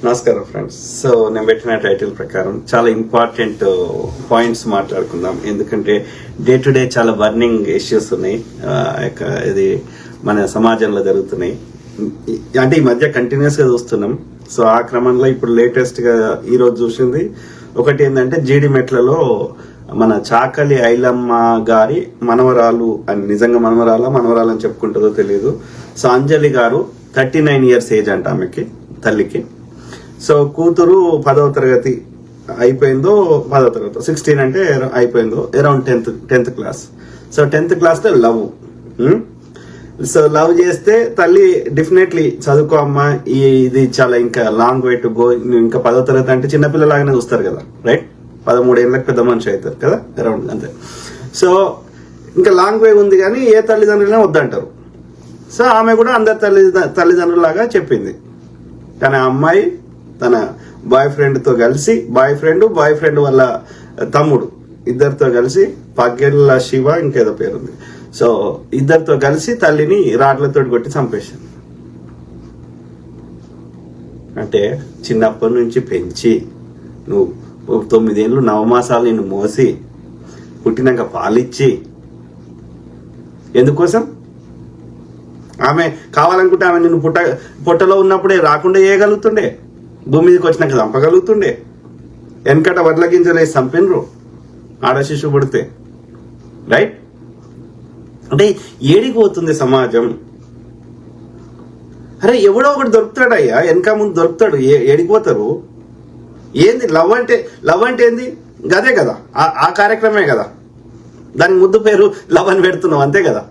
నమస్కారం friends. So నేను పెట్టిన టైటిల్ ప్రకారం చాలా ఇంపార్టెంట్ పాయింట్స్ మాట్లాడుకుందాం. ఎందుకంటే డే టు డే చాలా బర్నింగ్ ఇష్యూస్ ఉన్నాయి, ఇది మన సమాజంలో జరుగుతున్నాయి. అంటే ఈ మధ్య కంటిన్యూస్ గా చూస్తున్నాం. సో ఆ క్రమంలో ఇప్పుడు లేటెస్ట్ గా ఈ రోజు చూసింది ఒకటి ఏంటంటే జీడిమెట్లలో మన చాకలి ఐలమ్మ గారి మనవరాలు అని, నిజంగా మనవరాలు అని చెప్పుకుంటుందో తెలియదు. సో అంజలి గారు 39 years ఏజ్ అంట ఆమెకి, తల్లికి. సో కూతురు 10వ తరగతి అయిపోయిందో, 10వ తరగతి 16 అంటే అయిపోయిందో, around 10th class. So 10th class లో లవ్. సో లవ్ చేస్తే తల్లి డెఫినెట్లీ చదువుకో అమ్మా, ఇది చాలా ఇంకా లాంగ్ వే టు గో, ఇంకా 10వ తరగతి అంటే చిన్నపిల్లలాగానే చూస్తారు కదా, రైట్? 13 ఏళ్ళకి పెద్ద మనిషి అవుతారు కదా, అరౌండ్ అంతే. సో ఇంకా లాంగ్ వే ఉంది కానీ ఏ తల్లిదండ్రులైనా వద్దంటారు. సో ఆమె కూడా అందరి తల్లిదండ్రులాగా చెప్పింది. కానీ ఆ అమ్మాయి తన బాయ్ ఫ్రెండ్తో కలిసి, బాయ్ ఫ్రెండ్ వాళ్ళ తమ్ముడు, ఇద్దరితో కలిసి, పగ్గెళ్ళ శివ ఇంకేదో పేరుంది, సో ఇద్దరితో కలిసి తల్లిని రాడ్లతో కొట్టి చంపేశాను. అంటే చిన్నప్పటి నుంచి పెంచి నువ్వు 9 ఏళ్ళు 9 మాసాలు నిన్ను మోసి పుట్టినాక పాలిచ్చి, ఎందుకోసం? ఆమె కావాలనుకుంటే ఆమె నిన్ను పొట్టలో ఉన్నప్పుడే రాకుండా చేయగలుగుతుండే, భూమి మీదకి వచ్చినాక చంపగలుగుతుండే. వెనకట వడ్ల గింజలు వేసి చంపినరు ఆడ శిశువు పుడితే, రైట్? అంటే ఏడికి పోతుంది సమాజం? అరే ఎవడో ఒకటి దొరుకుతాడయ్యా, వెనక ముందు దొరుకుతాడు, ఏడిపోతారు. ఏంది లవ్ అంటే ఏంది? గదే కదా, ఆ కార్యక్రమే కదా. దానికి ముద్దు పేరు లవ్ అని పెడుతున్నావు, అంతే కదా.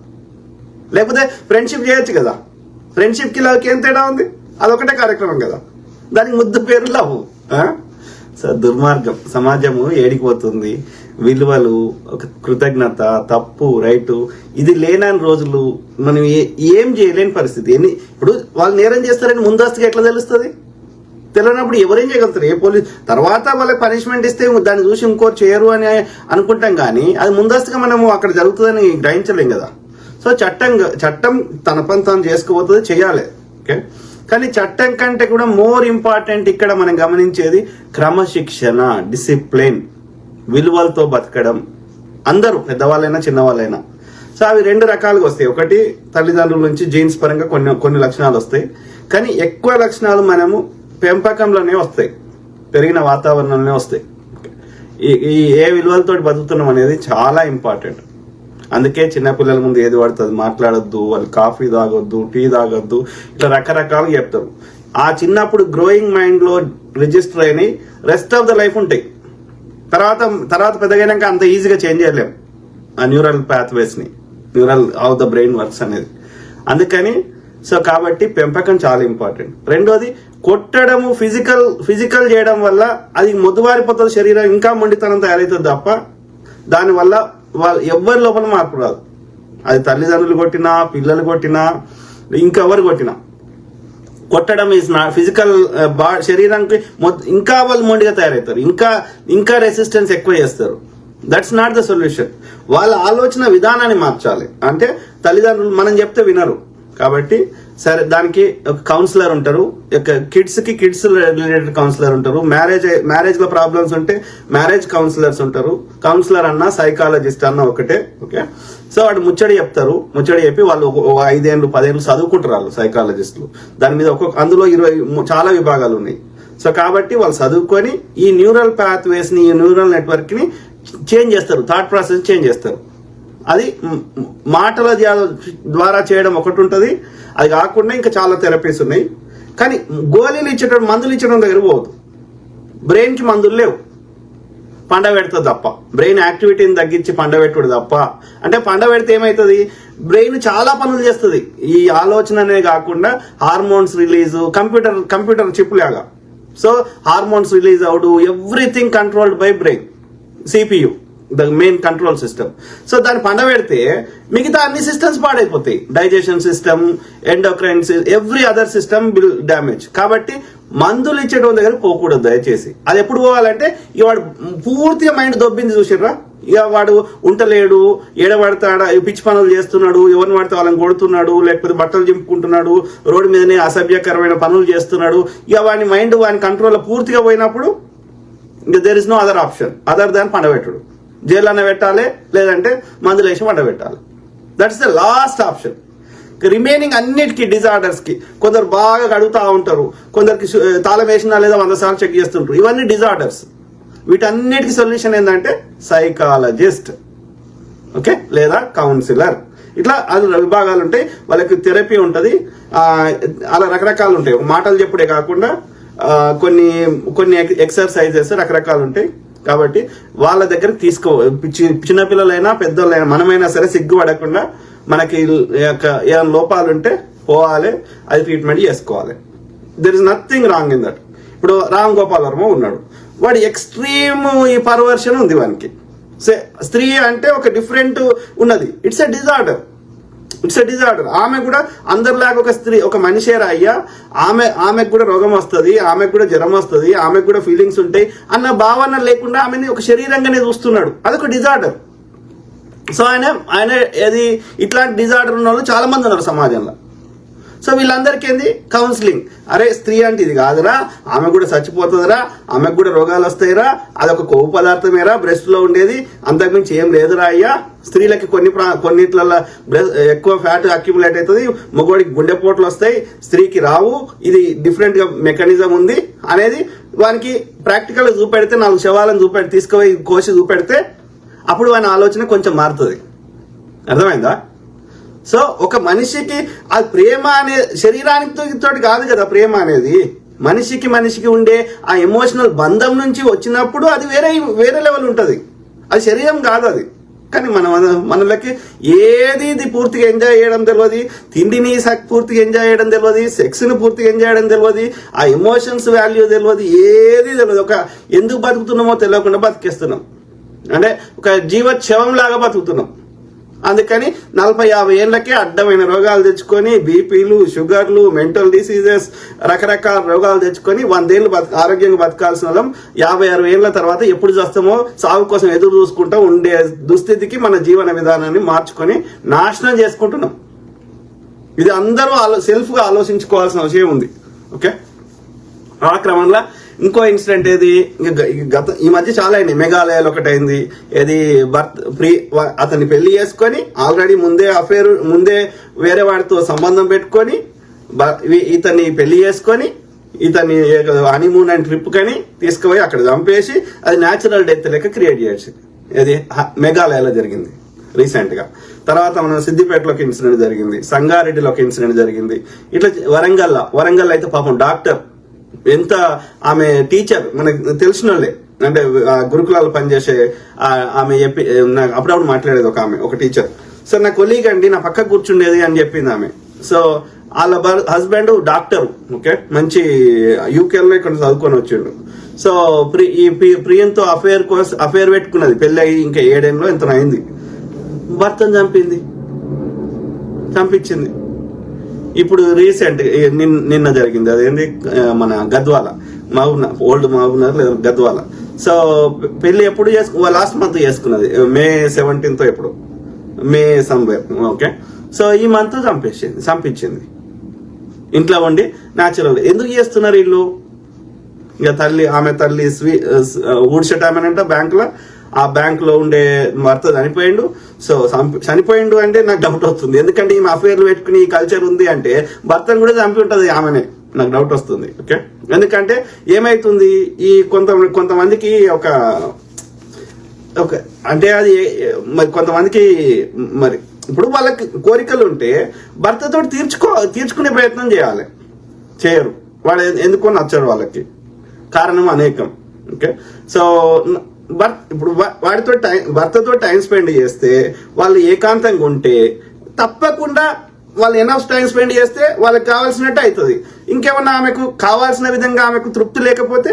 లేకపోతే ఫ్రెండ్షిప్ చేయొచ్చు కదా. ఫ్రెండ్షిప్కి లవ్కి ఏం తేడా ఉంది? అదొకటే కార్యక్రమం కదా, దానికి ముద్దు పేరు లవ్. సో దుర్మార్గం, సమాజము ఏడిపోతుంది. విలువలు, ఒక కృతజ్ఞత, తప్పు రైటు, ఇది లేని రోజులు మనం ఏం చేయలేని పరిస్థితి. ఇప్పుడు వాళ్ళు నేరం చేస్తారని ముందస్తుగా ఎట్లా తెలుస్తుంది? తెలియనప్పుడు ఎవరేం చేయగలుగుతారు? ఏ పోలీస్ తర్వాత వాళ్ళకి పనిష్మెంట్ ఇస్తే దాన్ని చూసి ఇంకోరు చేయరు అని అనుకుంటాం, కానీ అది ముందస్తుగా మనము అక్కడ జరుగుతుందని గ్రహించలేం కదా. సో చట్టం తన పని తాను చేసుకోబోతుంది, చేయాలి, ఓకే. కానీ చట్టం కంటే కూడా మోర్ ఇంపార్టెంట్ ఇక్కడ మనం గమనించేది క్రమశిక్షణ, డిసిప్లిన్, విలువలతో బతకడం. అందరూ పెద్దవాళ్ళైనా చిన్నవాళ్ళైనా. సో అవి 2 రకాలుగా వస్తాయి. ఒకటి తల్లిదండ్రుల నుంచి జీన్స్ పరంగా కొన్ని లక్షణాలు వస్తాయి, కానీ ఎక్కువ లక్షణాలు మనము పెంపకంలోనే వస్తాయి, పెరిగిన వాతావరణంలోనే వస్తాయి. ఈ ఏ విలువలతో బతుకుతున్నాం అనేది చాలా ఇంపార్టెంట్. అందుకే చిన్నపిల్లల ముందు ఏది పడుతుంది మాట్లాడొద్దు, వాళ్ళు కాఫీ తాగొద్దు, టీ తాగొద్దు, ఇట్లా రకరకాలుగా చెప్తారు. ఆ చిన్నప్పుడు గ్రోయింగ్ మైండ్ లో రిజిస్టర్ అయినాయి, రెస్ట్ ఆఫ్ ద లైఫ్ ఉంటాయి. తర్వాత పెద్దగైనాక అంత ఈజీగా చేంజ్ చేయలేం ఆ న్యూరల్ పాత్వేస్ ని, neural how the brain works అనేది. అందుకని సో కాబట్టి పెంపకం చాలా ఇంపార్టెంట్. రెండోది కొట్టడము, ఫిజికల్ చేయడం వల్ల అది మొద్దుబారిపోతుంది శరీరం, ఇంకా మొండితనం తయారవుతుంది తప్ప దానివల్ల ఎవ్వరి లోపల మార్పు రాదు. అది తల్లిదండ్రులు కొట్టినా, పిల్లలు కొట్టినా, ఇంకెవరు కొట్టినా. కొట్టడం ఈజ్ నాట్ ఫిజికల్, శరీరానికి ఇంకా వాళ్ళు మొండిగా తయారవుతారు, ఇంకా రెసిస్టెన్స్ ఎక్కువ చేస్తారు. That's not the solution. వాళ్ళ ఆలోచన విధానాన్ని మార్చాలి. అంటే తల్లిదండ్రులు మనం చెప్తే వినరు కాబట్టి సరే, దానికి ఒక కౌన్సిలర్ ఉంటారు, కిడ్స్ రిలేటెడ్ కౌన్సిలర్ ఉంటారు, మ్యారేజ్ లో ప్రాబ్లమ్స్ ఉంటే మ్యారేజ్ కౌన్సిలర్స్ ఉంటారు. కౌన్సిలర్ అన్న సైకాలజిస్ట్ అన్న ఒకటే, ఓకే. సో వాడు ముచ్చడి చెప్పి వాళ్ళు 5 ఏళ్ళు 10 ఏళ్ళు చదువుకుంటారు వాళ్ళు సైకాలజిస్టులు. దాని మీద అందులో 20 చాలా విభాగాలు ఉన్నాయి. సో కాబట్టి వాళ్ళు చదువుకొని ఈ న్యూరల్ పాత్వేస్ ని, ఈ న్యూరల్ నెట్వర్క్ ని చేంజ్ చేస్తారు, థాట్ ప్రాసెస్ చేంజ్ చేస్తారు. అది మాటల ద్వారా చేయడం ఒకటి ఉంటుంది. అది కాకుండా ఇంకా చాలా థెరపీస్ ఉన్నాయి. కానీ గోళీలు ఇచ్చేటప్పుడు, మందులు ఇచ్చడం దగ్గర పోవద్దు. బ్రెయిన్కి మందులు లేవు, పండబెడుతుంది తప్ప. బ్రెయిన్ యాక్టివిటీని తగ్గించి పండబెట్టుడు తప్ప. అంటే పండబెడితే ఏమవుతుంది? బ్రెయిన్ చాలా పనులు చేస్తుంది. ఈ ఆలోచననే కాకుండా హార్మోన్స్ రిలీజ్, కంప్యూటర్ చిప్ లాగా. సో హార్మోన్స్ రిలీజ్ అవుడు, everything controlled by brain, CPU, the main control system. So దాన్ని పండబెడితే మిగతా అన్ని సిస్టమ్స్ పాడైపోతాయి. Digestion system, endocrine, every other system will damage. కాబట్టి మందులు ఇచ్చేటోళ్ళ దగ్గర పోకూడదు దయచేసి. అది ఎప్పుడు పోవాలంటే, ఇవాడు పూర్తిగా మైండ్ దొబ్బింది చూసిర్రా, ఇక వాడు ఉంటలేడు, ఏడబడతాడా, పిచ్చి పనులు చేస్తున్నాడు, ఎవరిని పడితే వాళ్ళని కొడుతున్నాడు, లేకపోతే బట్టలు చింపుకుంటున్నాడు, రోడ్డు మీదనే అసభ్యకరమైన పనులు చేస్తున్నాడు, ఇక వాని మైండ్ వాని కంట్రోల్లో పూర్తిగా పోయినప్పుడు ఇంకా there is no other option other than పండబెట్టుడు. జైలు అన్న పెట్టాలి, లేదంటే మందులు వేసి పండబెట్టాలి. That's the last option. Remaining అన్నిటికీ డిజార్డర్స్కి కొందరు బాగా అడుగుతూ ఉంటారు, కొందరికి తాళం వేసినా లేదా 100 సార్లు చెక్ చేస్తుంటారు. ఇవన్నీ డిజార్డర్స్. వీటన్నిటికీ సొల్యూషన్ ఏంటంటే సైకాలజిస్ట్, ఓకే, లేదా కౌన్సిలర్. ఇట్లా అది విభాగాలు ఉంటాయి. వాళ్ళకి థెరపీ ఉంటుంది. అలా రకరకాలు ఉంటాయి. మాటలు చెప్పుడే కాకుండా కొన్ని కొన్ని ఎక్సర్సైజెస్ రకరకాలు ఉంటాయి. కాబట్టి వాళ్ళ దగ్గర చిన్నపిల్లలైనా పెద్దోళ్ళైనా మనమైనా సరే సిగ్గుపడకుండా మనకి ఏమైనా లోపాలు ఉంటే పోవాలి, అది ట్రీట్మెంట్ చేసుకోవాలి. There is nothing wrong in that. ఇప్పుడు రామ్ గోపాల్ వర్మ ఉన్నాడు, వాడి ఎక్స్ట్రీమ్ ఈ పర్వర్షన్ ఉంది వానికి. స్త్రీ అంటే ఒక డిఫరెంట్ ఉన్నది. It's a disorder. ఆమె కూడా అందరిలాగా ఒక స్త్రీ, ఒక మనిషేరా అయ్యా, ఆమెకు కూడా రోగం వస్తుంది, ఆమెకు కూడా జ్వరం వస్తుంది, ఆమెకు కూడా ఫీలింగ్స్ ఉంటాయి అన్న భావన లేకుండా ఆమెని ఒక శరీరంగానే చూస్తున్నాడు. అదొక డిజార్డర్. సో ఆయన ఏది ఇట్లాంటి డిజార్డర్ ఉన్న వాళ్ళు చాలా మంది ఉన్నారు సమాజంలో. సో వీళ్ళందరికీ ఏంది కౌన్సిలింగ్. అరే స్త్రీ అంటే ఇది కాదురా, ఆమె కూడా చచ్చిపోతుందిరా, ఆమెకు కూడా రోగాలు వస్తాయిరా, అదొక కొవ్వు పదార్థమేరా బ్రెస్ట్ లో ఉండేది, అంతకుమించి ఏం లేదురా అయ్యా. స్త్రీలకి కొన్నిట్లలో ఎక్కువ ఫ్యాట్ అక్యుములేట్ అవుతుంది, మగవాడికి గుండెపోట్లు వస్తాయి, స్త్రీకి రావు, ఇది డిఫరెంట్ గా మెకానిజం ఉంది అనేది వానికి ప్రాక్టికల్ గా చూపెడితే, 4 శవాలను తీసుకుపోయి కోసి చూపెడితే అప్పుడు వాని ఆలోచన కొంచెం మారుతుంది. అర్థమైందా? సో ఒక మనిషికి ఆ ప్రేమ అనే శరీరానికి తోటి కాదు కదా ప్రేమ అనేది. మనిషికి ఉండే ఆ ఎమోషనల్ బంధం నుంచి వచ్చినప్పుడు అది వేరే లెవెల్ ఉంటుంది. అది శరీరం కాదు అది. కానీ మనలకి ఏది ఇది పూర్తిగా ఎంజాయ్ చేయడం తెలియదు, తిండిని పూర్తిగా ఎంజాయ్ చేయడం తెలియదు, సెక్స్ని పూర్తిగా ఎంజాయ్ చేయడం తెలియదు, ఆ ఎమోషన్స్ వాల్యూ తెలియదు, ఏది తెలియదు. ఒక ఎందుకు బతుకుతున్నామో తెలియకుండా బతికేస్తున్నాం. అంటే ఒక జీవోత్సవం లాగా బతుకుతున్నాం. అందుకని 40-50 ఏళ్లకే అడ్డమైన రోగాలు తెచ్చుకొని బీపీలు, షుగర్లు, మెంటల్ డిసీజెస్, రకరకాల రోగాలు తెచ్చుకొని 100 ఏళ్ళు ఆరోగ్యంగా బతకాల్సిన వాళ్ళం 50-60 ఏళ్ల తర్వాత ఎప్పుడు చేస్తామో సాగు కోసం ఎదురు చూసుకుంటూ ఉండే దుస్థితికి మన జీవన విధానాన్ని మార్చుకొని నాశనం చేసుకుంటున్నాం. ఇది అందరూ సెల్ఫ్ గా ఆలోచించుకోవాల్సిన విషయం ఉంది. ఓకే, ఆ క్రమంలో ఇంకో ఇన్సిడెంట్ ఏది ఈ మధ్య చాలా అయినాయి. మేఘాలయాలో ఒకటి అయింది. ఏది అతన్ని పెళ్లి చేసుకొని ఆల్రెడీ ముందే వేరే వాడితో సంబంధం పెట్టుకొని ఇతన్ని పెళ్లి చేసుకొని ఇతన్ని హనీమూన్ అండ్ ట్రిప్ కని తీసుకుపోయి అక్కడ చంపేసి అది న్యాచురల్ డెత్ లెక్క క్రియేట్ చేయొచ్చు. ఇది మేఘాలయాలో జరిగింది రీసెంట్ గా. తర్వాత మన సిద్దిపేటలో ఒక ఇన్సిడెంట్ జరిగింది, సంగారెడ్డిలో ఒక ఇన్సిడెంట్ జరిగింది. ఇట్లా వరంగల్ అయితే పాపం డాక్టర్, ఎంత ఆమె టీచర్, మనకు తెలిసిన వాళ్ళే, అంటే గురుకులాలు పనిచేసే ఆమె చెప్పి నాకు అప్పుడప్పుడు మాట్లాడేది ఒక టీచర్. సార్ నా కొలీగ్ అండి, నా పక్క కూర్చుండేది అని చెప్పింది ఆమె. సో వాళ్ళ హస్బెండ్ డాక్టర్, ఓకే, మంచి యూకేలో ఇక్కడ చదువుకొని వచ్చిండు. సో ఈ ప్రియంతో అఫేర్ పెట్టుకున్నది, పెళ్లి అయ్యి ఇంకా 7 ఏళ్ళలో ఎంత అయింది. భర్తను చంపించింది. ఇప్పుడు రీసెంట్ నిన్న జరిగింది అదేంటి మన గద్వాల, ఓల్డ్ మహబూబ్నగర్ లేదా గద్వాల. సో పెళ్లి ఎప్పుడు లాస్ట్ మంత్ చేసుకున్నది, May 17th ఎప్పుడు, మే సంవేర్. ఓకే, సో ఈ మంత్ చంపించింది ఇంట్లో ఉండి. న్యాచురల్ ఎందుకు చేస్తున్నారు వీళ్ళు? ఇక ఆమె తల్లి ఊడ్చటామేనంట బ్యాంకులో, ఆ బ్యాంక్ లో ఉండే భర్త చనిపోయిండు. సో చనిపోయిండు అంటే నాకు డౌట్ వస్తుంది, ఎందుకంటే ఈమె అఫేర్లు పెట్టుకుని ఈ కల్చర్ ఉంది అంటే భర్తను కూడా చంపి ఉంటది ఆమెనే, నాకు డౌట్ వస్తుంది. ఓకే, ఎందుకంటే ఏమైతుంది, ఈ కొంతమందికి ఒక అంటే అది మరి కొంతమందికి మరి ఇప్పుడు వాళ్ళకి కోరికలు ఉంటే భర్తతో తీర్చుకునే ప్రయత్నం చేయరు. వాడు ఎందుకో నచ్చరు, వాళ్ళకి కారణం అనేకం. ఓకే, సో ఇప్పుడు భర్తతో టైం స్పెండ్ చేస్తే, వాళ్ళు ఏకాంతంగా ఉంటే తప్పకుండా వాళ్ళు ఎనఫ్ టైం స్పెండ్ చేస్తే వాళ్ళకి కావాల్సినట్టు అవుతుంది. ఇంకేమన్నా ఆమెకు కావాల్సిన విధంగా ఆమెకు తృప్తి లేకపోతే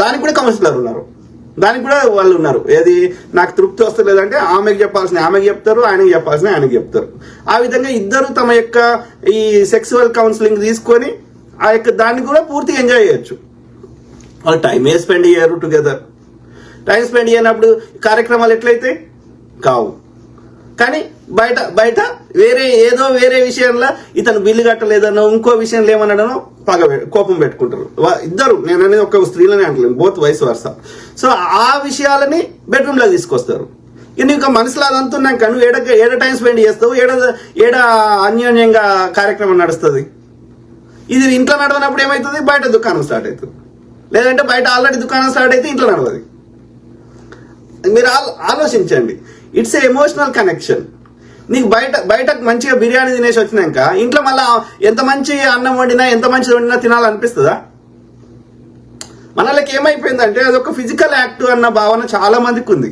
దానికి కూడా కౌన్సిలర్ ఉన్నారు, దానికి కూడా వాళ్ళు ఉన్నారు. ఏది నాకు తృప్తి వస్తలేదంటే ఆమెకు చెప్పాల్సిన ఆమెకు చెప్తారు, ఆయనకి చెప్పాల్సిన ఆయనకి చెప్తారు. ఆ విధంగా ఇద్దరు తమ యొక్క ఈ సెక్సువల్ కౌన్సిలింగ్ తీసుకొని ఆ యొక్క దాన్ని కూడా పూర్తిగా ఎంజాయ్ చేయొచ్చు. వాళ్ళు టైమే స్పెండ్ చేయరు టుగెదర్. టైం స్పెండ్ చేయనప్పుడు కార్యక్రమాలు ఎట్లయితే కావు. కానీ బయట బయట వేరే విషయంలో ఇతను బిల్లు కట్టలేదనో ఇంకో విషయంలో ఏమన్నాడనో కోపం పెట్టుకుంటారు ఇద్దరు. నేను అనేది ఒక స్త్రీలని అంటలేను, బోత్ వైస్ వర్స. సో ఆ విషయాలని బెడ్రూమ్ లో తీసుకొస్తారు. నీకు మనసులో అదంతా ఉన్నాక నువ్వు ఏడ టైం స్పెండ్ చేస్తావు, ఏడ అన్యోన్యంగా కార్యక్రమం నడుస్తుంది. ఇది ఇంట్లో నడవనప్పుడు ఏమవుతుంది, బయట దుకాణం స్టార్ట్ అవుతుంది. లేదంటే బయట ఆల్రెడీ దుకాణం స్టార్ట్ అయితే ఇంట్లో నడవదు. మీరు ఆలోచించండి, ఇట్స్ ఏ ఎమోషనల్ కనెక్షన్. నీకు బయటకు మంచిగా బిర్యానీ తినేసి వచ్చినాక ఇంట్లో మళ్ళీ ఎంత మంచి అన్నం వండినా ఎంత మంచిది వండినా తినాలనిపిస్తుందా? మనకి ఏమైపోయిందంటే అదొక ఫిజికల్ యాక్ట్ అన్న భావన చాలా మందికి ఉంది.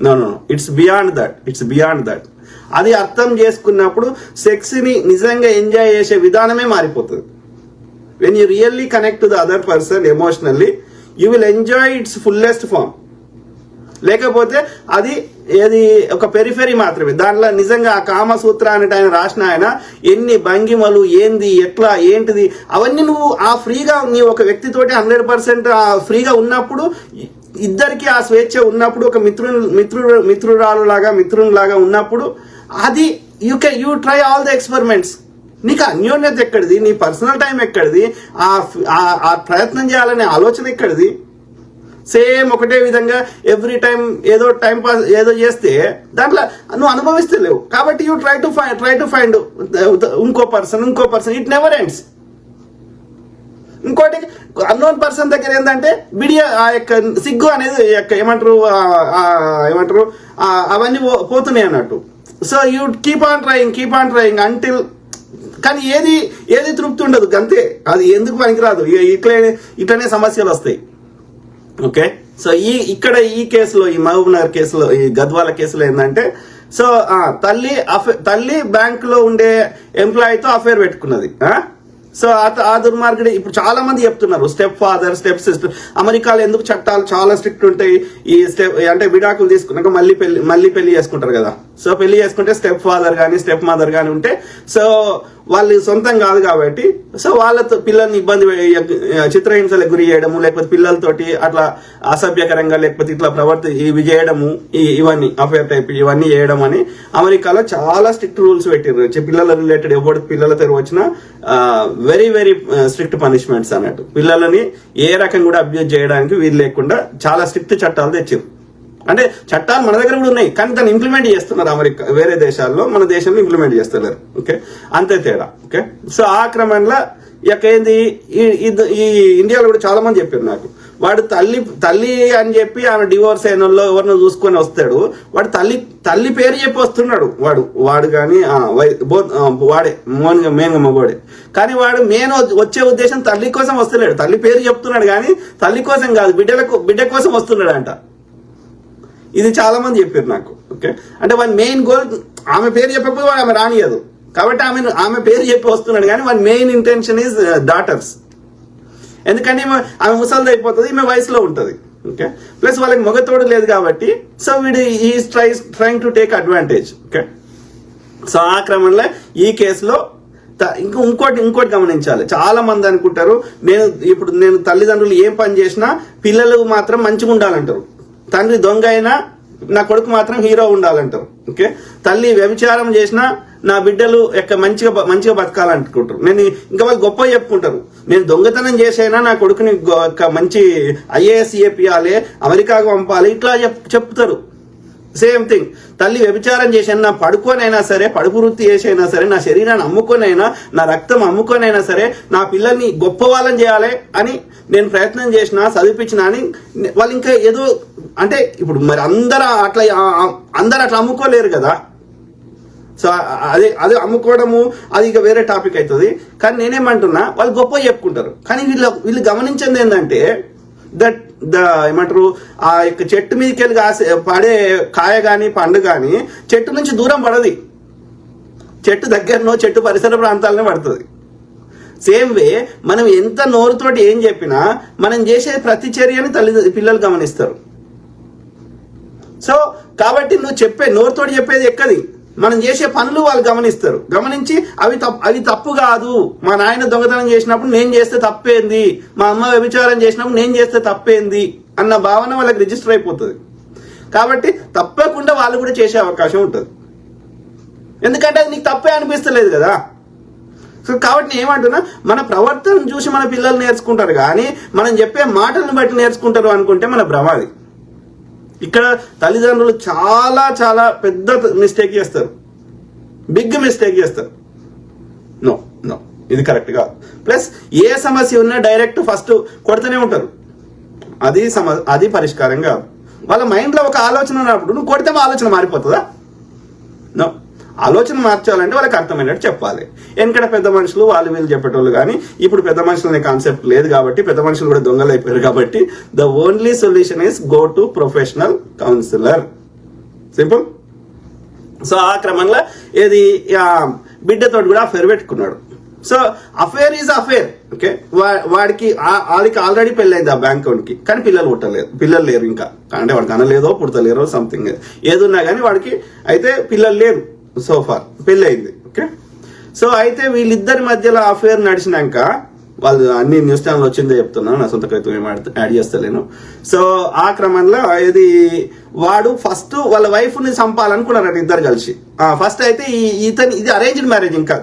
No it's beyond that. అది అర్థం చేసుకున్నప్పుడు సెక్స్ ని నిజంగా ఎంజాయ్ చేసే విధానమే మారిపోతుంది. When you really connect to the other person emotionally, you will enjoy its fullest form. లేకపోతే అది ఏది ఒక పెరిఫెరీ మాత్రమే. దానిలో నిజంగా ఆ కామసూత్రాన్ని ఆయన రాసిన ఆయన ఎన్ని భంగిమలు ఏంది ఎట్లా ఏంటిది అవన్నీ నువ్వు ఆ ఫ్రీగా నీ ఒక వ్యక్తితోటి 100% ఫ్రీగా ఉన్నప్పుడు, ఇద్దరికి ఆ స్వేచ్ఛ ఉన్నప్పుడు, ఒక మిత్రునిలాగా ఉన్నప్పుడు అది you try all the experiments. నీకు అన్యోన్యత ఎక్కడిది, నీ పర్సనల్ టైం ఎక్కడిది, ఆ ప్రయత్నం చేయాలనే ఆలోచన ఎక్కడిది? సేమ్ ఒకటే విధంగా ఎవ్రీ టైం ఏదో టైం పాస్ ఏదో చేస్తే దాంట్లో నువ్వు అనుభవిస్తలేవు. కాబట్టి యూ ట్రై టు ఫైండ్ ఇంకో పర్సన్. It never ends. ఇంకోటి అన్నోన్ పర్సన్ దగ్గర ఏంటంటే ఆ యొక్క సిగ్గు అనేది ఏమంటారు అవన్నీ పోతున్నాయి అన్నట్టు. So you keep on trying until. కానీ ఏది తృప్తి ఉండదు, అంతే. అది ఎందుకు పనికిరాదు. ఇట్లనే సమస్యలు వస్తాయి. ఓకే, సో ఈ కేసులో, ఈ మహబూబ్ నగర్ కేసులో, ఈ గద్వాల కేసులో ఏంటంటే, సో తల్లి బ్యాంక్ లో ఉండే ఎంప్లాయీతో అఫేర్ పెట్టుకున్నది. సో ఆ దుర్మార్గుడు ఇప్పుడు చాలా మంది చెప్తున్నారు స్టెప్ ఫాదర్, స్టెప్ సిస్టర్. అమెరికాలో ఎందుకు చట్టాలు చాలా స్ట్రిక్ట్ ఉంటాయి. ఈ స్టెప్ అంటే విడాకులు తీసుకున్నాక మళ్ళీ పెళ్లి చేసుకుంటారు కదా. సో పెళ్లి చేసుకుంటే స్టెప్ ఫాదర్ కానీ స్టెప్ మదర్ కానీ ఉంటే, సో వాళ్ళు సొంతం కాదు కాబట్టి, సో వాళ్ళతో పిల్లల్ని చిత్రహింసలకు గురి చేయడము, లేకపోతే పిల్లలతోటి అట్లా అసభ్యకరంగా లేకపోతే ఇట్లా ఇవి చేయడము, ఇవన్నీ అఫేర్ టైప్ ఇవన్నీ చేయడం అని అమెరికాలో చాలా స్ట్రిక్ట్ రూల్స్ పెట్టారు. పిల్లల రిలేటెడ్ ఎవరు పిల్లల తెరు వచ్చినా వెరీ వెరీ స్ట్రిక్ట్ పనిష్మెంట్స్ అన్నట్టు. పిల్లలని ఏ రకం కూడా అబ్యూజ్ చేయడానికి వీలు లేకుండా చాలా స్ట్రిక్ట్ చట్టాలు తెచ్చారు. అంటే చట్టాలు మన దగ్గర కూడా ఉన్నాయి, కానీ దాన్ని ఇంప్లిమెంట్ చేస్తున్నారు అమెరికా వేరే దేశాల్లో, మన దేశంలో ఇంప్లిమెంట్ చేస్తున్నారు. ఓకే, అంతే తేడా. ఓకే, సో ఆ క్రమంలో ఏంది ఈ ఇండియాలో కూడా చాలా మంది చెప్పారు నాకు, వాడు తల్లి అని చెప్పి ఆమె డివోర్స్ అయిన వాళ్ళు ఎవరినో చూసుకొని వస్తాడు, వాడు తల్లి పేరు చెప్పి వస్తున్నాడు. వాడు కానీ వాడే మెయిన్ మగవాడే. కానీ వాడు మెయిన్ వచ్చే ఉద్దేశం తల్లి కోసం వస్తలేడు, తల్లి పేరు చెప్తున్నాడు కానీ తల్లి కోసం కాదు, బిడ్డ కోసం వస్తున్నాడు అంట. ఇది చాలా మంది చెప్పారు నాకు. ఓకే, అంటే వాడి మెయిన్ గోల్ ఆమె పేరు చెప్పకపోతే వాడు ఆమె రానియదు కాబట్టి ఆమె పేరు చెప్పి వస్తున్నాడు, కానీ వాడి మెయిన్ ఇంటెన్షన్ ఈజ్ డాటర్స్. ఎందుకంటే ఆమె ముసలిది అయిపోతుంది, ఈమె వయసులో ఉంటుంది. ఓకే, ప్లస్ వాళ్ళకి మగతోడు లేదు కాబట్టి, సో వీడు is trying to take advantage. Okay, so ఆ క్రమంలో ఈ కేసులో ఇంకోటి గమనించాలి. చాలా మంది అనుకుంటారు నేను తల్లిదండ్రులు ఏం పని చేసినా పిల్లలు మాత్రం మంచిగా ఉండాలంటారు. తండ్రి దొంగ అయినా నా కొడుకు మాత్రం హీరో ఉండాలంటారు. ఓకే, తల్లి వ్యభిచారం చేసినా నా బిడ్డలు మంచిగా బతకాలనుకుంటారు. ఇంకా వాళ్ళు గొప్ప చెప్పుకుంటారు, నేను దొంగతనం చేసైనా నా కొడుకుని మంచి IAS చేపియాలి, అమెరికాకు పంపాలి, ఇట్లా చెప్తారు. సేమ్ థింగ్, తల్లి వ్యభిచారం చేసైనా పడుకోనైనా సరే, పడుపు వృత్తి చేసైనా సరే, నా శరీరాన్ని అమ్ముకొనైనా, నా రక్తం అమ్ముకొనైనా సరే నా పిల్లల్ని గొప్ప వాళ్ళని చేయాలి అని నేను ప్రయత్నం చేసినా, చదివించినా అని వాళ్ళు ఇంకా ఏదో అంటే ఇప్పుడు మరి అందరూ అట్లా అమ్ముకోలేరు కదా. సో అదే అమ్ముకోవడము అది ఇక వేరే టాపిక్ అవుతుంది. కానీ నేనేమంటున్నా, వాళ్ళు గొప్ప చెప్పుకుంటారు, కానీ వీళ్ళు గమనించింది ఏంటంటే ఏమంటారు, ఆ యొక్క చెట్టు మీదకి వెళ్ళి పడే కాయ గాని పండు గాని చెట్టు నుంచి దూరం పడది, చెట్టు దగ్గరనో చెట్టు పరిసర ప్రాంతాలనే పడుతుంది. సేమ్ వే మనం ఎంత నోరుతోటి ఏం చెప్పినా మనం చేసే ప్రతి చర్యని పిల్లలు గమనిస్తారు. సో కాబట్టి నువ్వు నోరుతోటి చెప్పేది ఎక్కది, మనం చేసే పనులు వాళ్ళు గమనిస్తారు. గమనించి అవి తప్పు కాదు, మా నాయన దొంగతనం చేసినప్పుడు నేను చేస్తే తప్పేంది, మా అమ్మ వ్యభిచారం చేసినప్పుడు నేను చేస్తే తప్పేంది అన్న భావన వాళ్ళకి రిజిస్టర్ అయిపోతుంది. కాబట్టి తప్పకుండా వాళ్ళు కూడా చేసే అవకాశం ఉంటుంది. ఎందుకంటే అది నీకు తప్పే అనిపిస్తలేదు కదా. సో కాబట్టి నేను ఏమంటున్నా, మన ప్రవర్తన చూసి మన పిల్లలు నేర్చుకుంటారు కానీ మనం చెప్పే మాటలను బట్టి నేర్చుకుంటారు అనుకుంటే మన భ్రమాది. ఇక్కడ తల్లిదండ్రులు చాలా చాలా పెద్ద మిస్టేక్ చేస్తారు, బిగ్ మిస్టేక్ చేస్తారు. నో నో ఇది కరెక్ట్ కాదు. ప్లస్ ఏ సమస్య ఉన్నా డైరెక్ట్ ఫస్ట్ కొడుతూనే ఉంటారు. అది పరిష్కారం కాదు. వాళ్ళ మైండ్లో ఒక ఆలోచన ఉన్నప్పుడు నువ్వు కొడితే ఆలోచన మారిపోతుందా? నో. ఆలోచన మార్చాలంటే వాళ్ళకి అర్థమైనట్టు చెప్పాలి. ఎందుకంటే పెద్ద మనుషులు వాళ్ళు వీళ్ళు చెప్పేటోళ్ళు, కానీ ఇప్పుడు పెద్ద మనుషులు అనే కాన్సెప్ట్ లేదు కాబట్టి, పెద్ద మనుషులు కూడా దొంగలు అయిపోయారు కాబట్టి the only solution is go to professional counsellor. Simple. So ఆ క్రమంలో ఏది బిడ్డతోటి కూడా అఫేర్ పెట్టుకున్నాడు. So affair is affair. Okay, వాడికి ఆల్రెడీ పెళ్ళైంది ఆ బ్యాంక్ అకౌంట్కి, కానీ పిల్లలు లేరు ఇంకా. అంటే వాడికి అనలేదో పుడతలేరో సంథింగ్ ఏదున్నా కానీ వాడికి అయితే పిల్లలు లేరు. సో ఫార్ పెళ్ళి అయింది. ఓకే, సో అయితే వీళ్ళిద్దరి మధ్యలో అఫేర్ నడిచినాక వాళ్ళు అన్ని న్యూస్ ఛానల్ వచ్చిందే చెప్తున్నాను, నా సొంత కవిత్వం ఏం యాడ్ చేస్తలేను. సో ఆ క్రమంలో ఇది వాడు ఫస్ట్ వాళ్ళ వైఫ్ ని చంపాలనుకున్నారట ఇద్దరు కలిసి. ఫస్ట్ అయితే ఇది అరేంజ్డ్ మ్యారేజ్, ఇంకా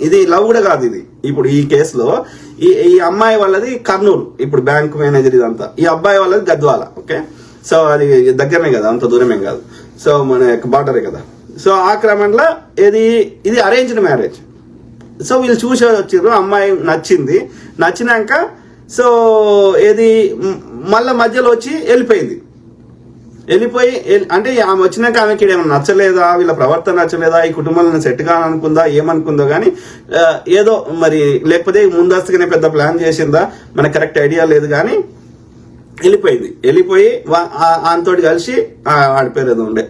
ఇది లవ్ కూడా కాదు. ఇది ఇప్పుడు ఈ కేసులో ఈ అమ్మాయి వాళ్ళది కర్నూలు, ఇప్పుడు బ్యాంక్ మేనేజర్ ఇదంతా. ఈ అబ్బాయి వాళ్ళది గద్వాల. ఓకే, సో అది దగ్గరనే కదా, అంత దూరమేం కాదు. సో మన బార్డరే కదా. సో ఆ క్రమంలో ఇది అరేంజ్డ్ మ్యారేజ్. సో వీళ్ళు చూసి వచ్చారు, అమ్మాయి నచ్చినాక సో మళ్ళీ మధ్యలో వచ్చి వెళ్ళిపోయి అంటే ఆమె వచ్చినాక ఆమెకి ఏమైనా నచ్చలేదా, వీళ్ళ ప్రవర్తన నచ్చలేదా, ఈ కుటుంబంలో సెట్ కాననుకుందా, ఏమనుకుందో కానీ ఏదో మరి, లేకపోతే ముందస్తుగానే పెద్ద ప్లాన్ చేసిందా, మనకు కరెక్ట్ ఐడియా లేదు. కానీ వెళ్ళిపోయి వానితోటి కలిసి వాడి పేరు ఏదో ఉండే.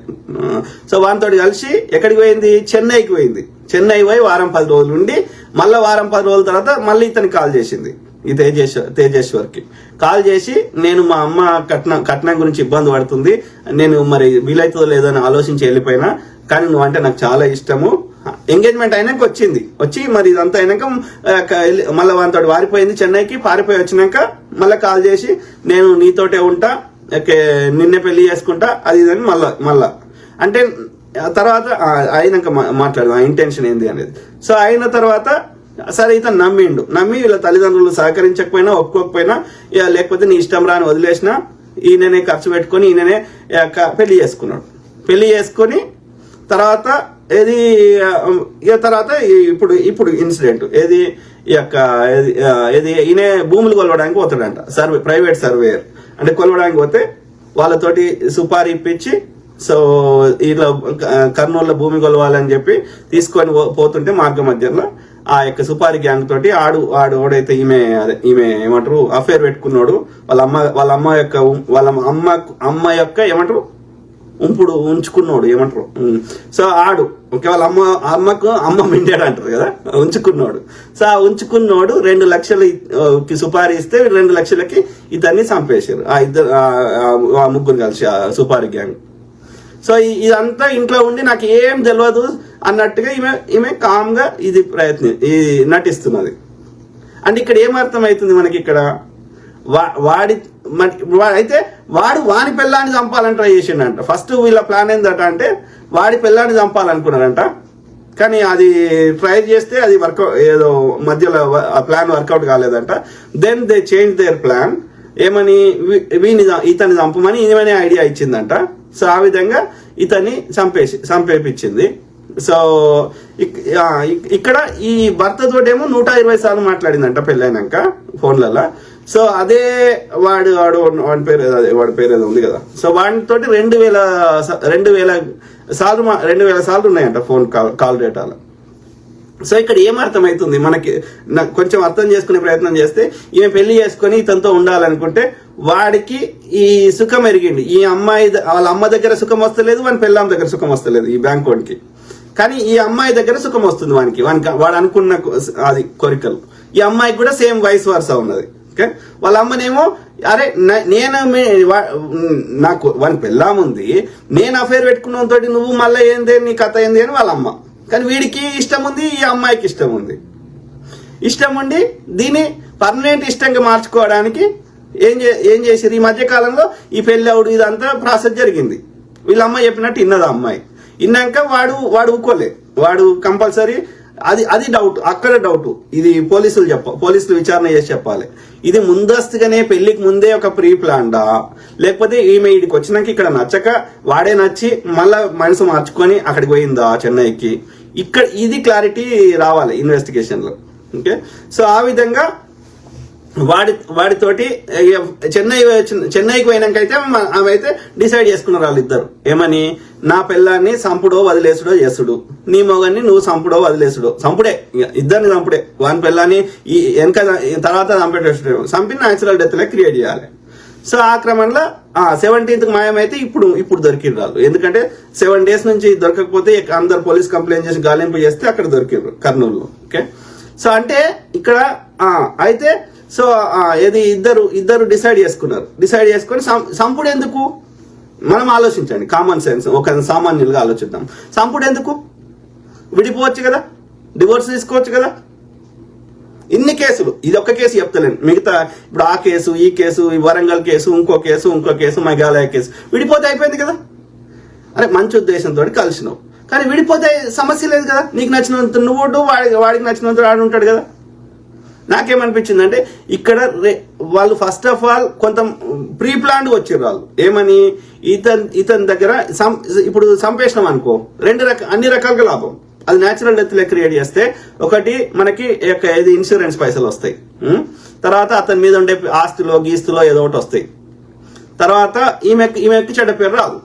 సో వానితోటి కలిసి ఎక్కడికి పోయింది? చెన్నైకి పోయింది. చెన్నై పోయి వారం 10 రోజులు ఉండి మళ్ళీ వారం 10 రోజుల తర్వాత మళ్ళీ ఇతనికి కాల్ చేసింది. ఈ తేజేశ్వర్కి కాల్ చేసి, నేను మా అమ్మ కట్నం గురించి ఇబ్బంది పడుతుంది, నేను మరి వీలైతుందో లేదో అని ఆలోచించి వెళ్ళిపోయినా, కానీ నువ్వు అంటే నాకు చాలా ఇష్టము. ఎంగేజ్మెంట్ అయినాక వచ్చి మరి ఇదంతా అయినాక మళ్ళీ వానితోటి వారిపోయింది చెన్నైకి. పారిపోయి వచ్చినాక మళ్ళీ కాల్ చేసి, నేను నీతోటే ఉంటా, నిన్నే పెళ్లి చేసుకుంటా, అది ఇదని మళ్ళా అంటే తర్వాత అయినాక మాట్లాడదాం ఆ ఇంటెన్షన్ ఏంది అనేది. సో అయిన తర్వాత సరే ఇతను నమ్మి వీళ్ళ తల్లిదండ్రులు సహకరించకపోయినా ఒప్పుకోకపోయినా, లేకపోతే నీ ఇష్టం రాని వదిలేసినా, ఈయననే ఖర్చు పెట్టుకొని ఈయననే పెళ్లి చేసుకొని తర్వాత తర్వాత ఇప్పుడు ఇన్సిడెంట్ ఈయన భూములు కొలవడానికి పోతాడంట. ప్రైవేట్ సర్వేయర్ అంటే కొలవడానికి పోతే వాళ్ళతోటి సుపారీ ఇప్పించి, సో ఇట్లా కర్నూలులో భూమి కొలవాలని చెప్పి తీసుకొని పోతుంటే మార్గ మధ్యలో ఆ యొక్క సుపారీ గ్యాంగ్ తోటి ఓడైతే ఈమె ఏమంటారు అఫేర్ పెట్టుకున్నాడు. వాళ్ళ అమ్మ యొక్క ఏమంటారు ఉంచుకున్నాడు ఏమంటారు. సో ఓకే, వాళ్ళ అమ్మ మిండాడు అంటారు కదా, ఉంచుకున్నాడు. సో ఆ ఉంచుకున్నాడు 2 లక్షలకి సుపారీ ఇస్తే 2 లక్షలకి ఇతన్ని చంపేశారు ఆ ముగ్గురు కలిసి, ఆ సుపారీ గ్యాంగ్. సో ఇదంతా ఇంట్లో ఉండి నాకు ఏం తెలియదు అన్నట్టుగా ఈమె కామ్ గా ఇది నటిస్తున్నది. అంటే ఇక్కడ ఏమర్థమవుతుంది మనకి, ఇక్కడ వాడి పిల్లాన్ని చంపాలని ట్రై చేసిండంట. ఫస్ట్ వీళ్ళ ప్లాన్ ఏందట అంటే వాడి పిల్లాన్ని చంపాలనుకున్నారంట, కానీ అది ట్రై చేస్తే అది ఏదో మధ్యలో ఆ ప్లాన్ వర్కౌట్ కాలేదంట. Then they change their plan. ఏమని ఇతన్ని చంపమని ఈమెనే ఐడియా ఇచ్చిందంట. సో ఆ విధంగా ఇతన్ని చంపేపించింది. సో ఇక్కడ ఈ భర్తతోటేమో 120 సార్లు మాట్లాడిందంట పెళ్ళైనాక ఫోన్లలో. సో అదే వాడి పేరు ఏదో ఉంది కదా. సో వాడితోటి 2000 సార్లు ఉన్నాయంట ఫోన్ కాల్ డేటాలో. సో ఇక్కడ ఏమర్థమవుతుంది మనకి, కొంచెం అర్థం చేసుకునే ప్రయత్నం చేస్తే, ఈమె పెళ్లి చేసుకుని ఇతనితో ఉండాలనుకుంటే వాడికి ఈ సుఖం ఎరిగింది. ఈ అమ్మాయి వాళ్ళ అమ్మ దగ్గర సుఖం వస్తలేదు, వాని పెళ్ళాం దగ్గర సుఖం వస్తలేదు ఈ బ్యాంక్ వాడికి. కానీ ఈ అమ్మాయి దగ్గర సుఖం వస్తుంది వాడు అనుకున్న అది కోరికలు. ఈ అమ్మాయికి కూడా సేమ్ వైస్ వర్సా ఉన్నది. ఓకే, వాళ్ళ అమ్మనేమో అరే నాకు వాని పెళ్ళాముంది, నేను అఫేర్ పెట్టుకున్న తోటి నువ్వు మళ్ళీ ఏంది నీ కథ ఏంది అని వాళ్ళ అమ్మ. కానీ వీడికి ఇష్టం ఉంది, ఈ అమ్మాయికి ఇష్టం ఉండి దీన్ని పర్మనెంట్ ఇష్టంగా మార్చుకోవడానికి ఏం చేసిరు ఈ మధ్య కాలంలో ఈ పెళ్లి అవుడు ఇదంతా ప్రాసెస్ జరిగింది. వీళ్ళ అమ్మాయి చెప్పినట్టు ఇన్నదా అమ్మాయి, ఇన్నాక వాడు ఊకోలే, వాడు కంపల్సరీ అది డౌట్, అక్కడ డౌట్. ఇది పోలీసులు విచారణ చేసి చెప్పాలి. ఇది ముందస్తుగానే పెళ్లికి ముందే ఒక ప్రీ ప్లాన్డా, లేకపోతే ఈమె ఇడికి వచ్చినాక ఇక్కడ నచ్చక వాడే నచ్చి మళ్ళా మనసు మార్చుకొని అక్కడికి పోయిందా చెన్నైకి, ఇక్కడ ఇది క్లారిటీ రావాలి ఇన్వెస్టిగేషన్ లో. ఓకే, సో ఆ విధంగా వాడితోటి చెన్నైకి పోయినాక అయితే ఆమె అయితే డిసైడ్ చేసుకున్నారు వాళ్ళిద్దరు ఏమని, నా పిల్లాన్ని సంపుడో వదిలేసుడో చేసుడు, నీ మొగన్ని నువ్వు సంపుడో వదిలేసుడో, సంపుడే ఇద్దరిని సంపుడే, వాని పిల్లాన్ని వెనక తర్వాత చంపి న్యాచురల్ డెత్ లెక్క క్రియేట్ చేయాలి. సో ఆ క్రమంలో 17th మాయమైతే ఇప్పుడు దొరికిరు వాళ్ళు. ఎందుకంటే 7 days నుంచి దొరకకపోతే అందరు పోలీస్ కంప్లైంట్ చేసి గాలింపు చేస్తే అక్కడ దొరికిరు కర్నూలులో. ఓకే, సో అంటే ఇక్కడ అయితే సో ఇది ఇద్దరు డిసైడ్ చేసుకొని సంపుడు ఎందుకు మనం ఆలోచించండి, కామన్ సెన్స్ ఒక సామాన్యులుగా ఆలోచిద్దాం. సంపుడు ఎందుకు, విడిపోవచ్చు కదా, డివోర్స్ తీసుకోవచ్చు కదా. ఇన్ని కేసులు, ఇది ఒక్క కేసు చెప్తలేను, మిగతా ఇప్పుడు ఆ కేసు ఈ కేసు ఈ వరంగల్ కేసు ఇంకో కేసు మేఘాలయ కేసు, విడిపోతే అయిపోయింది కదా. అరే మంచి ఉద్దేశంతో కలిసినావు, కానీ విడిపోతే సమస్య లేదు కదా. నీకు నచ్చినంత నువ్వు వాడికి నచ్చినంత వాడు ఉంటాడు కదా. నాకేమనిపించిందంటే ఇక్కడ వాళ్ళు ఫస్ట్ ఆఫ్ ఆల్ కొంత ప్రీ ప్లాన్డ్ వచ్చారు వాళ్ళు. ఏమని, ఇతని దగ్గర ఇప్పుడు సంపేషణం అనుకో, అన్ని రకాలుగా లాభం. అది న్యాచురల్ డెత్ లెక్క క్రియేట్ చేస్తే ఒకటి మనకి ఇన్సూరెన్స్ పైసలు వస్తాయి, తర్వాత అతని మీద ఉండే ఆస్తిలో గీస్తులో ఏదో ఒకటి వస్తాయి, తర్వాత ఈమెకి చెడ్డ పేరు రాదు,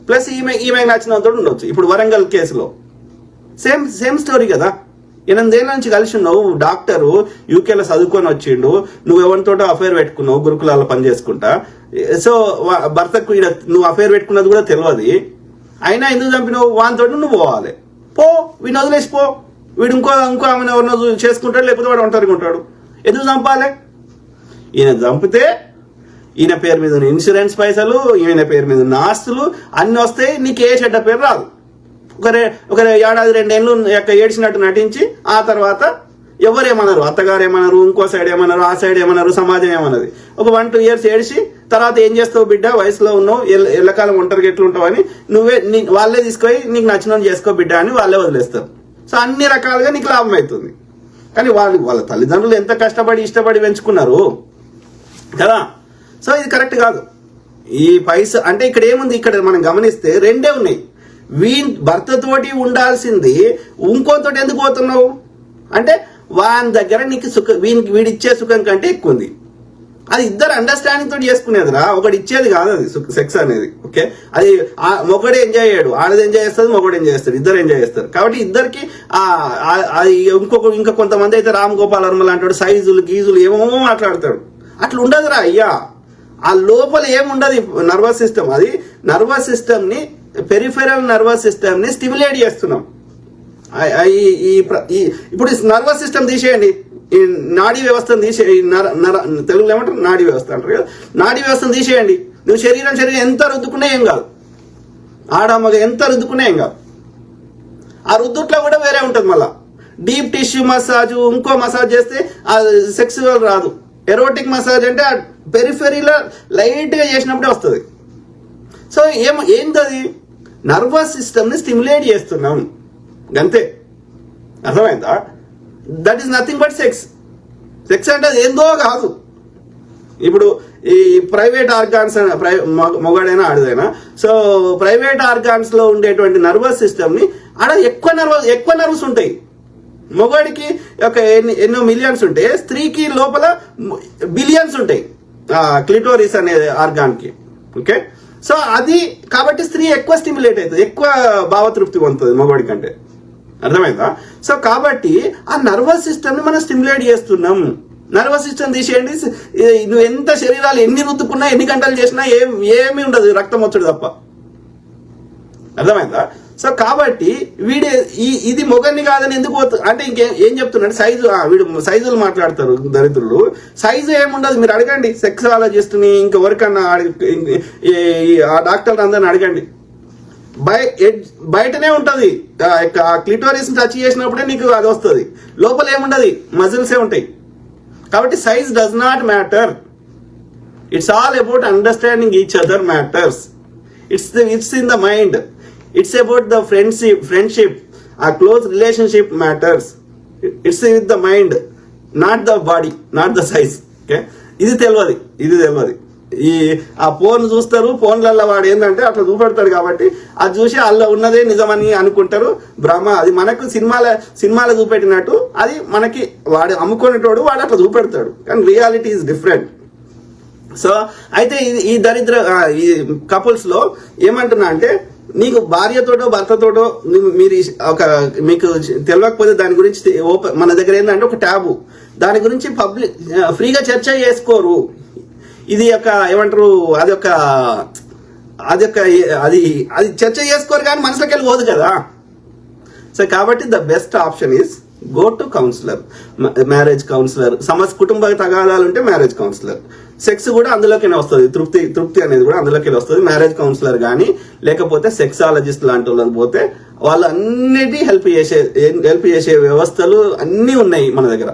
ప్లస్ ఈమెకి నచ్చినంత ఉండొచ్చు. ఇప్పుడు వరంగల్ కేసులో సేమ్ స్టోరీ కదా. 8 ఏళ్ళ నుంచి కలిసి ఉన్నావు, డాక్టరు యూకేలో చదువుకొని వచ్చిండు, నువ్వు ఎవరితోటో అఫైర్ పెట్టుకున్నావు గురుకులాల్లో పనిచేసుకుంటా. సో భర్తకు నువ్వు అఫైర్ పెట్టుకున్నది కూడా తెలియదు, అయినా ఎందుకు చంపినావు, వానితోటి నువ్వు పోవాలి, వీడిని వదిలేసిపో, వీడు ఇంకో ఆమెను ఎవరినో చేసుకుంటాడు, లేకపోతే వాడు ఒంటరిగా ఉంటాడు, ఎందుకు చంపాలి. ఈయన చంపితే ఈయన పేరు మీద ఉన్న ఇన్సూరెన్స్ పైసలు, ఈయన పేరు మీద ఉన్న ఆస్తులు అన్ని వస్తాయి, నీకు ఏ చెడ్డ పేరు రాదు. ఒక ఏడాది 2 ఏళ్ళు ఏడ్చినట్టు నటించి ఆ తర్వాత ఎవరేమన్నారు, అత్తగారు ఏమన్నారు, ఇంకో సైడ్ ఏమన్నారు, ఆ సైడ్ ఏమన్నారు, సమాజం ఏమన్నది, ఒక 1-2 years ఏడిచి తర్వాత ఏం చేస్తావు బిడ్డ, వయసులో ఉన్నావు, ఎల్లకాలం ఒంటరికి ఎట్లుంటావు అని వాళ్ళే తీసుకొని నీకు నచ్చిన చేసుకో బిడ్డ అని వాళ్ళే వదిలేస్తారు. సో అన్ని రకాలుగా నీకు లాభం అవుతుంది. కానీ వాళ్ళ తల్లిదండ్రులు ఎంత కష్టపడి ఇష్టపడి పెంచుకున్నారు కదా. సో ఇది కరెక్ట్ కాదు. ఈ పైసా అంటే ఇక్కడ ఏముంది, ఇక్కడ మనం గమనిస్తే 2 ఉన్నాయి. భర్తతోటి ఉండాల్సింది ఇంకోతోటి ఎందుకు పోతున్నావు అంటే వాని దగ్గర నీకు వీడిచ్చే సుఖం కంటే ఎక్కువ ఉంది. అది ఇద్దరు అండర్స్టాండింగ్ తోటి చేసుకునేదిరా, ఒకటి ఇచ్చేది కాదు అది సెక్స్ అనేది. ఓకే, అది మొగడు ఎంజాయ్ చేయడు, ఆడది ఎంజాయ్ చేస్తుంది, మొగడు ఎంజాయ్ చేస్తాడు, ఇద్దరు ఎంజాయ్ చేస్తారు. కాబట్టి ఇద్దరికి అది ఇంకా కొంతమంది అయితే రామ్ గోపాల్ వర్మ లాంటి సైజులు గీజులు ఏమో మాట్లాడతాడు. అట్లా ఉండదురా అయ్యా, ఆ లోపల ఏముండదు. నర్వస్ సిస్టమ్, అది నర్వస్ సిస్టమ్ ని, పెరిఫెరల్ నర్వస్ సిస్టమ్ ని స్టిమ్యులేట్ చేస్తున్నాం. ఇప్పుడు నర్వస్ సిస్టమ్ తీసేయండి, ఈ నాడీ వ్యవస్థను తెలుగులో ఏమంటారు, నాడీ వ్యవస్థ అంటారు కదా, నాడీ వ్యవస్థను తీసేయండి. నువ్వు శరీరం ఎంత రుద్దుకున్నా ఏం కాదు, ఆడమ్మగా ఎంత రుద్దుకున్నా ఏం కాదు. ఆ రుద్దుట్లో కూడా వేరే ఉంటుంది. మళ్ళా డీప్ టిష్యూ మసాజ్, ఇంకో మసాజ్ చేస్తే ఆ సెక్సువల్ రాదు. ఎరోటిక్ మసాజ్ అంటే ఆ పెరిఫెరీలో లైట్గా చేసినప్పుడే వస్తుంది. సో ఏంటది, నర్వస్ సిస్టమ్ని స్టిమ్యులేట్ చేస్తున్నాం అంతే. అర్థమైందా? That is nothing but sex. Sex అంటే అది ఏందో కాదు. ఇప్పుడు ఈ ప్రైవేట్ ఆర్గాన్స్, మొగాడైనా ఆడదైనా, సో ప్రైవేట్ ఆర్గాన్స్ లో ఉండేటువంటి నర్వస్ సిస్టమ్ ని ఆడ ఎక్కువ నర్వ్స్ ఉంటాయి. మొగాడికి ఒక ఎన్నో మిలియన్స్ ఉంటాయి, స్త్రీకి లోపల బిలియన్స్ ఉంటాయి క్లిటోరిస్ అనే ఆర్గాన్ కి. ఓకే, సో అది కాబట్టి స్త్రీ ఎక్కువ స్టిమ్యులేట్ అవుతుంది, ఎక్కువ భావతృప్తి పొందుతుంది మొగాడి కంటే. అర్థమైందా? సో కాబట్టి ఆ నర్వస్ సిస్టమ్ ని మనం స్టిమ్యులేట్ చేస్తున్నాం. నర్వస్ సిస్టమ్ తీసేయండి, నువ్వు ఎంత శరీరాలు ఎన్ని రుద్దుకున్నా ఎన్ని గంటలు చేసినా ఏమీ ఉండదు, రక్తం వచ్చుడు తప్ప. అర్థమైందా? సో కాబట్టి ఇది మొగన్ని కాదని ఎందుకు అంటే ఇంకేం చెప్తున్నాడు, సైజు, వీడు సైజులు మాట్లాడతారు దరిద్రులు. సైజు ఏముండదు, మీరు అడగండి సెక్సాలజిస్ట్ని, ఇంకెవరికన్నా ఆ డాక్టర్ అందరిని అడగండి. బయటనే ఉంటది, క్లిటోరిస్ టచ్ చేసినప్పుడే నీకు అది వస్తుంది. లోపల ఏముండదు, మజిల్సే ఉంటాయి. కాబట్టి size does not matter. It's all about understanding each other matters. It's in the mind. It's about the friendship. A close relationship matters. It's with the mind, not the body, not the size. Okay, ఇది తెలియదు. ఈ ఆ phone చూస్తారు, ఫోన్లలో వాడు ఏంటంటే అట్లా చూపెడతాడు కాబట్టి అది చూసి అందులో ఉన్నదే నిజమని అనుకుంటారు. భ్రమ. అది మనకు సినిమాలో చూపెట్టినట్టు అది మనకి వాడు అమ్ముకునేటోడు వాడు అట్లా చూపెడతాడు, కానీ రియాలిటీ ఈజ్ డిఫరెంట్. సో అయితే ఈ దరిద్ర ఈ కపుల్స్ లో ఏమంటున్నా అంటే, నీకు భార్యతోటో భర్తతోటో మీరు మీకు తెలియకపోతే దాని గురించి మన దగ్గర ఏంటంటే ఒక ట్యాబు, దాని గురించి పబ్లిక్ ఫ్రీగా చర్చ చేసుకోరు. ఇది ఒక ఏమంటారు, అది చర్చ చేసుకోరు కానీ మనసులోకి వెళ్ళి పోదు కదా. సో కాబట్టి the best option is go to counsellor, marriage counsellor. కుటుంబ తగాదాలు ఉంటే మ్యారేజ్ కౌన్సిలర్. సెక్స్ కూడా అందులోకి వస్తుంది, తృప్తి అనేది కూడా అందులోకి వస్తుంది. మ్యారేజ్ కౌన్సిలర్ కానీ లేకపోతే సెక్సాలజిస్ట్ లాంటి వాళ్ళని పోతే వాళ్ళు అన్నిటి హెల్ప్ చేసే వ్యవస్థలు అన్నీ ఉన్నాయి మన దగ్గర.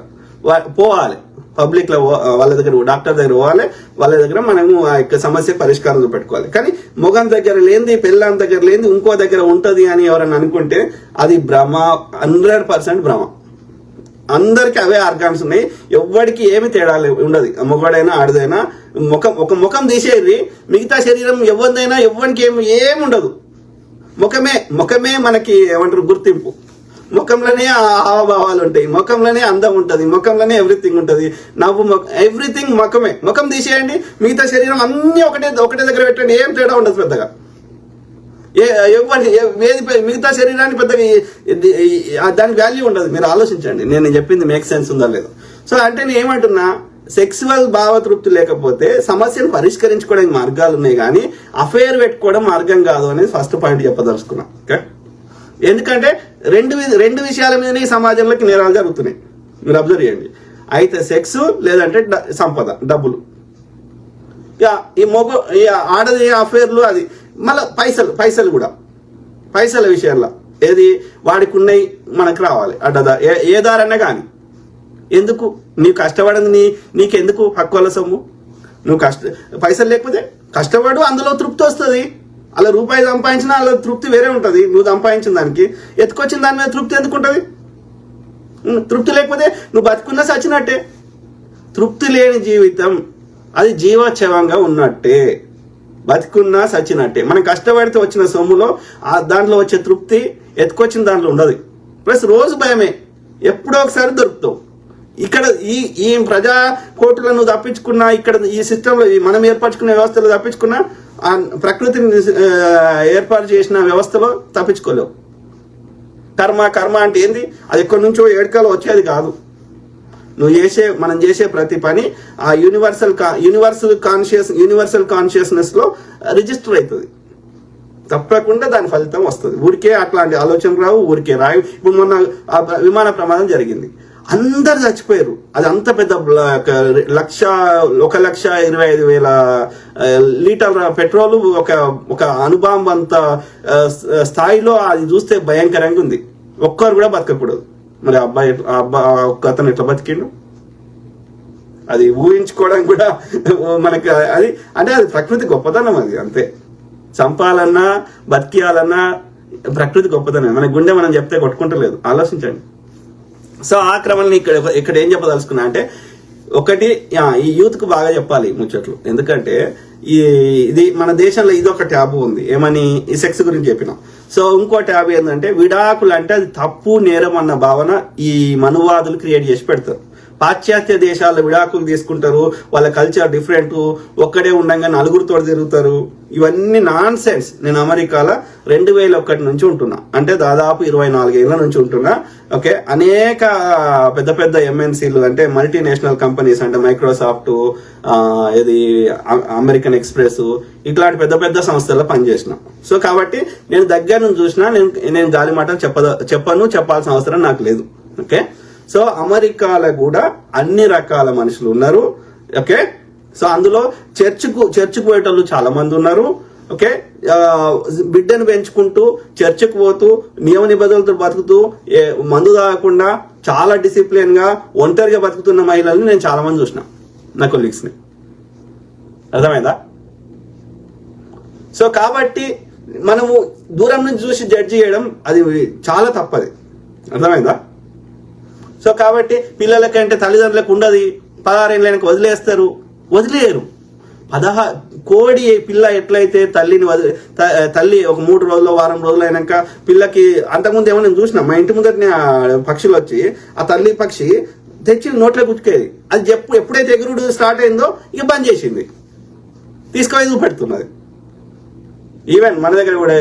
పోవాలి పబ్లిక్ లో, వాళ్ళ దగ్గర డాక్టర్ దగ్గర పోవాలి, వాళ్ళ దగ్గర మనము ఆ యొక్క సమస్య పరిష్కారం చూపెట్టుకోవాలి. కానీ మొగం దగ్గర లేనిది, పెళ్ళాం దగ్గర లేనిది ఇంకో దగ్గర ఉంటది అని ఎవరైనా అనుకుంటే అది భ్రమ, 100% భ్రమ. అందరికి అవే ఆర్గాన్స్ ఉన్నాయి, ఎవ్వడికి ఏమి తేడా ఉండదు. మొగడైనా ఆడదైనా ఒక ముఖం తీసేది, మిగతా శరీరం ఎవరిదైనా ఎవ్వరికి ఏమి ఉండదు. ముఖమే మనకి ఏమంటారు గుర్తింపు. ముఖంలోనే హావభావాలు ఉంటాయి, ముఖంలోనే అందం ఉంటుంది, ముఖంలోనే ఎవ్రీథింగ్ ఉంటుంది. నవ్వు ఎవ్రీథింగ్ ముఖమే. ముఖం తీసేయండి, మిగతా శరీరం అన్ని ఒకటే దగ్గర పెట్టండి, ఏం తేడా ఉండదు పెద్దగా. మిగతా శరీరాన్ని పెద్దగా దాని వాల్యూ ఉండదు. మీరు ఆలోచించండి, నేను చెప్పింది మేక్ సెన్స్ ఉందా లేదు. సో అంటే నేను ఏమంటున్నా, సెక్సువల్ భావతృప్తి లేకపోతే సమస్యను పరిష్కరించుకోవడానికి మార్గాలు ఉన్నాయి, కానీ అఫైర్ పెట్టుకోవడం మార్గం కాదు అనేది ఫస్ట్ పాయింట్ చెప్పదలుచుకున్నా. ఓకే, ఎందుకంటే రెండు విషయాల మీదనే ఈ సమాజంలోకి నేరాలు జరుగుతున్నాయి. మీరు అబ్జర్వ్ చేయండి. అయితే సెక్స్, లేదంటే సంపద, డబ్బులు. ఈ ఆడది అఫైర్లు, అది మళ్ళీ పైసలు కూడా. పైసల విషయంలో ఏది వాడికి ఉన్నాయి మనకు రావాలి, అడ్డదా ఏ దారన్నా కానీ. ఎందుకు నీవు కష్టపడింది నీకెందుకు హక్కుల సొమ్ము? నువ్వు పైసలు లేకపోతే కష్టపడు, అందులో తృప్తి వస్తుంది. అలా రూపాయి సంపాదించినా అలా తృప్తి వేరే ఉంటుంది. నువ్వు సంపాదించిన దానికి ఎత్తుకొచ్చిన దాని మీద తృప్తి ఎందుకు ఉంటుంది? తృప్తి లేకపోతే నువ్వు బతుకున్నా సచ్చినట్టే. తృప్తి లేని జీవితం అది జీవోత్సవంగా ఉన్నట్టే, బతుకున్నా సచ్చినట్టే. మనం కష్టపడితే వచ్చిన సొమ్ములో దాంట్లో వచ్చే తృప్తి ఎత్తుకొచ్చిన దాంట్లో ఉండదు. ప్లస్ రోజు భయమే, ఎప్పుడో ఒకసారి దొరుకుతావు. ఇక్కడ ఈ ప్రజా కోర్టులను తప్పించుకున్నా, ఇక్కడ ఈ సిస్టంలో మనం ఏర్పరచుకున్న వ్యవస్థలో తప్పించుకున్నా, ప్రకృతిని ఏర్పాటు చేసిన వ్యవస్థలో తప్పించుకోలేవు. కర్మ అంటే ఏంది? అది ఎక్కడి నుంచో ఏడుకలో వచ్చేది కాదు. మనం చేసే ప్రతి పని ఆ యూనివర్సల్ కాన్షియస్నెస్ లో రిజిస్టర్ అవుతుంది. తప్పకుండా దాని ఫలితం వస్తుంది. ఊరికే అట్లాంటి ఆలోచన రావు, ఊరికే రావు. ఇప్పుడు మొన్న విమాన ప్రమాదం జరిగింది, అందరు చచ్చిపోయారు. అది అంత పెద్ద 1,25,000 లీటర్ల పెట్రోల్, ఒక అణుబాంబు అంత స్థాయిలో అది చూస్తే భయంకరంగా ఉంది. ఒక్కరు కూడా బతకకూడదు. మరి ఒక్క అతను ఎట్లా బతికిండు? అది ఊహించుకోవడానికి కూడా మనకి అది అంటే అది ప్రకృతి గొప్పతనం. అది అంతే. చంపాలన్నా బతికియాలన్నా ప్రకృతి గొప్పతనం. మన గుండె మనం చెప్తే కొట్టుకుంటలేదు. ఆలోచించండి. సో ఆ క్రమంలో ఇక్కడ ఏం చెప్పదలుచుకున్నా అంటే, ఒకటి ఈ యూత్ కు బాగా చెప్పాలి ముచ్చట్లు. ఎందుకంటే ఇది మన దేశంలో ఇది ఒక ట్యాబు ఉంది. ఏమని? ఈ సెక్స్ గురించి చెప్పినాం. సో ఇంకో ట్యాబు ఏంటంటే, విడాకులు అంటే అది తప్పు, నేరం అన్న భావన ఈ మనువాదులు క్రియేట్ చేసి పెడతారు. పాశ్చాత్య దేశాల్లో విడాకులు తీసుకుంటారు, వాళ్ళ కల్చర్ డిఫరెంట్, ఒక్కడే ఉండగా నలుగురితో తిరుగుతారు. ఇవన్నీ నాన్ సెన్స్. నేను అమెరికాలో 2001 నుంచి ఉంటున్నా, అంటే దాదాపు 24 ఏళ్ల నుంచి ఉంటున్నా. ఓకే, అనేక పెద్ద ఎంఎన్సీలు అంటే మల్టీనేషనల్ కంపెనీస్ అంటే మైక్రోసాఫ్ట్, ఇది అమెరికన్ ఎక్స్ప్రెస్, ఇట్లాంటి పెద్ద సంస్థల్లో పనిచేసిన. సో కాబట్టి నేను దగ్గర నుంచి చూసినా. నేను గాలి మాటలు చెప్పాల్సిన అవసరం నాకు లేదు. ఓకే, సో అమెరికాలో కూడా అన్ని రకాల మనుషులు ఉన్నారు. ఓకే, సో అందులో చర్చ్కు పోయేటోళ్ళు చాలా మంది ఉన్నారు. ఓకే, బిడ్డను పెంచుకుంటూ చర్చకు పోతూ నియమ నిబంధనలతో బతుకుతూ మందు తాగకుండా చాలా డిసిప్లిన్ గా ఒంటరిగా బతుకుతున్న మహిళల్ని నేను చాలా మంది చూసిన, నా కొలీగ్స్ ని. అర్థమైందా? సో కాబట్టి మనము దూరం నుంచి చూసి జడ్జి చేయడం అది చాలా తప్పది. అర్థమైందా? సో కాబట్టి పిల్లలకంటే తల్లిదండ్రులకు ఉండదు, 16 ఏళ్ళకి వదిలేయరు. కోడి పిల్ల ఎట్లయితే తల్లి ఒక 3 రోజులు వారం రోజులు అయినాక పిల్లకి, అంతకుముందు ఏమో నేను చూసిన మా ఇంటి ముందర పక్షులు వచ్చి ఆ తల్లి పక్షి తెచ్చి నోట్లో గుచ్చుకేది. అది ఎప్పుడైతే ఎగురుడు స్టార్ట్ అయిందో ఇక బంద్ చేసింది, తీసుకొని పెడుతున్నది. ఈవెన్ మన దగ్గర కూడా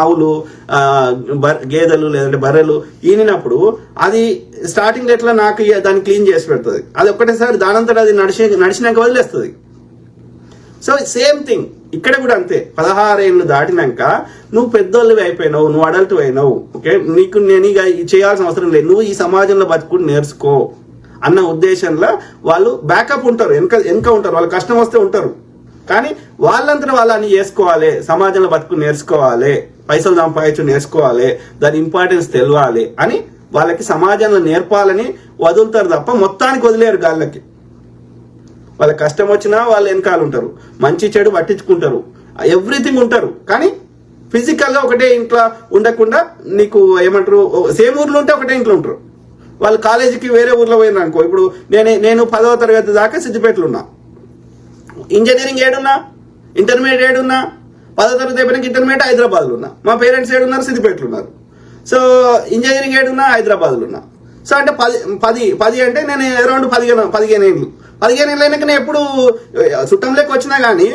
ఆవులు, గేదెలు లేదంటే బర్రెలు ఈనినప్పుడు అది స్టార్టింగ్ ఎట్లా నాకు దాన్ని క్లీన్ చేసి పెడుతుంది, అది ఒక్కటేసారి దానంతటా అది నడిచినాక వదిలేస్తుంది. సో సేమ్ థింగ్ ఇక్కడ కూడా అంతే. 16 ఏళ్ళు దాటినాక నువ్వు పెద్దోళ్ళవి అయిపోయినావు, నువ్వు అడల్ట్ అయినావు, ఓకే, నీకు నేను ఇక చేయాల్సిన అవసరం లేదు, నువ్వు ఈ సమాజంలో బతుకుని నేర్చుకో అన్న ఉద్దేశంలో వాళ్ళు బ్యాకప్ ఉంటారు, వెనక ఉంటారు. వాళ్ళు కష్టం వస్తే ఉంటారు, కానీ వాళ్ళంతా వాళ్ళని చేసుకోవాలి, సమాజంలో బతుకుని నేర్చుకోవాలి, పైసలు సంపాదించు నేర్చుకోవాలి, దాని ఇంపార్టెన్స్ తెలియాలి అని వాళ్ళకి సమాజంలో నేర్పాలని వదులుతారు తప్ప మొత్తానికి వదిలేరు గాళ్ళకి. వాళ్ళ కష్టం వచ్చినా వాళ్ళు వెనకాల ఉంటారు, మంచి చెడు పట్టించుకుంటారు, ఎవ్రీథింగ్ ఉంటారు. కానీ ఫిజికల్ గా ఒకటే ఇంట్లో ఉండకుండా నీకు ఏమంటారు, సేమ్ ఊర్లో ఉంటే ఒకటే ఇంట్లో ఉంటారు. వాళ్ళు కాలేజీకి వేరే ఊర్లో పోయినారు అనుకో, ఇప్పుడు నేను 10వ తరగతి దాకా సిద్దిపేటలో ఉన్నా, ఇంజనీరింగ్ ఏడున్నా, ఇంటర్మీడియట్ ఏడున్నా, 10వ తరగతి అయిపోయినాక ఇంటర్మీడియట్ హైదరాబాద్లో ఉన్నా. మా పేరెంట్స్ ఏడున్నారు, సిద్దిపేటలో ఉన్నారు. సో ఇంజనీరింగ్ ఏడున్నా, హైదరాబాద్లో ఉన్నా. సో అంటే 10 అంటే నేను అరౌండ్ 15 ఏళ్ళు. 15 ఏళ్ళు అయినాక నేను ఎప్పుడు చుట్టంలోకి వచ్చినా కానీ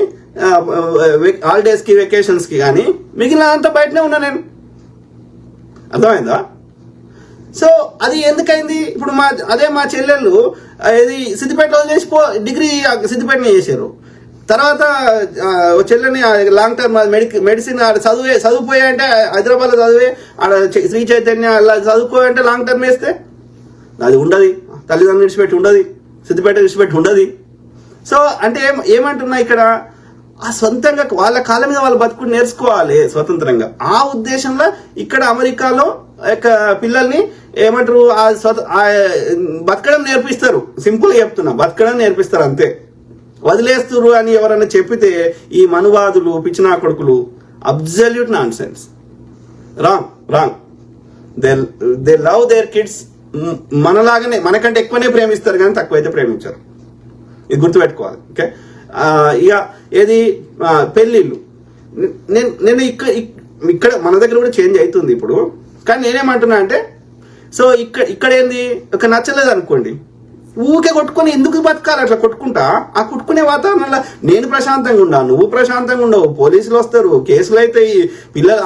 హాలిడేస్కి వెకేషన్స్కి కానీ మిగిలిన అంతా బయటనే ఉన్నా నేను. అర్థమైందా? సో అది ఎందుకైంది? ఇప్పుడు మా చెల్లెళ్ళు ఇది సిద్దిపేటలో చేసి డిగ్రీ సిద్దిపేటనే చేశారు. తర్వాత చెల్లెని లాంగ్ టర్మ్ మెడిసిన్ చదువుపోయా అంటే హైదరాబాద్లో చదివే ఆడ శ్రీ చైతన్య అలా చదువుకోవాలంటే లాంగ్ టర్మ్ వేస్తే అది ఉండదు, తల్లిదండ్రులు విడిచిపెట్టి ఉండదు, సిద్దిపేట విడిచిపెట్టి ఉండదు. సో అంటే ఏమంటున్నా ఇక్కడ, ఆ సొంతంగా వాళ్ళ కాళ్ళ మీద వాళ్ళు బతుకుని నేర్చుకోవాలి స్వతంత్రంగా. ఆ ఉద్దేశంలో ఇక్కడ అమెరికాలో పిల్లల్ని ఏమంటారు, బతకడం నేర్పిస్తారు. సింపుల్ గా చెప్తున్నా, బతకడం నేర్పిస్తారు అంతే. వదిలేస్తురు అని ఎవరైనా చెప్పితే ఈ మనువాదులు, పిచ్చినా కొడుకులు, absolute nonsense, wrong. They love their kids. మనలాగానే, మనకంటే ఎక్కువనే ప్రేమిస్తారు కానీ తక్కువైతే ప్రేమించారు. ఇది గుర్తుపెట్టుకోవాలి. ఓకే, ఇక ఏది పెళ్ళిళ్ళు, నేను ఇక్కడ మన దగ్గర కూడా చేంజ్ అవుతుంది ఇప్పుడు. కానీ నేనేమంటున్నా అంటే, సో ఇక్కడ ఏంది, ఒక నచ్చలేదు అనుకోండి, ఊకే కొట్టుకొని ఎందుకు బతకాలి అట్లా కొట్టుకుంటా? ఆ కొట్టుకునే వాతావరణంలో నేను ప్రశాంతంగా ఉన్నా, నువ్వు ప్రశాంతంగా ఉండవు, పోలీసులు వస్తారు, కేసులు అవుతాయి,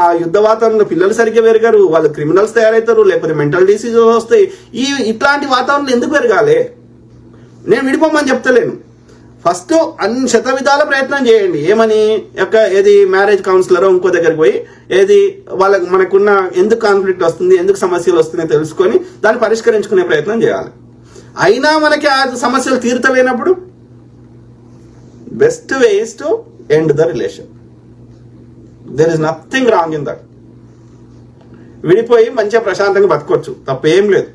ఆ యుద్ధ వాతావరణంలో పిల్లలు సరిగ్గా పెరగరు, వాళ్ళు క్రిమినల్స్ తయారవుతారు, లేకపోతే మెంటల్ డిసీజ్ వస్తాయి. ఇట్లాంటి వాతావరణం ఎందుకు పెరగాలి? నేను విడిపోమని చెప్తలేను. ఫస్ట్ అన్ని శతవిధాల ప్రయత్నం చేయండి. ఏమని, ఏది మ్యారేజ్ కౌన్సిలర్ ఇంకో దగ్గరికి పోయి ఏది మనకున్న ఎందుకు కాన్ఫ్లిక్ట్ వస్తుంది, ఎందుకు సమస్యలు వస్తున్నాయో తెలుసుకొని దాన్ని పరిష్కరించుకునే ప్రయత్నం చేయాలి. అయినా మనకి ఆ సమస్యలు తీరుతలేనప్పుడు best way is to end the relation. There is nothing wrong in that. విడిపోయి మంచిగా ప్రశాంతంగా బతకొచ్చు, తప్పేం లేదు.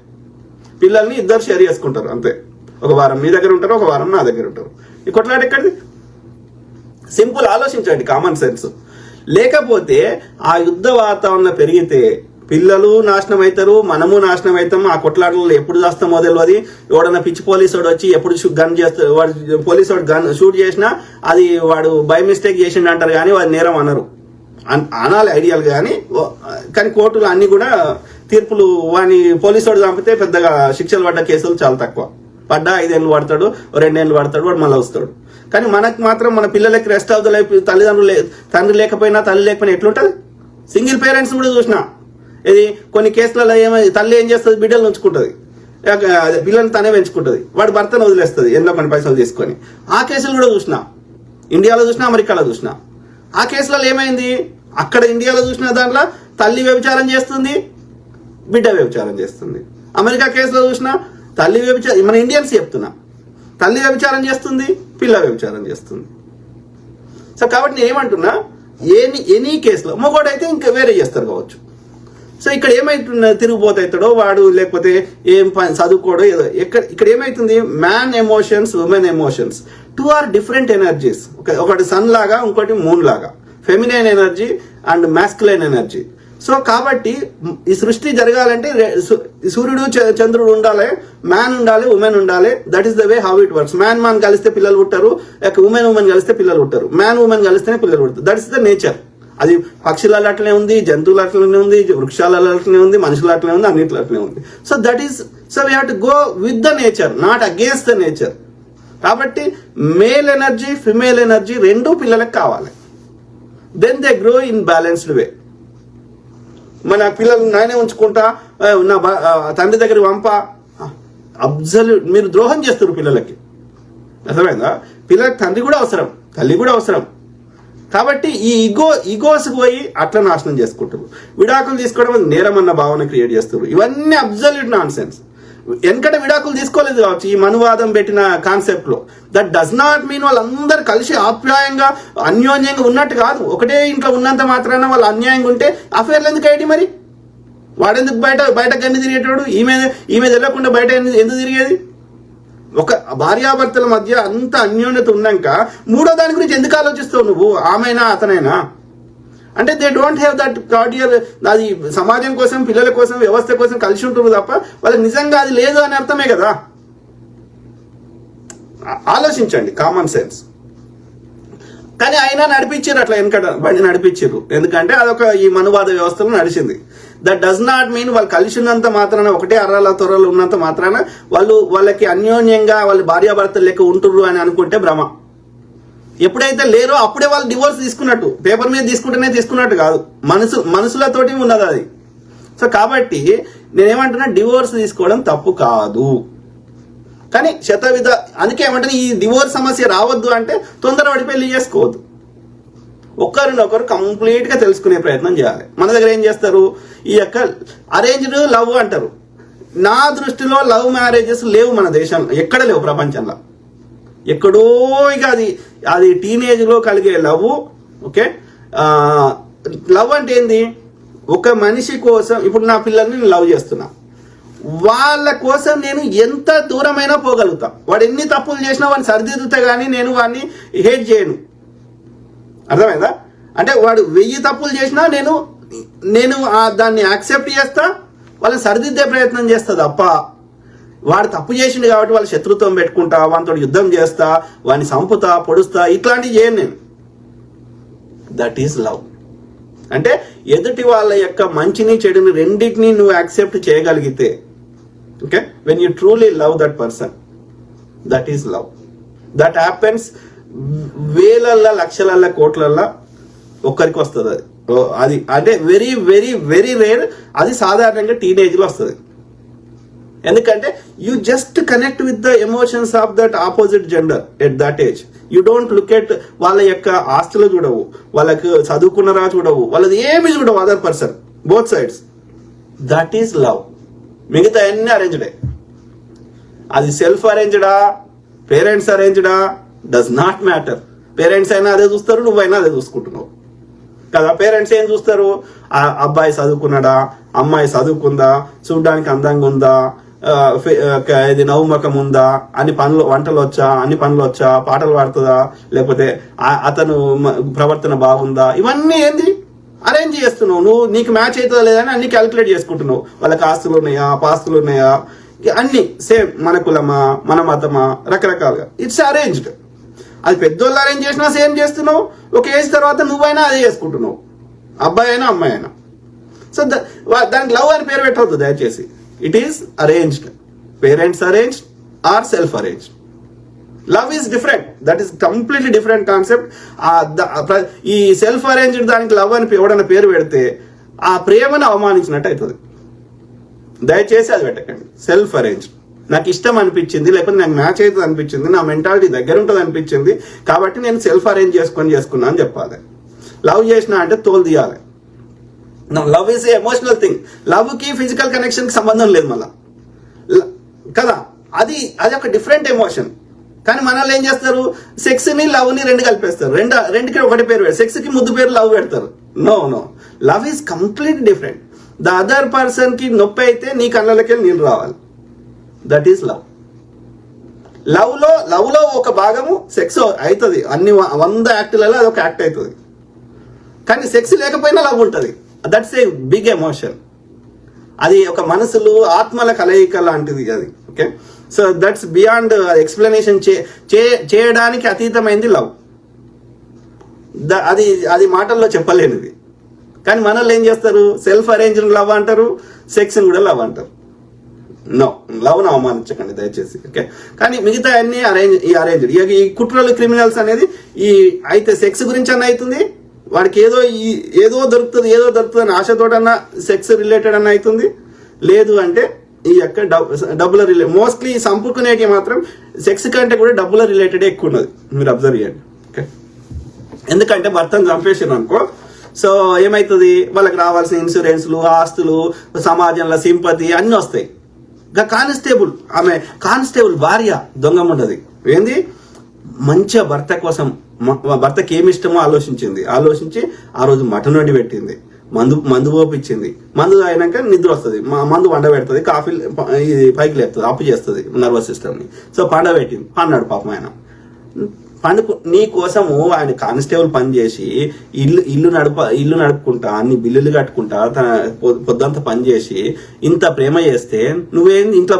పిల్లల్ని ఇద్దరు షేర్ చేసుకుంటారు అంతే. ఒక వారం మీ దగ్గర ఉంటారు, ఒక వారం నా దగ్గర ఉంటారు. ఈ కొట్లాట ఎక్కడిది? సింపుల్ ఆలోచించండి, కామన్ సెన్స్. లేకపోతే ఆ యుద్ధ వాతావరణం పెరిగితే పిల్లలు నాశనం అవుతారు, మనము నాశనం అవుతాం. ఆ కొట్లాటలు ఎప్పుడు చేస్తామో తెలియదు. ఎవడన్నా పిచ్చి పోలీసు వచ్చి ఎప్పుడు గన్ చేస్తాడు, వాడు పోలీసు గన్ షూట్ చేసినా అది వాడు బై మిస్టేక్ చేసిండు అంటారు కానీ వాడు నేరం అనరు, అనాలి ఐడియల్ కానీ కోర్టులు అన్ని కూడా తీర్పులు వాడిని పోలీసు వాడు చంపితే పెద్దగా శిక్షలు పడ్డ కేసులు చాలా తక్కువ. పడ్డా 5 ఏళ్ళు పడతాడు, 2 ఏళ్ళు పడతాడు, వాడు మళ్ళీ వస్తాడు. కానీ మనకు మాత్రం మన పిల్లలకి రెస్ట్ ఆఫ్ ద లైఫ్, తండ్రి లేకపోయినా తల్లి లేకపోయినా ఎట్లుంటది? సింగిల్ పేరెంట్స్ కూడా చూసిన. ఇది కొన్ని కేసులలో తల్లి ఏం చేస్తుంది, బిడ్డలు ఉంచుకుంటుంది, పిల్లల్ని తనే పెంచుకుంటుంది, వాడు భర్తను వదిలేస్తుంది ఎన్నో పైసలు తీసుకొని. ఆ కేసులు కూడా చూసిన, ఇండియాలో చూసినా, అమెరికాలో చూసిన. ఆ కేసులలో ఏమైంది, అక్కడ ఇండియాలో చూసిన దాంట్లో తల్లి వ్యభిచారం చేస్తుంది, బిడ్డ వ్యభిచారం చేస్తుంది. అమెరికా కేసులో చూసిన తల్లి వ్యభిచారం, మన ఇండియన్స్ చెప్తున్నా, తల్లి వ్యభిచారం చేస్తుంది, పిల్ల వ్యభిచారం చేస్తుంది. సో కాబట్టి నేను ఏమంటున్నా, ఎనీ కేసులో మగోడైతే ఇంకా వేరే చేస్తారు కావచ్చు. సో ఇక్కడ ఏమైతుంది, తిరిగిపోతాడో వాడు, లేకపోతే ఏం పని చదువుకోవడో ఏదో. ఇక్కడ ఏమైతుంది, man emotions, women emotions 2 are different energies. ఒకటి సన్ లాగా, ఇంకోటి మూన్ లాగా, feminine energy and masculine energy. So కాబట్టి ఈ సృష్టి జరగాలంటే సూర్యుడు చంద్రుడు ఉండాలి, మ్యాన్ ఉండాలి, ఉమెన్ ఉండాలి. That is the way how it works. Man కలిస్తే పిల్లలు పుట్టారు, ఉమెన్ కలిస్తే పిల్లలు పుట్టారు, ఉమెన్ కలిస్తేనే పిల్లలు పుడతారు. That is the nature. అది పక్షులలో అట్లనే ఉంది, జంతువులు అట్లనే ఉంది, వృక్షాలలో అట్లనే ఉంది, మనుషులు అట్లనే ఉంది, అన్నింటిలో అట్లనే ఉంది. So that is, so we have to go with the nature, not against the nature. కాబట్టి మేల్ ఎనర్జీ, ఫిమేల్ ఎనర్జీ రెండూ పిల్లలకు కావాలి. Then they grow in balanced way. మన పిల్లలు నాయనే ఉంచుకుంటా, నా తండ్రి దగ్గర పంప, అబ్జల్యూట్ మీరు ద్రోహం చేస్తారు పిల్లలకి. అర్థమైందా? పిల్లలకి తండ్రి కూడా అవసరం, తల్లి కూడా అవసరం. కాబట్టి ఈ ఈగోస్కి పోయి అట్లా నాశనం చేసుకుంటారు. విడాకులు తీసుకోవడం నేరం అన్న భావన క్రియేట్ చేస్తారు. ఇవన్నీ అబ్జల్యూట్ నాన్ సెన్స్. ఎందుకంటే విడాకులు తీసుకోలేదు కావచ్చు ఈ మనువాదం పెట్టిన కాన్సెప్ట్ లో. దట్ డస్ నాట్ మీన్ వాళ్ళందరూ కలిసి ఆప్యాయంగా అన్యోన్యంగా ఉన్నట్టు కాదు. ఒకటే ఇంట్లో ఉన్నంత మాత్రాన వాళ్ళు అన్యాయంగా ఉంటే అఫేర్లు ఎందుకు అయ్యి మరి? వాడెందుకు బయట గండి తిరిగేటాడు? ఈమె తెలియకుండా బయట ఎందుకు తిరిగేది? ఒక భార్యాభర్తల మధ్య అంత అన్యోన్యత ఉన్నాక మూడో దాని గురించి ఎందుకు ఆలోచిస్తావు నువ్వు? ఆమెనా అతనైనా అంటే they don't have that cordial. అది సమాజం కోసం, పిల్లల కోసం, వ్యవస్థ కోసం కలిసి ఉంటుంది తప్ప వాళ్ళకి నిజంగా అది లేదు అని అర్థమే కదా. ఆలోచించండి, కామన్ సెన్స్. కానీ అయినా నడిపించారు, అట్లా వెనకట బండి నడిపించారు. ఎందుకంటే అదొక ఈ మనువాద వ్యవస్థలో నడిచింది. దట్ డస్ నాట్ మీన్ వాళ్ళు కలిసి ఉన్నంత మాత్రాన, ఒకటే అర్రాల త్వరలు ఉన్నంత మాత్రాన వాళ్ళకి అన్యోన్యంగా వాళ్ళు భార్యాభర్తలు లెక్క ఉంటుర్రు అని అనుకుంటే భ్రమ. ఎప్పుడైతే లేరో అప్పుడే వాళ్ళు డివోర్స్ తీసుకున్నట్టు. పేపర్ మీద తీసుకుంటేనే తీసుకున్నట్టు కాదు, మనసులతోటి ఉన్నది అది. సో కాబట్టి నేనేమంటున్నా, డివోర్స్ తీసుకోవడం తప్పు కాదు. కానీ అందుకే ఏమంటారు, ఈ డివోర్స్ సమస్య రావద్దు అంటే తొందరపడి పెళ్లి చేసుకోవద్దు. ఒకరినొకరు కంప్లీట్ గా తెలుసుకునే ప్రయత్నం చేయాలి. మన దగ్గర ఏం చేస్తారు, ఈ యొక్క అరేంజ్డ్ లవ్ అంటారు. నా దృష్టిలో లవ్ మ్యారేజెస్ లేవు మన దేశంలో, ఎక్కడ లేవు ప్రపంచంలో. ఎక్కడో ఇక అది టీనేజ్ లో కలిగే లవ్. ఓకే, లవ్ అంటే ఏంది? ఒక మనిషి కోసం, ఇప్పుడు నా పిల్లల్ని నేను లవ్ చేస్తున్నా, వాళ్ళ కోసం నేను ఎంత దూరమైనా పోగలుగుతా. వాడు ఎన్ని తప్పులు చేసినా వాడిని సరిదిద్దుతా కానీ నేను వాడిని హేట్ చేయను. అర్థమైందా? అంటే వాడు 1000 తప్పులు చేసినా నేను దాన్ని యాక్సెప్ట్ చేస్తా, వాళ్ళని సరిదిద్దే ప్రయత్నం చేస్తా తప్ప వాడు తప్పు చేసిండు కాబట్టి వాళ్ళ శత్రుత్వం పెట్టుకుంటా, వానితో యుద్ధం చేస్తా, వాడిని చంపుతా, పొడుస్తా, ఇట్లాంటివి చేయను నేను. That is love. అంటే ఎదుటి వాళ్ళ యొక్క మంచిని చెడుని రెండింటిని నువ్వు యాక్సెప్ట్ చేయగలిగితే, okay, when you truly love that person, that is love. That happens వేలల్లో, లక్షలల్లో, కోట్లల్లో ఒక్కరికి వస్తుంది అది. అంటే వెరీ వెరీ వెరీ రేర్. అది సాధారణంగా టీనేజ్ లో వస్తుంది. ఎందుకంటే you just connect with the emotions of that opposite gender at that age. You don't look at వాళ్ళ యొక్క ఆస్తులు చూడవు, వాళ్ళకు చదువుకున్నరా చూడవు, వాళ్ళది ఏమి చూడవు, other person, both sides. That is love. మిగతా అన్ని అరేంజ్డే. అది సెల్ఫ్ అరేంజ్డా, పేరెంట్స్ అరేంజ్డా, డస్ నాట్ మ్యాటర్. పేరెంట్స్ అయినా అదే చూస్తారు, నువ్వైనా అదే చూసుకుంటున్నావు కదా. పేరెంట్స్ ఏం చూస్తారు? అబ్బాయి చదువుకున్నాడా, అమ్మాయి చదువుకుందా, చూడడానికి అందంగా ఉందా, ఇది నవ్వుముఖం ఉందా, అన్ని పనులు, వంటలు వచ్చా, అన్ని పనులు వచ్చా, పాటలు పాడుతుందా, లేకపోతే అతను ప్రవర్తన బాగుందా, ఇవన్నీ ఏంది అరేంజ్ చేస్తున్నావు నువ్వు. నీకు మ్యాచ్ అవుతుందా లేదని అన్ని క్యాలిక్యులేట్ చేసుకుంటున్నావు. వాళ్ళకి ఆస్తులు ఉన్నాయా, పాస్తులు ఉన్నాయా, అన్ని సేమ్, మన కులమా, మన మతమా, రకరకాలుగా. It's arranged. అది పెద్దోళ్ళు అరేంజ్ చేసినా సేమ్ చేస్తున్నావు. ఒక ఏజ్ తర్వాత నువ్వైనా అదే చేసుకుంటున్నావు, అబ్బాయి అయినా అమ్మాయి అయినా. సో దానికి లవ్ అని పేరు పెట్టవద్దు దయచేసి. It is arranged. Parents arranged or self arranged. Love is different. That is completely different concept. ఈ సెల్ఫ్ అరేంజ్డ్ దానికి లవ్ అని ఎవడన్నా పేరు పెడితే ఆ ప్రేమను అవమానించినట్టు అవుతుంది. దయచేసి అది పెట్టకండి. సెల్ఫ్ అరేంజ్డ్, నాకు ఇష్టం అనిపించింది, లేకపోతే నాకు మ్యాచ్ అవుతుంది అనిపించింది, నా మెంటాలిటీ దగ్గర ఉంటుంది అనిపించింది కాబట్టి నేను సెల్ఫ్ అరేంజ్ చేసుకున్నా అని చెప్పాలి. లవ్ చేసినా అంటే తోలు తీయాలి. Love is emotional thing. Love కి ఫిజికల్ కనెక్షన్ కి సంబంధం లేదు మళ్ళా కదా. అది ఒక డిఫరెంట్ ఎమోషన్. కానీ మనల్ని ఏం చేస్తారు, సెక్స్ ని లవ్ ని రెండు కలిపేస్తారు, రెండుకి ఒకటి పేరు పెడతారు, సెక్స్ కి ముద్దు పేరు లవ్ పెడతారు. No, love is complete different. The other person కి నొప్పి అయితే నీ కళ్ళకి నీళ్ళు రావాలి, దట్ ఈస్ లవ్. లవ్ లో ఒక భాగము సెక్స్ అవుతుంది, అన్ని 100 యాక్ట్లలో అదొక యాక్ట్ అవుతుంది. కానీ సెక్స్ లేకపోయినా లవ్ ఉంటుంది, దట్స్ ఏ బిగ్ ఎమోషన్. అది ఒక మనసులు ఆత్మల కలయిక లాంటిది అది. Okay, so that's beyond explanation చేయడానికి అతీతమైంది లవ్. అది మాటల్లో చెప్పలేనిది. కానీ మనల్ని ఏం చేస్తారు, సెల్ఫ్ అరేంజ్డ్ లవ్ అంటారు, సెక్స్ కూడా లవ్ అంటారు. నో, లవ్ను అవమానించకండి దయచేసి. ఓకే, కానీ మిగతా అన్ని అరేంజ్డ్. ఈ కుట్రలు క్రిమినల్స్ అనేది అయితే సెక్స్ గురించి అన్న అవుతుంది, వాడికి ఏదో దొరుకుతుంది అని ఆశతోటన్నా సెక్స్ రిలేటెడ్ అన్న అవుతుంది. లేదు అంటే ఈ యొక్క డబ్బుల మోస్ట్లీ సంపుకునేకి మాత్రం సెక్స్ కంటే కూడా డబ్బుల రిలేటెడ్ ఎక్కువ ఉన్నది, మీరు అబ్జర్వ్ చేయండి. ఓకే, ఎందుకంటే భర్తను చంపేసారు అనుకో, సో ఏమవుతుంది, వాళ్ళకి రావాల్సిన ఇన్సూరెన్స్లు, ఆస్తులు, సమాజంలో సింపతి అన్నీ వస్తాయి. ఇంకా కానిస్టేబుల్ భార్య దొంగముండది ఏంది, మంచిగా భర్త కోసం భర్తకి ఏమి ఇష్టమో ఆలోచించి ఆ రోజు మటన్ వండి పెట్టింది, మందు పోపించింది, మందు అయినాక నిద్ర వస్తుంది, మందు వండ పెడుతుంది, కాఫీ పైకి లేపుతుంది, అప్పు చేస్తుంది నర్వస్ సిస్టమ్ని. సో పండబెట్టింది, పన్నాడు పాపం ఆయన. నీ కోసము ఆయన కానిస్టేబుల్ పని చేసి ఇల్లు నడుపుకుంటా, అన్ని బిల్లులు కట్టుకుంటా, తన పొద్దంతా పని చేసి ఇంత ప్రేమ చేస్తే నువ్వేం ఇంట్లో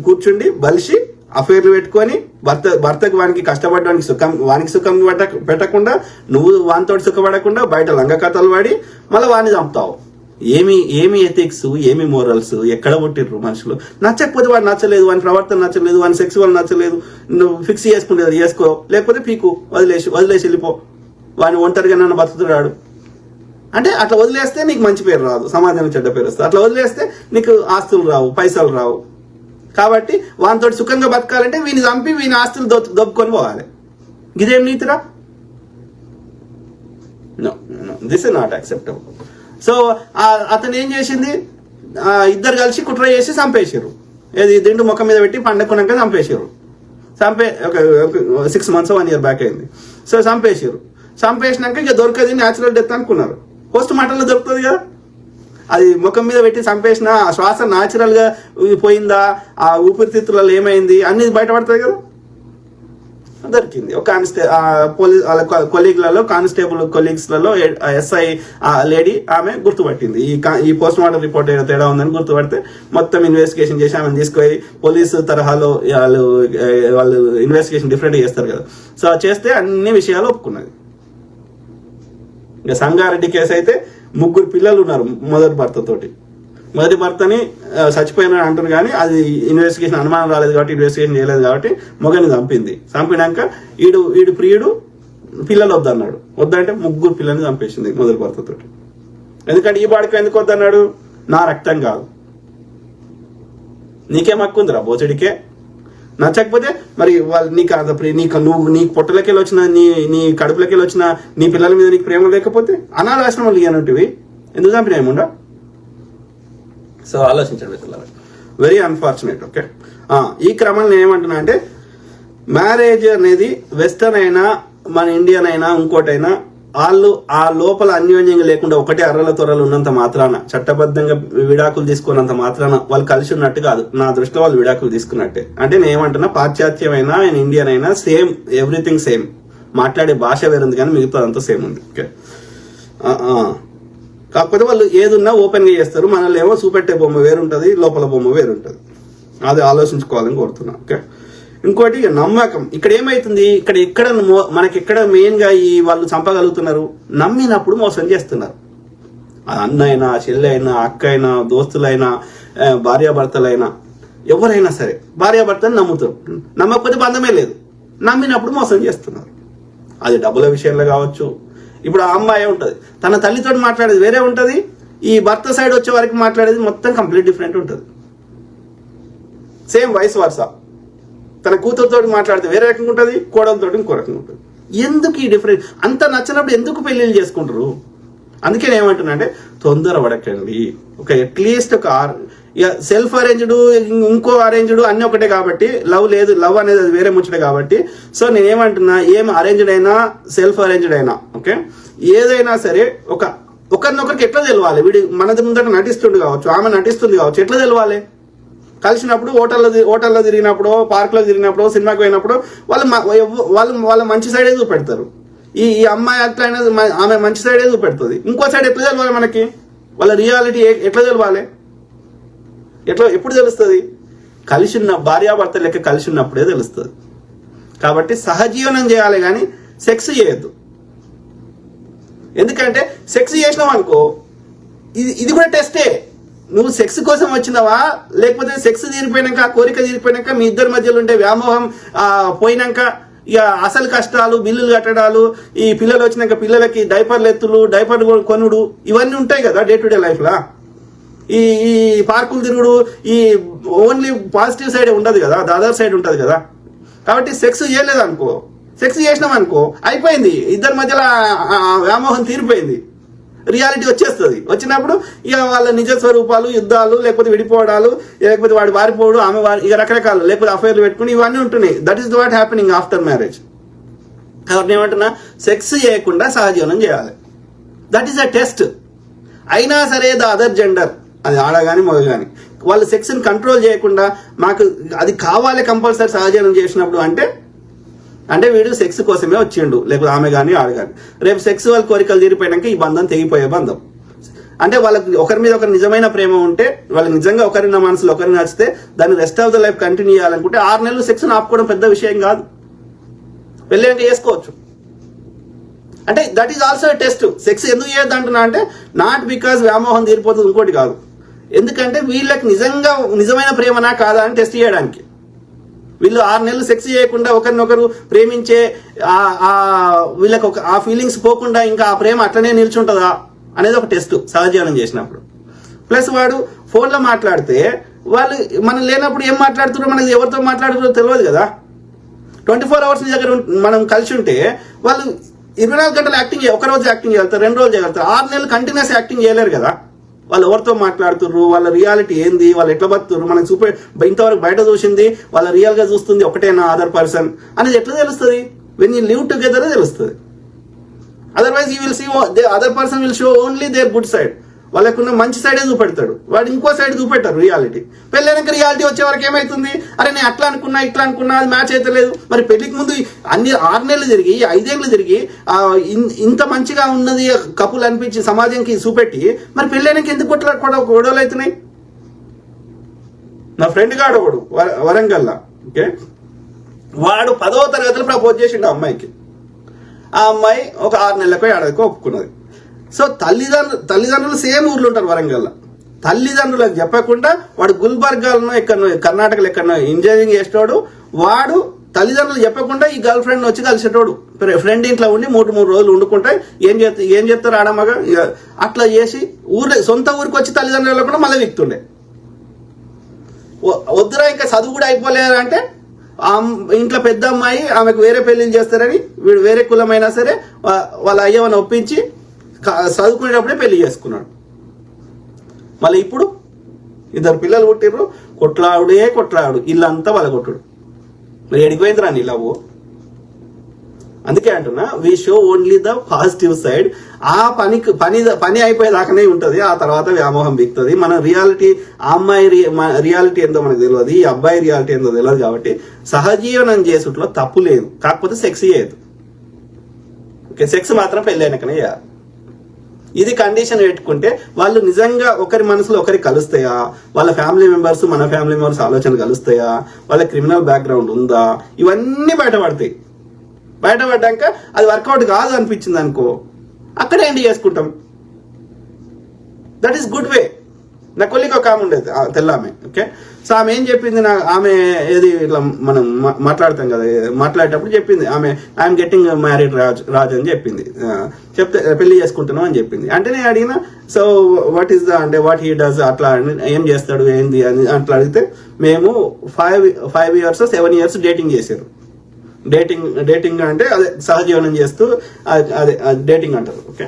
కూర్చుండి బలిసి అఫైర్లు పెట్టుకొని భర్తకు వానికి కష్టపడడానికి వానికి సుఖం పెట్టకుండా, నువ్వు వానితో సుఖపడకుండా బయట లంగ కథలు పడి మళ్ళీ వాడిని చంపుతావు. ఏమి ఎథిక్స్, ఏమి మోరల్స్, ఎక్కడ పుట్టిర్రు మనుషులు? నచ్చకపోతే వాడు నచ్చలేదు, వాని ప్రవర్తన నచ్చలేదు, వాని సెక్స్ వల్ల నచ్చలేదు, నువ్వు ఫిక్స్ చేసుకుంటే చేసుకో, లేకపోతే పీకు వదిలేసి వెళ్ళిపో, వాడిని ఒంటరిగా నన్ను బతుకుతున్నాడు అంటే అట్లా వదిలేస్తే నీకు మంచి పేరు రాదు, సమాజానికి చెడ్డ పేరు వస్తుంది. అట్లా వదిలేస్తే నీకు ఆస్తులు రావు, పైసలు రావు. కాబట్టి వానితో సుఖంగా బతకాలంటే వీని చంపి వీని ఆస్తులు దొబ్బుకొని పోవాలి. ఇదేం నీతిరా? No, this is not acceptable. So అతను ఏం చేసింది, ఇద్దరు కలిసి కుట్ర చేసి చంపేసారు. ఏది దిండు ముఖం మీద పెట్టి పండుకున్నాక చంపేసారు. ఒక 6 months 1 year బ్యాక్ అయింది. సో చంపేసినాక ఇక దొరకది, న్యాచురల్ డెత్ అనుకున్నారు. పోస్ట్ మార్టంలో దొరుకుతుంది కదా, అది ముఖం మీద పెట్టి చంపేసిన శ్వాస న్యాచురల్ గా పోయిందా, ఆ ఊపిరితిత్తులలో ఏమైంది అన్ని బయటపడతాయి కదా. దొరికింది ఒక పోలీస్ కొలీగ్లలో, కానిస్టేబుల్ కొలీగ్స్లలో ఎస్ఐ లేడీ ఆమె గుర్తుపట్టింది. ఈ పోస్ట్ మార్టం రిపోర్ట్ ఏదో తేడా ఉందని గుర్తుపడితే మొత్తం ఇన్వెస్టిగేషన్ చేసి ఆమెను తీసుకొని పోలీసు తరహాలో వాళ్ళు ఇన్వెస్టిగేషన్ డిఫరెంట్ చేస్తారు కదా. సో చేస్తే అన్ని విషయాలు ఒప్పుకున్నది. ఇక సంగారెడ్డి కేసు అయితే 3 పిల్లలు ఉన్నారు మొదటి భర్తని చచ్చిపోయిన అంటారు, కానీ అది ఇన్వెస్టిగేషన్ అనుమానం రాలేదు కాబట్టి ఇన్వెస్టిగేషన్ చేయలేదు కాబట్టి మొగని చంపినాక ఈడు ప్రియుడు పిల్లలు వద్దంటే 3 పిల్లల్ని చంపేసింది మొదటి భర్తతోటి. ఎందుకంటే ఈ బాడికి ఎందుకు వద్దన్నాడు, నా రక్తం కాదు, నీకేం హక్కు ఉందిరా బోచడికే, నచ్చకపోతే మరి వాళ్ళు నీ పొట్టలకెళ్ళి వచ్చిన నీ కడుపులకెళ్ళి వచ్చిన నీ పిల్లల మీద నీకు ప్రేమ లేకపోతే అనాథాశ్రమాలు ఇవ్వనంటివి ఎందుకు చంపినా ఏముండా? సో ఆలోచించండి మిత్రులారా, వెరీ అన్ఫార్చునేట్. ఓకే, ఈ క్రమంలో ఏమంటున్నా అంటే మ్యారేజ్ అనేది వెస్టర్న్ అయినా మన ఇండియన్ అయినా ఇంకోటైనా వాళ్ళు ఆ లోపల అన్యోన్యంగా లేకుండా ఒకటే అర్రల త్వరలు ఉన్నంత మాత్రాన, చట్టబద్ధంగా విడాకులు తీసుకున్నంత మాత్రాన వాళ్ళు కలిసి ఉన్నట్టు కాదు. నా దృష్టిలో వాళ్ళు విడాకులు తీసుకున్నట్టే. అంటే నేను ఏమంటున్నా, పాశ్చాత్యమైనా ఇండియన్ అయినా సేమ్, ఎవ్రీథింగ్ సేమ్. మాట్లాడే భాష వేరుంది కానీ మిగతా అంతా సేమ్ ఉంది. ఓకే, కాకపోతే వాళ్ళు ఏదున్నా ఓపెన్ గా చేస్తారు, మనల్ని ఏమో చూపెట్టే బొమ్మ వేరుంటది, లోపల బొమ్మ వేరుంటది. అది ఆలోచించుకోవాలని కోరుతున్నా. ఓకే, ఇంకోటి నమ్మకం. ఇక్కడ ఏమైతుంది, మనకెక్కడ మెయిన్ గా ఈ వాళ్ళు చంపగలుగుతున్నారు, నమ్మినప్పుడు మోసం చేస్తున్నారు. అన్న అయినా, చెల్లి అయినా, అక్క అయినా, దోస్తులైనా, భార్యాభర్తలైనా, ఎవరైనా సరే భార్యాభర్తని నమ్ముతారు. నమ్మకపోతే బంధమే లేదు, నమ్మినప్పుడు మోసం చేస్తున్నారు. అది డబ్బుల విషయంలో కావచ్చు. ఇప్పుడు ఆ అమ్మాయి ఉంటది, తన తల్లితో మాట్లాడేది వేరే ఉంటది, ఈ భర్త సైడ్ వచ్చే వరకు మాట్లాడేది మొత్తం కంప్లీట్ డిఫరెంట్ ఉంటది. Same vice versa. తన కూతురుతో మాట్లాడితే వేరే రకంగా ఉంటుంది, కోడలతో ఇంకో రకంగా ఉంటుంది. ఎందుకు ఈ డిఫరెన్స్? అంత నచ్చినప్పుడు ఎందుకు పెళ్లిళ్ళు చేసుకుంటారు? అందుకే నేను ఏమంటున్నా అంటే తొందర పడకండి. ఒక అట్లీస్ట్ ఇక సెల్ఫ్ అరేంజ్డ్ ఇంకో అరేంజ్డ్ అన్ని ఒకటే కాబట్టి లవ్ లేదు, లవ్ అనేది అది వేరే ముచ్చట కాబట్టి. సో నేనేమంటున్నా, ఏం అరేంజ్డ్ అయినా సెల్ఫ్ అరేంజ్డ్ అయినా ఓకే, ఏదైనా సరే ఒకరినొకరికి ఎట్లా తెలవాలి? వీడు మన ముందట నటిస్తుండు కావచ్చు, ఆమె నటిస్తుంది కావచ్చు, ఎట్లా తెలవాలి? కలిసినప్పుడు హోటల్లో తిరిగినప్పుడు, పార్క్లో తిరిగినప్పుడు, సినిమాకి పోయినప్పుడు వాళ్ళ మంచి సైడే చూపెడతారు. ఈ అమ్మాయి అట్లయినా ఆమె మంచి సైడే చూపెడుతుంది. ఇంకో సైడ్ ఎట్లా తెలవాలి మనకి? వాళ్ళ రియాలిటీ ఎట్లా తెలవాలి? ఎప్పుడు తెలుస్తుంది? కలిసిన్న భార్యాభర్త లెక్క కలిసి ఉన్నప్పుడే తెలుస్తుంది. కాబట్టి సహజీవనం చేయాలి కానీ సెక్స్ చేయొద్దు. ఎందుకంటే సెక్స్ చేసినావు అనుకో, ఇది కూడా టెస్టే. నువ్వు సెక్స్ కోసం వచ్చినావా, లేకపోతే సెక్స్ తీరిపోయినాక, కోరిక తీరిపోయినాక, మీ ఇద్దరి మధ్యలో ఉండే వ్యామోహం పోయినాక ఇక అసలు కష్టాలు, బిల్లులు కట్టడాలు, ఈ పిల్లలు వచ్చినాక పిల్లలకి డైపర్లు ఎత్తులు, డైపర్లు కొనుడు, ఇవన్నీ ఉంటాయి కదా డే టు డే లైఫ్లో. ఈ పార్కులు తిరుగుడు, ఈ ఓన్లీ పాజిటివ్ సైడ్ ఉండదు కదా, అదర్ సైడ్ ఉంటుంది కదా. కాబట్టి సెక్స్ చేయలేదు అనుకో, సెక్స్ చేసినాం అనుకో, అయిపోయింది, ఇద్దరి మధ్యలో వ్యామోహం తీరిపోయింది, రియాలిటీ వచ్చేస్తుంది. వచ్చినప్పుడు ఇక వాళ్ళ నిజ స్వరూపాలు, యుద్ధాలు, లేకపోతే విడిపోవడాలు, లేకపోతే వాడు వారిపోవడం, ఆమె ఇక రకరకాలు, లేకపోతే అఫైర్లు పెట్టుకుని ఇవన్నీ ఉంటున్నాయి. That is what happening after marriage. కాబట్టి ఏమంటున్నా, సెక్స్ చేయకుండా సహజీవనం చేయాలి. That is a test. అయినా సరే ద అదర్ జెండర్, అది ఆడ కానీ మగ కానీ, వాళ్ళు సెక్స్ని కంట్రోల్ చేయకుండా మాకు అది కావాలి కంపల్సరీ సహజీవనం చేసినప్పుడు అంటే వీడు సెక్స్ కోసమే వచ్చిండు, లేకపోతే ఆమె కానీ ఆడ కానీ. రేపు సెక్సువల్ కోరికలు తీరిపోయాక ఈ బంధం తెగిపోయే బంధం. అంటే వాళ్ళకి ఒకరి మీద ఒకరి నిజమైన ప్రేమ ఉంటే, వాళ్ళకి నిజంగా ఒకరిన మనసులో ఒకరిని నచ్చితే, దాన్ని rest of the life continue చేయాలనుకుంటే 6 నెలలు సెక్స్ని ఆపుకోవడం పెద్ద విషయం కాదు. పెళ్ళి అంటే చేసుకోవచ్చు. అంటే that is also test. Sex ఎందుకు చేయొద్దు అంటున్నా అంటే, నాట్ బికాజ్ వ్యామోహం తీరిపోతుంది, ఇంకోటి కాదు. ఎందుకంటే వీళ్ళకి నిజమైన ప్రేమనా కాదా అని టెస్ట్ చేయడానికి. వీళ్ళు 6 నెలలు సెక్స్ చేయకుండా ఒకరినొకరు ప్రేమించే వీళ్ళకి ఆ ఫీలింగ్స్ పోకుండా ఇంకా ఆ ప్రేమ అట్లనే నిల్చుంటుందా అనేది ఒక టెస్ట్ సహజీవనం చేసినప్పుడు. ప్లస్ వాడు ఫోన్లో మాట్లాడితే, వాళ్ళు మనం లేనప్పుడు ఏం మాట్లాడుతున్నారో, మనకి ఎవరితో మాట్లాడుతున్నారో తెలియదు కదా. 24 hours నీ దగ్గర మనం కలిసి ఉంటే వాళ్ళు 24 గంటలు యాక్టింగ్ ఒకరోజు యాక్టింగ్ చేయగలుగుతారు, 2 రోజులు చేయగలుగుతారు. 6 నెలలు కంటిన్యూస్ యాక్టింగ్ చేయలేరు కదా. వాళ్ళు ఎవరితో మాట్లాడుతుర్రు, వాళ్ళ రియాలిటీ ఏంది, వాళ్ళు ఎట్లా బతున్నారు, మనకు ఇంతవరకు బయట చూసింది, వాళ్ళ రియల్గా చూస్తుంది ఒకటేనా అదర్ పర్సన్ అనేది ఎట్లా తెలుస్తుంది? వెన్ యూ లివ్ టుగెదర్ తెలుస్తుంది. Otherwise you will see other person will show only their good side. వాళ్ళకున్న మంచి సైడే చూపెడతాడు, వాడు ఇంకో సైడ్ చూపెట్టారు రియాలిటీ. పెళ్ళైనాక రియాలిటీ వచ్చే వరకు ఏమవుతుంది? అరే నేను అట్లా అనుకున్నా, ఇట్లా అనుకున్నా, అది మ్యాచ్ అయితే లేదు. మరి పెళ్లికి ముందు అన్ని 6 నెలలు తిరిగి 5 ఏళ్ళు తిరిగి ఇంత మంచిగా ఉన్నది కపుల్ అనిపించి సమాజంకి చూపెట్టి, మరి పెళ్ళైనాక ఎందుకు గొడవలు అవుతున్నాయి? నా ఫ్రెండ్ గాడు ఒకడు వరంగల్లా, ఓకే, వాడు 10వ తరగతిలో ప్రపోజ్ చేసిండు అమ్మాయికి. ఆ అమ్మాయి ఒక 6 నెలలకు 7 ఒప్పుకున్నది. సో తల్లిదండ్రులు సేమ్ ఊర్లో ఉంటారు వరంగల్లో. తల్లిదండ్రులకు చెప్పకుండా వాడు గుల్బర్గాలను ఎక్కడో కర్ణాటకలో ఎక్కడో ఇంజనీరింగ్ చేసేటోడు. వాడు తల్లిదండ్రులు చెప్పకుండా ఈ గర్ల్ ఫ్రెండ్ వచ్చి కలిసేటోడు. ఫ్రెండ్ ఇంట్లో ఉండి 3 రోజులు వండుకుంటే ఏం చేస్తారు ఆడమ్మగా అట్లా చేసి సొంత ఊరికి వచ్చి తల్లిదండ్రులు కూడా మళ్ళీ విక్తుండే. వద్దురా ఇంకా చదువు కూడా అయిపోలేదా అంటే, ఇంట్లో పెద్ద అమ్మాయి ఆమెకు వేరే పెళ్లిళ్ళు చేస్తారని వీడు వేరే కులమైనా సరే వాళ్ళ అయ్యవని ఒప్పించి చదువుకునేటప్పుడే పెళ్లి చేసుకున్నాడు. మళ్ళీ ఇప్పుడు 2 పిల్లలు పుట్టిర్రు, కొట్లాడు, ఇల్లంతా వాళ్ళ కొట్టుడు. మరి ఎడిపోయిందిరా నీ లవ్? అందుకే అంటున్నా, we show only the positive side. ఆ పని అయిపోయేదాకానే ఉంటుంది, ఆ తర్వాత వ్యామోహం బిగుతుంది. మన రియాలిటీ, ఆ అమ్మాయి రియాలిటీ ఏందో మనకు తెలియదు, ఈ అబ్బాయి రియాలిటీ ఏందో తెలియదు. కాబట్టి సహజీవనం చేసుట్లో తప్పు లేదు, కాకపోతే సెక్స్ చేయదు. ఓకే, సెక్స్ మాత్రం పెళ్ళైనాకనే చేయాలి. ఇది కండిషన్ పెట్టుకుంటే వాళ్ళు నిజంగా ఒకరి మనసులో ఒకరికి కలుస్తాయా, వాళ్ళ ఫ్యామిలీ మెంబర్స్ మన ఫ్యామిలీ మెంబర్స్ ఆలోచనలు కలుస్తాయా, వాళ్ళ క్రిమినల్ బ్యాక్గ్రౌండ్ ఉందా, ఇవన్నీ బయటపడతాయి. బయటపడ్డాక అది వర్కౌట్ కాదు అనిపించింది అనుకో, అక్కడే ఎండ్ చేసుకుంటాం. That is good way. నా కొలికి ఒక ఆమె ఉండేది తెల్లామె, ఓకే. సో ఆమె ఏం చెప్పింది, ఆమె ఏది ఇట్లా మనం మాట్లాడతాం కదా, మాట్లాడేటప్పుడు చెప్పింది ఆమె, ఐఎమ్ గెట్టింగ్ మ్యారీడ్ రాజ్ అని చెప్పింది. చెప్తే పెళ్లి చేసుకుంటున్నాం అని చెప్పింది. అంటే నేను అడిగిన, సో వాట్ ఈస్ అంటే వాట్ హీ డస్, అట్లా ఏం చేస్తాడు ఏంది అని అట్లా అడిగితే, మేము 5 years 7 years డేటింగ్ చేశారు. డేటింగ్ అంటే అదే సహజీవనం చేస్తూ అదే డేటింగ్ అంటారు, ఓకే.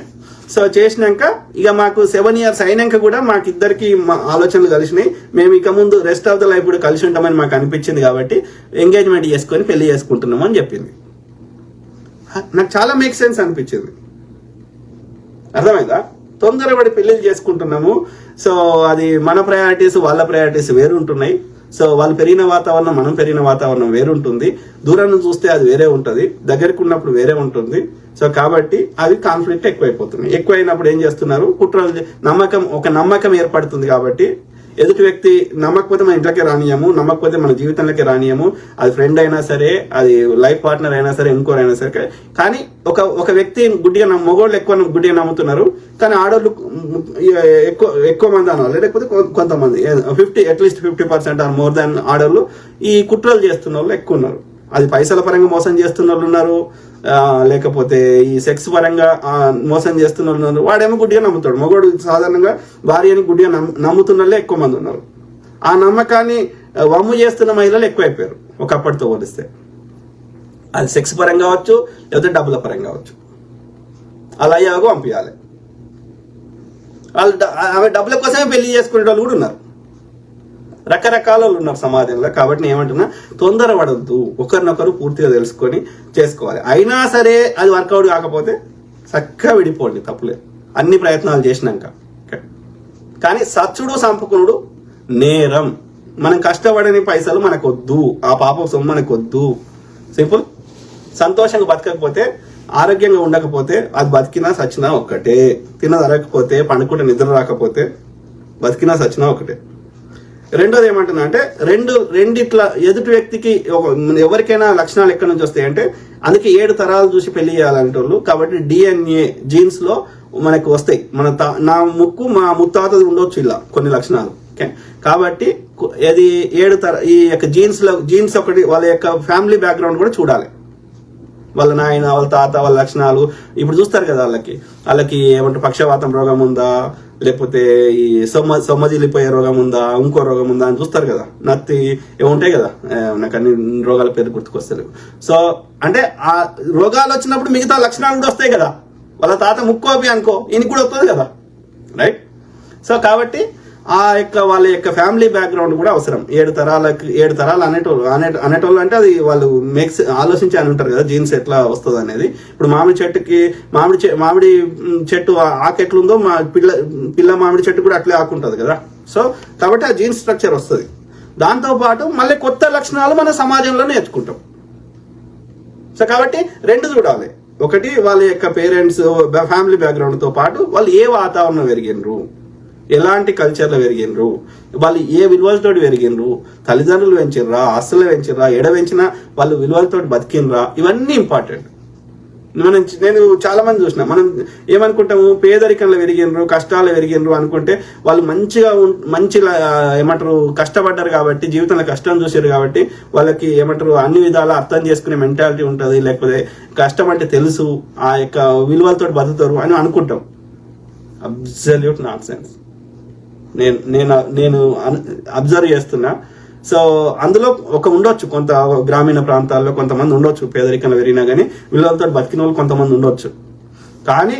సో చేసినాక ఇక మాకు 7 years అయినాక కూడా మాకు ఇద్దరికి ఆలోచనలు కలిసినాయి. మేము ఇక ముందు రెస్ట్ ఆఫ్ ద లైఫ్ కూడా కలిసి ఉంటామని మాకు అనిపించింది కాబట్టి ఎంగేజ్మెంట్ చేసుకొని పెళ్లి చేసుకుంటున్నాము అని చెప్పింది. నాకు చాలా మేక్ సెన్స్ అనిపించింది. అర్థమైందా? తొందరపడి పెళ్లిళ్ళు చేసుకుంటున్నాము. సో అది మన ప్రయారిటీస్ వాళ్ళ ప్రయారిటీస్ వేరు ఉంటున్నాయి. సో వాళ్ళు పెరిగిన వాతావరణం మనం పెరిగిన వాతావరణం వేరు ఉంటుంది. దూరం నుంచి చూస్తే అది వేరే ఉంటుంది, దగ్గరికి ఉన్నప్పుడు వేరే ఉంటుంది. సో కాబట్టి అది కాన్ఫ్లిక్ట్ ఎక్కువైపోతుంది. ఎక్కువైనప్పుడు ఏం చేస్తున్నారు, కుట్రలు, నమ్మకం ఏర్పడుతుంది. కాబట్టి ఎదుటి వ్యక్తి నమ్మకపోతే మన ఇంట్లోకి రానియము, నమ్మకపోతే మన జీవితంలోకి రానియము. అది ఫ్రెండ్ అయినా సరే, అది లైఫ్ పార్ట్నర్ అయినా సరే, ఇంకోరైనా సరే. కానీ ఒక వ్యక్తి గుడ్డిగా మగవాళ్ళు ఎక్కువ గుడ్డిగా నమ్ముతున్నారు, కానీ ఆడవాళ్ళు ఎక్కువ మంది అనాలి, లేకపోతే కొంతమంది అట్లీస్ట్ 50% ఆర్ మోర్ దాన్ ఆడవాళ్ళు ఈ కుట్రలు చేస్తున్న వాళ్ళు ఎక్కువ ఉన్నారు. అది పైసల పరంగా మోసం చేస్తున్న వాళ్ళు ఉన్నారు, లేకపోతే ఈ సెక్స్ పరంగా మోసం చేస్తున్న వాళ్ళు ఉన్నారు. వాడేమో గుడ్డిగా నమ్ముతాడు. మగవాడు సాధారణంగా భార్యని గుడ్డిగా నమ్ముతున్న వాళ్ళే ఎక్కువ మంది ఉన్నారు. ఆ నమ్మకాన్ని వమ్ము చేస్తున్న మహిళలు ఎక్కువైపోయారు ఒకప్పటితో పోలిస్తే. అది సెక్స్ పరంగా కావచ్చు, లేకపోతే డబ్బుల పరంగా కావచ్చు. అలా అయ్యాగో పంపించాలి. వాళ్ళు ఆమె డబ్బుల కోసమే పెళ్లి చేసుకునే వాళ్ళు కూడా ఉన్నారు. రకరకాల ఉన్నారు సమాజంలో. కాబట్టి నేను ఏమంటున్నా, తొందరపడద్దు, ఒకరినొకరు పూర్తిగా తెలుసుకొని చేసుకోవాలి. అయినా సరే అది వర్కౌట్ కాకపోతే చక్కగా విడిపోండి, తప్పులేదు, అన్ని ప్రయత్నాలు చేసినాక. కానీ సచ్చుడు సంపుకునుడు నేరం. మనం కష్టపడని పైసలు మనకొద్దు, ఆ పాప సొమ్ము మనకొద్దు. సింపుల్. సంతోషంగా బతకకపోతే, ఆరోగ్యంగా ఉండకపోతే అది బతికినా సచ్చినా ఒక్కటే. తినదరకపోతే, పండుకుంటే నిద్ర రాకపోతే బతికినా సచ్చినా ఒకటే. రెండోది ఏమంటున్నా అంటే, రెండిట్లా ఎదుటి వ్యక్తికి ఎవరికైనా లక్షణాలు ఎక్కడి నుంచి వస్తాయి అంటే, అందుకే 7 తరాలు చూసి పెళ్లి చేయాలంటోళ్ళు. కాబట్టి DNA జీన్స్ లో మనకు వస్తాయి. నా ముక్కు మా ముత్తాతది ఉండొచ్చు ఇలా కొన్ని లక్షణాలు. ఓకే, కాబట్టి అది 7 ఈ యొక్క జీన్స్ ఒకటి, వాళ్ళ యొక్క ఫ్యామిలీ బ్యాక్గ్రౌండ్ కూడా చూడాలి. వాళ్ళ నాయన, వాళ్ళ తాత, వాళ్ళ లక్షణాలు ఇప్పుడు చూస్తారు కదా. వాళ్ళకి ఏమంటారు, పక్షవాతం రోగం ఉందా, లేకపోతే ఈ సొమ్మజిల్లిపోయే రోగం ఉందా, ఇంకో రోగం ఉందా అని చూస్తారు కదా. నత్తి ఏముంటాయి కదా, నాకు అన్ని రోగాల పేరు గుర్తుకొస్తారు. సో అంటే ఆ రోగాలు వచ్చినప్పుడు మిగతా లక్షణాలు కూడా వస్తాయి కదా. వాళ్ళ తాత ముక్కోపి అనుకో, ఈయనకి కూడా వస్తుంది కదా, రైట్? సో కాబట్టి వాళ్ళ యొక్క ఫ్యామిలీ బ్యాక్గ్రౌండ్ కూడా అవసరం. 7 తరాలు అనేటోళ్ళు అంటే అది వాళ్ళు ఆలోచించి అని ఉంటారు కదా, జీన్స్ ఎట్లా వస్తుంది అనేది. ఇప్పుడు మామిడి చెట్టు ఆకు ఎట్లుందో పిల్ల మామిడి చెట్టు కూడా అట్లే ఆకుంటుంది కదా. సో కాబట్టి ఆ జీన్స్ స్ట్రక్చర్ వస్తుంది. దాంతో పాటు మళ్ళీ కొత్త లక్షణాలు మన సమాజంలో నేర్చుకుంటాం. సో కాబట్టి 2 చూడాలి. ఒకటి, వాళ్ళ యొక్క పేరెంట్స్ ఫ్యామిలీ బ్యాక్గ్రౌండ్ తో పాటు వాళ్ళు ఏ వాతావరణం పెరిగినరు, ఎలాంటి కల్చర్లో పెరిగినరు, వాళ్ళు ఏ విలువలతో పెరిగినరు, తల్లిదండ్రులు పెంచిర్రా, ఆస్తులు పెంచిర్రా, ఎడ పెంచినా వాళ్ళు విలువలతో బతికినరా, ఇవన్నీ ఇంపార్టెంట్. నేను చాలా మంది చూసిన, మనం ఏమనుకుంటాము, పేదరికంలో పెరిగినరు, కష్టాలు పెరిగినరు అనుకుంటే వాళ్ళు మంచిగా ఏమంటారు, కష్టపడ్డారు కాబట్టి, జీవితంలో కష్టం చూసారు కాబట్టి వాళ్ళకి ఏమంటారు, అన్ని విధాలా అర్థం చేసుకునే మెంటాలిటీ ఉంటుంది, లేకపోతే కష్టం అంటే తెలుసు, ఆ యొక్క విలువలతో బతుకుతారు అని అనుకుంటాం. Absolute not sense. నేను అబ్జర్వ్ చేస్తున్నా. సో అందులో ఉండొచ్చు, కొంత గ్రామీణ ప్రాంతాల్లో కొంతమంది ఉండొచ్చు, పేదరికంలో పెరిగినా కానీ విలువలతో బతికిన వాళ్ళు కొంతమంది ఉండొచ్చు. కానీ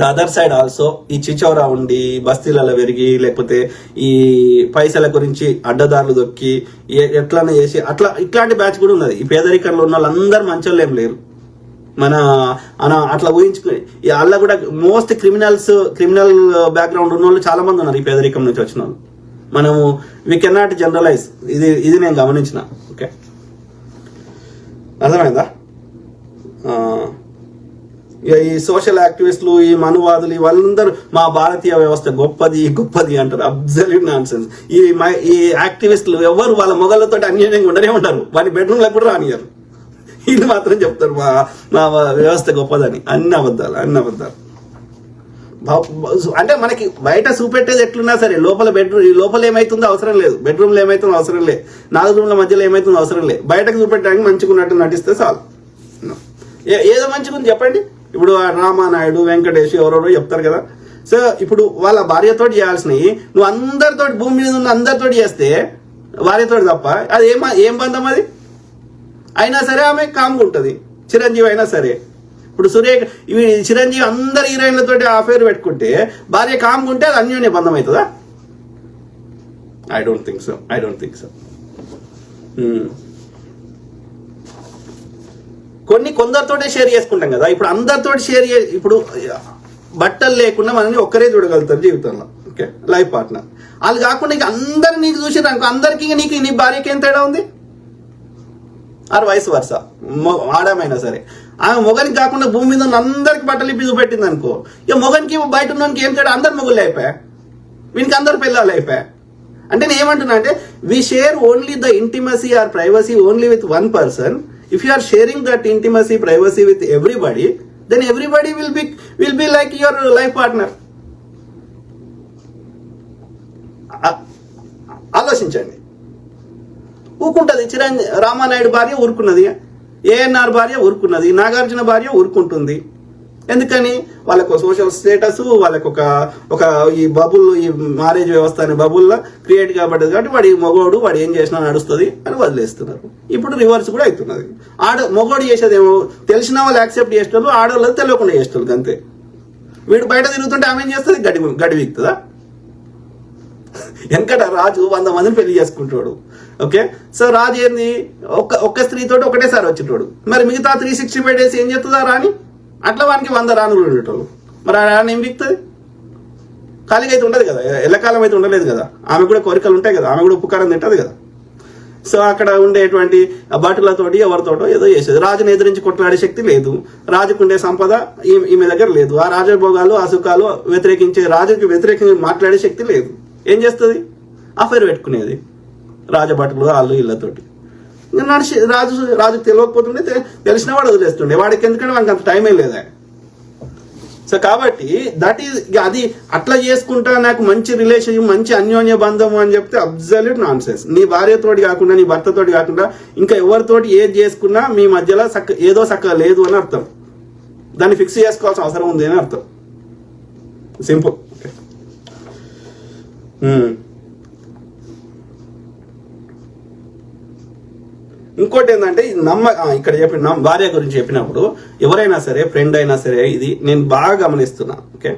ద అదర్ సైడ్ ఆల్సో ఈ చిచోరా ఉండి బస్తీలలో పెరిగి, లేకపోతే ఈ పైసల గురించి అడ్డదారులు దొక్కి ఎట్లనే చేసి ఇట్లాంటి బ్యాచ్ కూడా ఉన్నది. ఈ పేదరికంలో ఉన్న వాళ్ళందరూ మంచోళ్ళు ఏం లేరు. అట్లా ఊహించుకుని అలా కూడా మోస్ట్ క్రిమినల్ బ్యాక్గ్రౌండ్ ఉన్న వాళ్ళు చాలా మంది ఉన్నారు ఈ పేదరికం నుంచి వచ్చిన వాళ్ళు. మనము వి కెనాట్ జనరలైజ్. ఇది నేను గమనించిన. ఓకే, అర్థమైందా? ఈ సోషల్ యాక్టివిస్టులు, ఈ మనువాదులు, వాళ్ళందరూ మా భారతీయ వ్యవస్థ గొప్పది అంటారు. Absolute nonsense. ఈ యాక్టివిస్టులు ఎవరు వాళ్ళ మొగళ్ళతో అన్యాయంగా ఉండనే ఉంటారు, వాని బెడ్రూమ్లకు కూడా రానియారు. ఇది మాత్రం చెప్తారు మా వ్యవస్థ గొప్పదని. అన్ని అబద్ధాలు. అంటే మనకి బయట చూపెట్టేది ఎట్లున్నా సరే, లోపల ఏమైతుందో అవసరం లేదు, బెడ్రూమ్లో ఏమైతుందో అవసరం లేదు, 4 రూమ్ల మధ్యలో ఏమైతుందో అవసరం లేదు. బయటకు చూపెట్టడానికి మంచిగా ఉన్నట్టు నటిస్తే చాలు. ఏదో మంచిగా ఉంది చెప్పండి. ఇప్పుడు రామానాయుడు, వెంకటేష్ ఎవరెవరో చెప్తారు కదా. సో ఇప్పుడు వాళ్ళ భార్యతో చేయాల్సినవి నువ్వు అందరితో, భూమి మీద ఉన్న అందరితో చేస్తే భార్యతో తప్ప అది ఏం బంధం అది? అయినా సరే ఆమె కామ్గా ఉంటుంది, చిరంజీవి అయినా సరే. ఇప్పుడు ఇవి చిరంజీవి అందరు హీరోయిన్లతో అఫేర్ పెట్టుకుంటే భార్య కామ్గా ఉంటే అది అన్యోన్య బంధం అవుతుందా? I don't think so. కొందరితోటే షేర్ చేసుకుంటాం కదా. ఇప్పుడు అందరితో ఇప్పుడు బట్టలు లేకుండా మనల్ని ఒక్కరే చూడగలుగుతారు జీవితంలో. Okay, life partner. వాళ్ళు కాకుండా ఇక అందరు నీకు చూసారు అనుకో, అందరికి నీకు నీ భార్యకి ఏం తేడా ఉంది? ఆర్ వయసు వరుస ఆడమైనా సరే, ఆమె మొగనికి కాకుండా భూమి మీద ఉన్న అందరికి బట్టలు ఇప్పి చూపెట్టింది అనుకో, ఇక మొగనికి బయట ఉన్నకి ఏం తేడా? అందరు మొగుళ్ళు అయిపోయా, వీనికి అందరు పిల్లలు అయిపోయా. అంటే నేను ఏమంటున్నా అంటే, we share only the intimacy or privacy only with one person. If you are sharing that intimacy, privacy with everybody, then everybody will be like your life partner. ఆలోచించండి. ఊరుకుంటుంది. రామానాయుడు భార్య ఊరుకున్నది, ఏఎన్ఆర్ భార్య ఊరుకున్నది, నాగార్జున భార్య ఊరుకుంటుంది. ఎందుకని? వాళ్ళకు సోషల్ స్టేటస్, వాళ్ళకు ఒక ఈ బబుల్, ఈ మ్యారేజ్ వ్యవస్థ అనే బబుల్లో క్రియేట్ కాబట్టదు కాబట్టి వాడి మగోడు వాడు ఏం చేసినా నడుస్తుంది అని వదిలేస్తున్నారు. ఇప్పుడు రివర్స్ కూడా అవుతున్నది. మగోడు చేసేది ఏమో తెలిసిన వాళ్ళు యాక్సెప్ట్ చేసేటోళ్ళు, ఆడవాళ్ళు తెలియకుండా చేసేటోళ్ళు అంతే. వీడు బయట తిరుగుతుంటే ఆమె ఏం చేస్తుంది? గడివిక్తుందా? వెనకట రాజు 100 మందిని పెళ్లి చేసుకుంటాడు. ఓకే, సో రాజు ఏంది? ఒక్క స్త్రీతో ఒకటేసారి వచ్చేటోడు. మరి మిగతా 365 days ఏం చేస్తుందా రాణి? అట్లా వానికి 100 రాణులు ఉండేటోళ్ళు. మరి ఆ రాణి ఏం బిక్తుంది? ఖాళీగా అయితే ఉండదు కదా, ఎల్లకాలం అయితే ఉండలేదు కదా. ఆమె కూడా కోరికలు ఉంటాయి కదా, ఆమె కూడా ఉప్పుకారం తింటది కదా. సో అక్కడ ఉండేటువంటి భటులతోటి ఎవరితోటో ఏదో చేసేది. రాజుని ఎదిరించి కొట్లాడే శక్తి లేదు, రాజుకుండే సంపద ఈమె దగ్గర లేదు. ఆ రాజభోగాలు ఆ సుఖాలు రాజుకి వ్యతిరేకంగా మాట్లాడే శక్తి లేదు. ఏం చేస్తుంది? అఫైర్ పెట్టుకునేది రాజభటులు వాళ్ళు ఇళ్ళతోటి. నడిచి రాజుకు తెలియకపోతుండే, తెలిసిన వాడు వదిలేస్తుండే. వాడికి ఎందుకంటే వాడికి అంత టైమే లేదా. సో కాబట్టి దట్ ఈస్ అది అట్లా చేసుకుంటా నాకు మంచి రిలేషన్, మంచి అన్యోన్య బంధం అని చెప్తే అబ్సల్యూట్ నాన్ సెన్స్. నీ భార్యతోటి కాకుండా, నీ భర్తతోటి కాకుండా ఇంకా ఎవరితోటి ఏది చేసుకున్నా మీ మధ్యలో ఏదో చక్కగా లేదు అని అర్థం. దాన్ని ఫిక్స్ చేసుకోవాల్సిన అవసరం ఉంది అని అర్థం. సింపుల్. ఇంకోటి ఏంటంటే ఇక్కడ చెప్పిన భార్య గురించి చెప్పినప్పుడు ఎవరైనా సరే, ఫ్రెండ్ అయినా సరే, ఇది నేను బాగా గమనిస్తున్నా. ఓకే,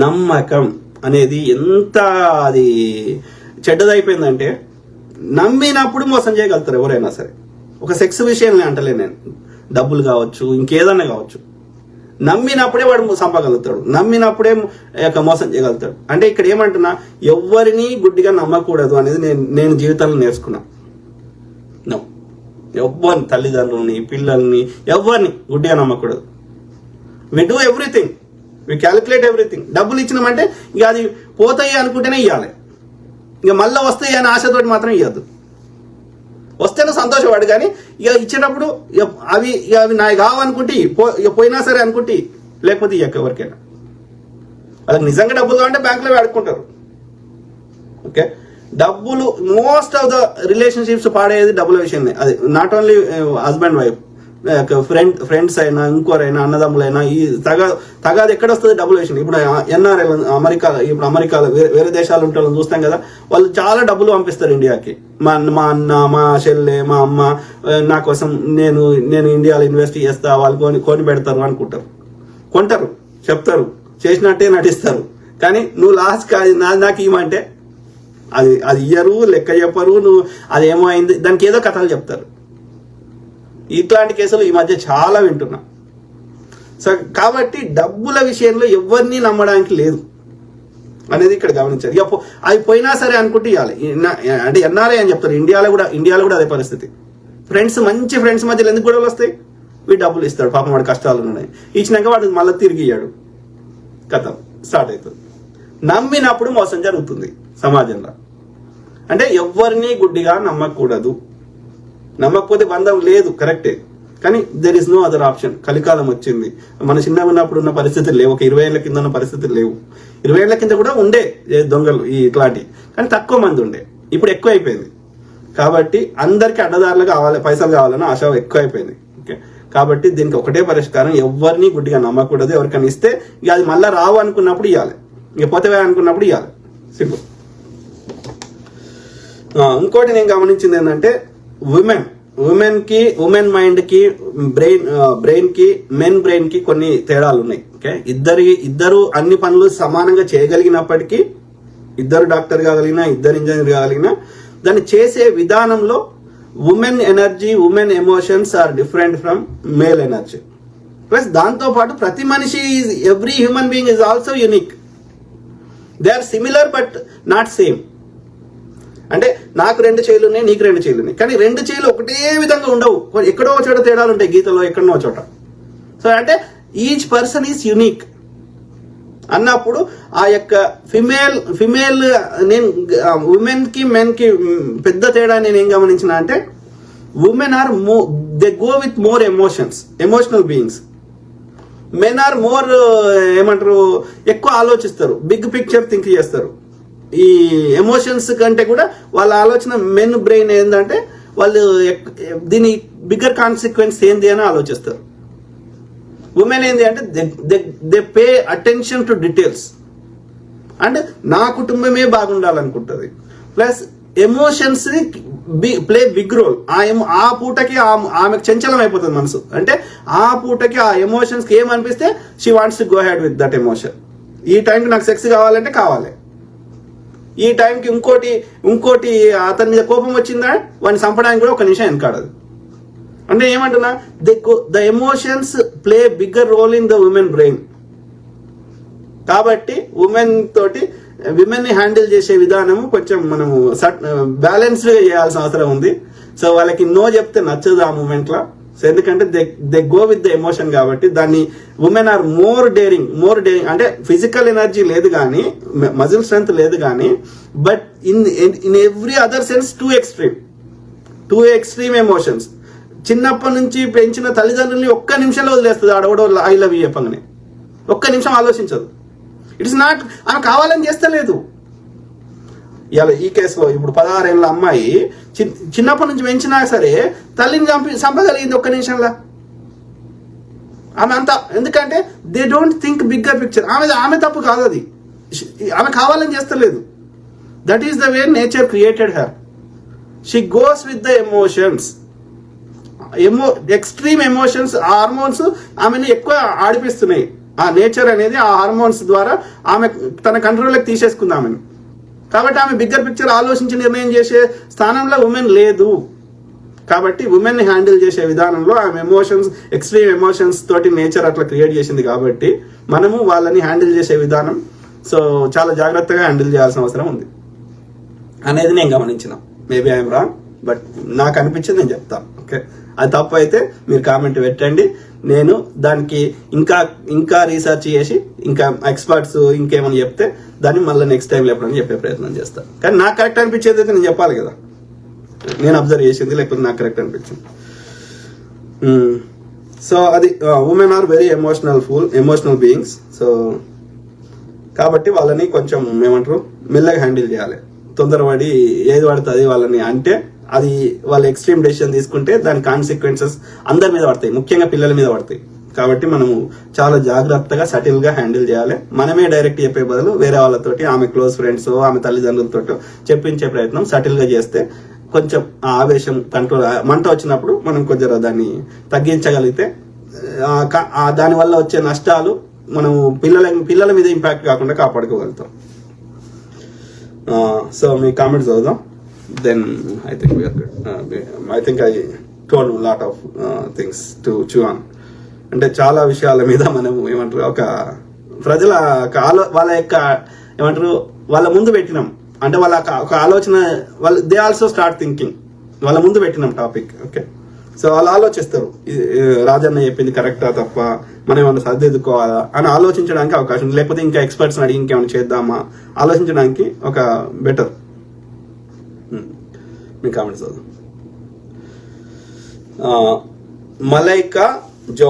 నమ్మకం అనేది ఎంత అది చెడ్డదైపోయిందంటే, నమ్మినప్పుడు మోసం చేయగలుగుతారు ఎవరైనా సరే. ఒక సెక్స్ విషయంలో అంటలే నేను, డబ్బులు కావచ్చు, ఇంకేదన్నా కావచ్చు. నమ్మినప్పుడే వాడు సంపగలుగుతాడు, నమ్మినప్పుడే మోసం చేయగలుగుతాడు. అంటే ఇక్కడ ఏమంటున్నా, ఎవరిని గుడ్డిగా నమ్మకూడదు అనేది నేను జీవితంలో నేర్చుకున్నా. ఎవరిని, తల్లిదండ్రులని, పిల్లల్ని, ఎవరిని గుడ్డిగా నమ్మకూడదు. We do everything, we calculate everything. డబ్బులు ఇచ్చినామంటే ఇక అది పోతాయి అనుకుంటేనే ఇవ్వాలి, ఇక మళ్ళీ వస్తాయి అని ఆశతోటి మాత్రం ఇవ్వద్దు. వస్తేనే సంతోషపడు, కానీ ఇక ఇచ్చినప్పుడు అవి నాకు కావనుకుంటే ఇక పోయినా సరే అనుకుంటే, లేకపోతే ఎవరికైనా వాళ్ళకి నిజంగా డబ్బులు కావాలంటే బ్యాంకులో అడుక్కుంటారు. ఓకే, డబ్బులు మోస్ట్ ఆఫ్ ద రిలేషన్షిప్స్ పాడేది డబ్బుల విషయమే. అది not only husband wife, friends అయినా, ఇంకోరైనా, అన్నదమ్ములైనా, ఈ తగాది ఎక్కడ వస్తుంది? డబ్బుల విషయం. ఇప్పుడు ఎన్ఆర్ఐ అమెరికాలో వేరే దేశాలు ఉంటే చూస్తాం కదా, వాళ్ళు చాలా డబ్బులు పంపిస్తారు ఇండియాకి. మా అన్న, మా చెల్లె, మా అమ్మ నా కోసం నేను ఇండియాలో ఇన్వెస్ట్ చేస్తా, వాళ్ళు కొని పెడతారు అనుకుంటారు, కొంటారు, చెప్తారు, చేసినట్టే నటిస్తారు. కానీ నువ్వు లాస్ట్ నాకు ఇవ్వమంటే అది ఇయ్యరు, లెక్క చెప్పరు. నువ్వు అదేమో అయింది దానికి ఏదో కథలు చెప్తారు. ఇట్లాంటి కేసులు ఈ మధ్య చాలా వింటున్నా. సో కాబట్టి డబ్బుల విషయంలో ఎవరిని నమ్మడానికి లేదు అనేది ఇక్కడ గమనించారు. ఇక అవి పోయినా సరే అనుకుంటే ఇవ్వాలి. అంటే ఎన్ఆర్ఐ అని చెప్తారు. ఇండియాలో కూడా అదే పరిస్థితి. మంచి ఫ్రెండ్స్ మధ్యలో ఎందుకు గొడవలు వస్తాయి? వీడు డబ్బులు ఇస్తాడు, పాపం వాడి కష్టాలు ఉన్నాయి, ఇచ్చినాక వాడికి మళ్ళీ తిరిగి ఇయ్యాడు, కథ స్టార్ట్ అవుతుంది. నమ్మినప్పుడు మోసం జరుగుతుంది సమాజంలో. అంటే ఎవరిని గుడ్డిగా నమ్మకూడదు. నమ్మకపోతే బంధం లేదు, కరెక్టే, కానీ there is no other option. కలికాలం వచ్చింది. మన చిన్నగా ఉన్నప్పుడు ఉన్న పరిస్థితులు లేవు, ఒక 20 ఏళ్ల కింద ఉన్న పరిస్థితులు లేవు. 20 ఏళ్ల కింద కూడా ఉండే దొంగలు ఇట్లాంటి, కానీ తక్కువ మంది ఉండే, ఇప్పుడు ఎక్కువ అయిపోయింది. కాబట్టి అందరికీ అడ్డదారులు కావాలి, పైసలు కావాలని ఆశ ఎక్కువ అయిపోయింది. ఓకే, కాబట్టి దీనికి ఒకటే పరిష్కారం, ఎవరిని గుడ్డిగా నమ్మకూడదు. ఎవరికైనా ఇస్తే ఇక అది మళ్ళీ రావు అనుకున్నప్పుడు ఇవ్వాలి, ఇక పోతే అనుకున్నప్పుడు ఇవ్వాలి. సింపుల్. ఇంకోటి నేను గమనించింది ఏంటంటే, ఉమెన్ మైండ్ కి బ్రెయిన్ కి మెన్ బ్రెయిన్ కి కొన్ని తేడాలు ఉన్నాయి. ఓకే, ఇద్దరు అన్ని పనులు సమానంగా చేయగలిగినప్పటికీ, ఇద్దరు డాక్టర్ కాగలిగినా, ఇద్దరు ఇంజనీర్ కాగలిగినా, దాన్ని చేసే విధానంలో women energy, women emotions are different from male energy. Plus దాంతో పాటు ప్రతి మనిషి, every human being is also unique. They are similar but not same. అంటే నాకు 2 చేతులు ఉన్నాయి, నీకు 2 చేతులు ఉన్నాయి, కానీ 2 చేతులు ఒకటే విధంగా ఉండవు. ఎక్కడో చోట తేడాలు ఉంటాయి, గీతలో ఎక్కడో చోట. సో అంటే ఈచ్ పర్సన్ ఈజ్ యూనిక్ అన్నప్పుడు ఆ యొక్క ఫిమేల్ నేను ఉమెన్ కి మెన్ కి పెద్ద తేడా నేను ఏం గమనించిన అంటే, women are they go with more emotional beings. Men are more ఏమంటారు, ఎక్కువ ఆలోచిస్తారు, బిగ్ పిక్చర్ థింక్ చేస్తారు. ఈ ఎమోషన్స్ కంటే కూడా వాళ్ళ ఆలోచన, మెన్ బ్రెయిన్ ఏంటంటే వాళ్ళు దీని బిగ్గర్ కాన్సిక్వెన్స్ ఏంది అని ఆలోచిస్తారు. ఉమెన్ ఏంది అంటే they pay attention to details. అంటే నా కుటుంబమే బాగుండాలనుకుంటుంది. Plus emotions play big role. ఆ పూటకి ఆమెకు చంచలం అయిపోతుంది మనసు. అంటే ఆ పూటకి ఆ ఎమోషన్స్కి ఏమనిపిస్తే she wants to go ahead with that emotion. ఈ టైంకి నాకు సెక్స్ కావాలంటే కావాలి, ఈ టైంకి ఇంకోటి అతని మీద కోపం వచ్చిందా వాడిని చంపడానికి కూడా 1 నిమిషం వెనకాడదు. అంటే ఏమంటున్నా, the emotions play bigger role in the women brain. కాబట్టి విమెన్ ని హ్యాండిల్ చేసే విధానము కొంచెం మనము బ్యాలెన్స్డ్ గా చేయాల్సిన అవసరం ఉంది. సో వాళ్ళకి నో చెప్తే నచ్చదు ఆ మూమెంట్ లో. సో ఎందుకంటే they go with the emotion. కాబట్టి దాన్ని ఉమెన్ ఆర్ మోర్ డేరింగ్. అంటే ఫిజికల్ ఎనర్జీ లేదు కానీ, మజిల్ స్ట్రెంత్ లేదు కానీ, but in every other sense two extreme emotions. చిన్నప్పటి నుంచి పెంచిన తల్లిదండ్రుల్ని 1 నిమిషంలో వదిలేస్తుంది. ఆడవడో ఐ లవ్ యూ చెప్పగానే 1 నిమిషం ఆలోచించదు. ఇట్స్ నాట్, ఆమె కావాలని చేస్తలేదు. ఇలా ఈ కేసులో ఇప్పుడు 16 ఏళ్ళ అమ్మాయి చిన్నప్పటి నుంచి పెంచినా సరే తల్లిని చంపగలిగింది 1 నిమిషంలో. ఆమె అంతా ఎందుకంటే they don't think bigger picture. ఆమె తప్పు కాదు అది, ఆమె కావాలని చేస్తలేదు. That is the way nature created her. She goes with the emotions. Extreme emotions, hormones ఆమెను ఎక్కువ ఆడిపిస్తున్నాయి. ఆ నేచర్ అనేది ఆ హార్మోన్స్ ద్వారా ఆమె తన కంట్రోల్లోకి తీసేసుకుంది ఆమెను. కాబట్టి ఆమె బిగ్గర్ పిక్చర్ ఆలోచించి నిర్ణయం చేసే స్థానంలో ఉమెన్ లేదు. కాబట్టి ఉమెన్ ని హ్యాండిల్ చేసే విధానంలో ఆమె ఎక్స్ట్రీమ్ ఎమోషన్స్ తోటి నేచర్ అట్లా క్రియేట్ చేసింది. కాబట్టి మనము వాళ్ళని హ్యాండిల్ చేసే విధానం చాలా జాగ్రత్తగా హ్యాండిల్ చేయాల్సిన అవసరం ఉంది అనేది నేను గమనించిన. మేబీ ఐఎమ్ రాంగ్, బట్ నాకు అనిపించింది నేను చెప్తాను. ఓకే, అది తప్పు అయితే మీరు కామెంట్ పెట్టండి. నేను దానికి ఇంకా రీసెర్చ్ చేసి ఇంకా ఎక్స్పర్ట్స్ ఇంకేమని చెప్తే దాన్ని మళ్ళీ నెక్స్ట్ టైం ఎప్పుడని చెప్పే ప్రయత్నం చేస్తాను. కానీ నాకు కరెక్ట్ అనిపించేది అయితే నేను చెప్పాలి కదా, నేను అబ్జర్వ్ చేసింది, లేకపోతే నాకు కరెక్ట్ అనిపించింది. సో అది women are very emotional beings. So కాబట్టి వాళ్ళని కొంచెం ఏమంటారు మెల్లగా హ్యాండిల్ చేయాలి. తొందరపడి ఏది పడుతుంది అది వాళ్ళని అంటే అది వాళ్ళు ఎక్స్ట్రీమ్ డెసిషన్ తీసుకుంటే దాని కాన్సిక్వెన్సెస్ అందరి మీద పడతాయి, ముఖ్యంగా పిల్లల మీద పడతాయి. కాబట్టి మనము చాలా జాగ్రత్తగా సటిల్ గా హ్యాండిల్ చేయాలి. మనమే డైరెక్ట్ చెప్పే బదులు వేరే వాళ్ళతోటి, ఆమె క్లోజ్ ఫ్రెండ్స్, ఆమె తల్లిదండ్రులతో చెప్పించే ప్రయత్నం సటిల్ గా చేస్తే కొంచెం ఆ ఆవేశం కంట్రోల్, మంట వచ్చినప్పుడు మనం కొంచెం దాన్ని తగ్గించగలిగితే దానివల్ల వచ్చే నష్టాలు మనము పిల్లల మీద ఇంపాక్ట్ కాకుండా కాపాడుకోగలుగుతాం. సో మీ కామెంట్స్ చదువుదాం. Then I think we are good. I think I told a lot of things to chew on. అంటే చాలా విషయాల మీద మనం ఏమంటారు ఒక ప్రజల వాళ్ళ యొక్క ఏమంటారు వాళ్ళ ముందు పెట్టినాం. అంటే వాళ్ళ ఒక ఆలోచన దే ఆల్సో స్టార్ట్ థింకింగ్. వాళ్ళ ముందు పెట్టినాం టాపిక్. ఓకే, సో వాళ్ళు ఆలోచిస్తారు రాజన్న చెప్పింది కరెక్టా తప్ప, మనం ఏమన్నా సర్దిద్దుకోవాలా అని ఆలోచించడానికి అవకాశం ఉంది. లేకపోతే ఇంకా ఎక్స్పర్ట్స్ అడిగి ఇంకేమైనా చేద్దామా ఆలోచించడానికి ఒక బెటర్. మీ కామెంట్స్ చదువు. మలైకా జో,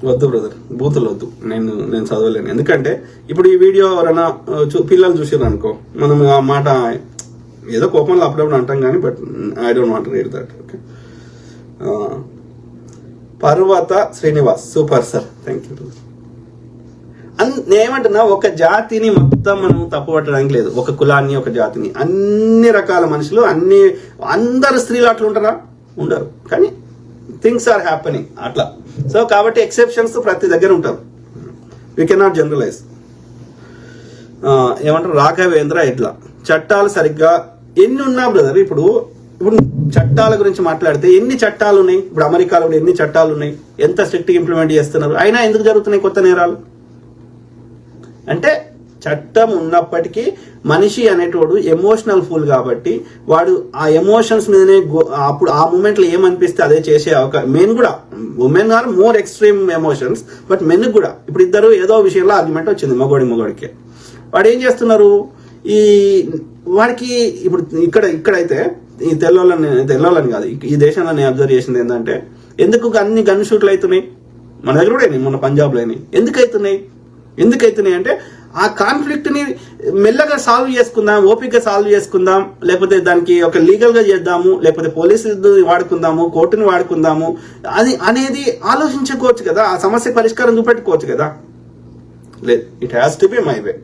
వద్దు బ్రదర్, బూతులు వద్దు, నేను చదవలేను. ఎందుకంటే ఇప్పుడు ఈ వీడియో ఎవరైనా పిల్లలు చూసారు అనుకో, మనం ఆ మాట ఏదో కోపంలో అప్పుడప్పుడు అంటాం కానీ, but I don't want read that. Okay, Parvatha Srinivas, super sir, thank you. నేనేమంటున్నా, ఒక జాతిని మొత్తం మనం తప్పుపట్టడానికి లేదు, ఒక కులాన్ని ఒక జాతిని, అన్ని రకాల మనుషులు అందరు స్త్రీలు అట్లా ఉంటారా? ఉండరు. కానీ థింగ్స్ ఆర్ హ్యాపెనింగ్ అట్లా. సో కాబట్టి ఎక్సెప్షన్స్ ప్రతి దగ్గర ఉంటారు. We cannot generalize. ఏమంటారు రాఘవేంద్ర, ఎట్లా చట్టాలు సరిగ్గా ఎన్ని ఉన్నా బ్రదర్, ఇప్పుడు చట్టాల గురించి మాట్లాడితే ఎన్ని చట్టాలు ఉన్నాయి. ఇప్పుడు అమెరికాలో ఎన్ని చట్టాలు ఉన్నాయి, ఎంత స్ట్రిక్ట్ ఇంప్లిమెంట్ చేస్తున్నారు, అయినా ఎందుకు జరుగుతున్నాయి కొత్త నేరాలు? అంటే చట్టం ఉన్నప్పటికీ మనిషి అనేటోడు ఎమోషనల్ ఫుల్ కాబట్టి వాడు ఆ ఎమోషన్స్ మీదనే అప్పుడు ఆ మూమెంట్ లో ఏమనిపిస్తే అదే చేసే అవకాశం. మెన్ కూడా, women are more extreme emotions, but men కూడా ఇప్పుడు ఇద్దరు ఏదో విషయంలో ఆర్గ్యుమెంట్ వచ్చింది మగోడికి, వాడు ఏం చేస్తున్నారు, వాడికి ఇప్పుడు ఇక్కడైతే ఈ తెల్లోళ్ళని కాదు, ఈ దేశంలో నేను అబ్జర్వ్ చేసింది ఏంటంటే, ఎందుకు అన్ని గన్ షూట్లు అవుతున్నాయి, మన దగ్గర కూడా మొన్న పంజాబ్లో ఎందుకు అవుతున్నాయి అంటే ఆ కాన్ఫ్లిక్ట్ ని మెల్లగా సాల్వ్ చేసుకుందాం, ఓపికగా సాల్వ్ చేసుకుందాం, లేకపోతే దానికి ఒక లీగల్ గా చేద్దాము, లేకపోతే పోలీసు వాడుకుందాము, కోర్టుని వాడుకుందాము అనేది ఆలోచించుకోవచ్చు కదా, ఆ సమస్య పరిష్కారం చూపెట్టుకోవచ్చు కదా. లేదు, it has to be my way.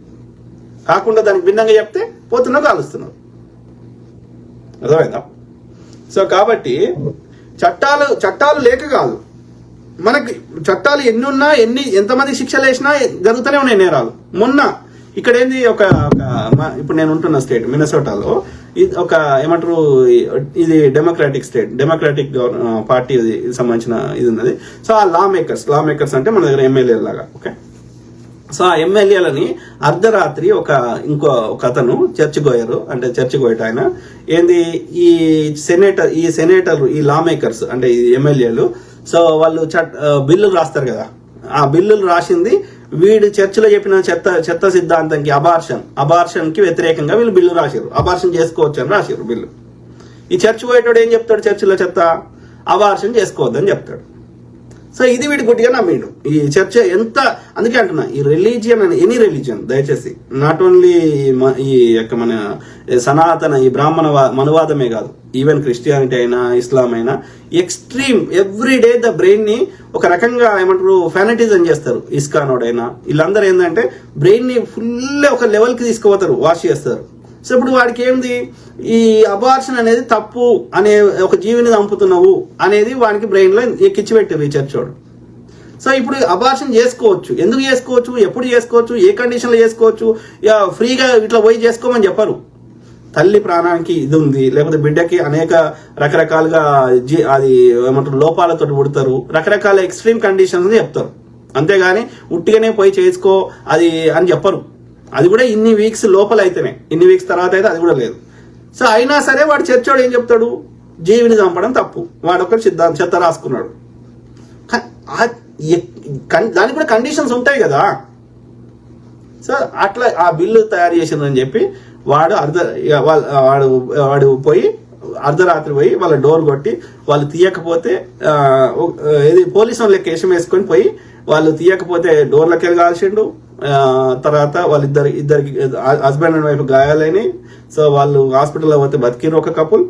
కాకుండా దానికి భిన్నంగా చెప్తే పోతున్నా కాలుస్తున్నారు. అర్థమైందా? సో కాబట్టి చట్టాలు లేక కాదు, మనకి చట్టాలు ఎన్ని ఉన్నా ఎంతమంది శిక్షలు వేసినా జరుగుతూనే ఉన్నాయి నేరాలు. మొన్న ఇక్కడ ఏంది ఇప్పుడు నేను ఉంటున్న స్టేట్ మినసోటాలో ఒక ఏమంటారు, ఇది డెమోక్రాటిక్ స్టేట్, డెమోక్రాటిక్ పార్టీ సంబంధించిన ఇది ఉన్నది. సో ఆ లా మేకర్స్ అంటే మన దగ్గర ఎమ్మెల్యే లాగా. ఓకే, సో ఆ ఎమ్మెల్యేలని అర్ధరాత్రి ఒక అతను చర్చ్ గోయర్ ఆయన ఏంది, ఈ సెనేటర్ ఈ లా మేకర్స్ అంటే ఈ ఎమ్మెల్యేలు, సో వాళ్ళు బిల్లులు రాస్తారు కదా, ఆ బిల్లులు రాసింది వీడు చర్చిలో చెప్పిన చెత్త సిద్ధాంతంకి అబార్షన్ కి వ్యతిరేకంగా వీళ్ళు బిల్లు రాశారు. అబార్షన్ చేసుకోవచ్చు అని రాశారు బిల్లు. ఈ చర్చ్ పోయేటోడు ఏం చెప్తాడు, చర్చిలో అబార్షన్ చేసుకోవద్దని చెప్తాడు. సో ఇది వీడి గుడ్డిగా నమ్మీడు. ఈ చర్చ ఎంత, అందుకే అంటున్నా, ఈ రిలీజియన్ అని ఎనీ రిలీజియన్ దయచేసి నాట్ ఓన్లీ ఈ యొక్క మన సనాతన ఈ బ్రాహ్మణ మనువాదమే కాదు, ఈవెన్ క్రిస్టియానిటీ అయినా ఇస్లాం అయినా extreme every day the brain ని ఒక రకంగా ఏమంటారు ఫెనటిజం చేస్తారు. ఇస్కానోడైనా వీళ్ళందరూ ఏంటంటే బ్రెయిన్ ని ఫుల్ ఒక లెవెల్ కి తీసుకుపోతారు, వాష్ చేస్తారు. సో ఇప్పుడు వాడికి ఏంది, ఈ అబార్షన్ అనేది తప్పు అనే ఒక జీవిని చంపుతున్నావు అనేది వాడికి బ్రెయిన్ లో ఎక్కిచ్చి పెట్టారు ఈ చర్చోడు. సో ఇప్పుడు అబార్షన్ చేసుకోవచ్చు, ఎందుకు చేసుకోవచ్చు, ఎప్పుడు చేసుకోవచ్చు, ఏ కండిషన్ లో చేసుకోవచ్చు, ఫ్రీగా ఇట్లా పోయి చేసుకోమని చెప్పరు. తల్లి ప్రాణానికి ఇది ఉంది, లేకపోతే బిడ్డకి అనేక రకరకాలుగా అది ఏమంటారు లోపాలతో పుడతారు, రకరకాల ఎక్స్ట్రీమ్ కండిషన్స్ చెప్తారు. అంతేగాని ఉట్టిగానే పోయి చేసుకో అది అని చెప్పరు. అది కూడా ఇన్ని వీక్స్ లోపల అయితేనే, ఇన్ని వీక్స్ తర్వాత అయితే అది కూడా లేదు. సో అయినా సరే వాడు చర్చోడు ఏం చెప్తాడు, జీవిని చంపడం తప్పు, వాడు ఒక చెత్త రాసుకున్నాడు. దానికి కూడా కండిషన్స్ ఉంటాయి కదా. సో అట్లా ఆ బిల్లు తయారు చేసిందని చెప్పి వాడు పోయి అర్ధరాత్రి పోయి వాళ్ళ డోర్ కొట్టి వాళ్ళు తీయకపోతే ఏది పోలీసు వాళ్ళకి కేసం వేసుకొని పోయి వాళ్ళు తీయకపోతే డోర్లకి వెళ్ళి కాల్చిండు. తర్వాత ఇద్దరికి హస్బెండ్ అండ్ వైఫ్ గాయాలని. సో వాళ్ళు హాస్పిటల్లో పోతే బతికిరు ఒక కపుల్,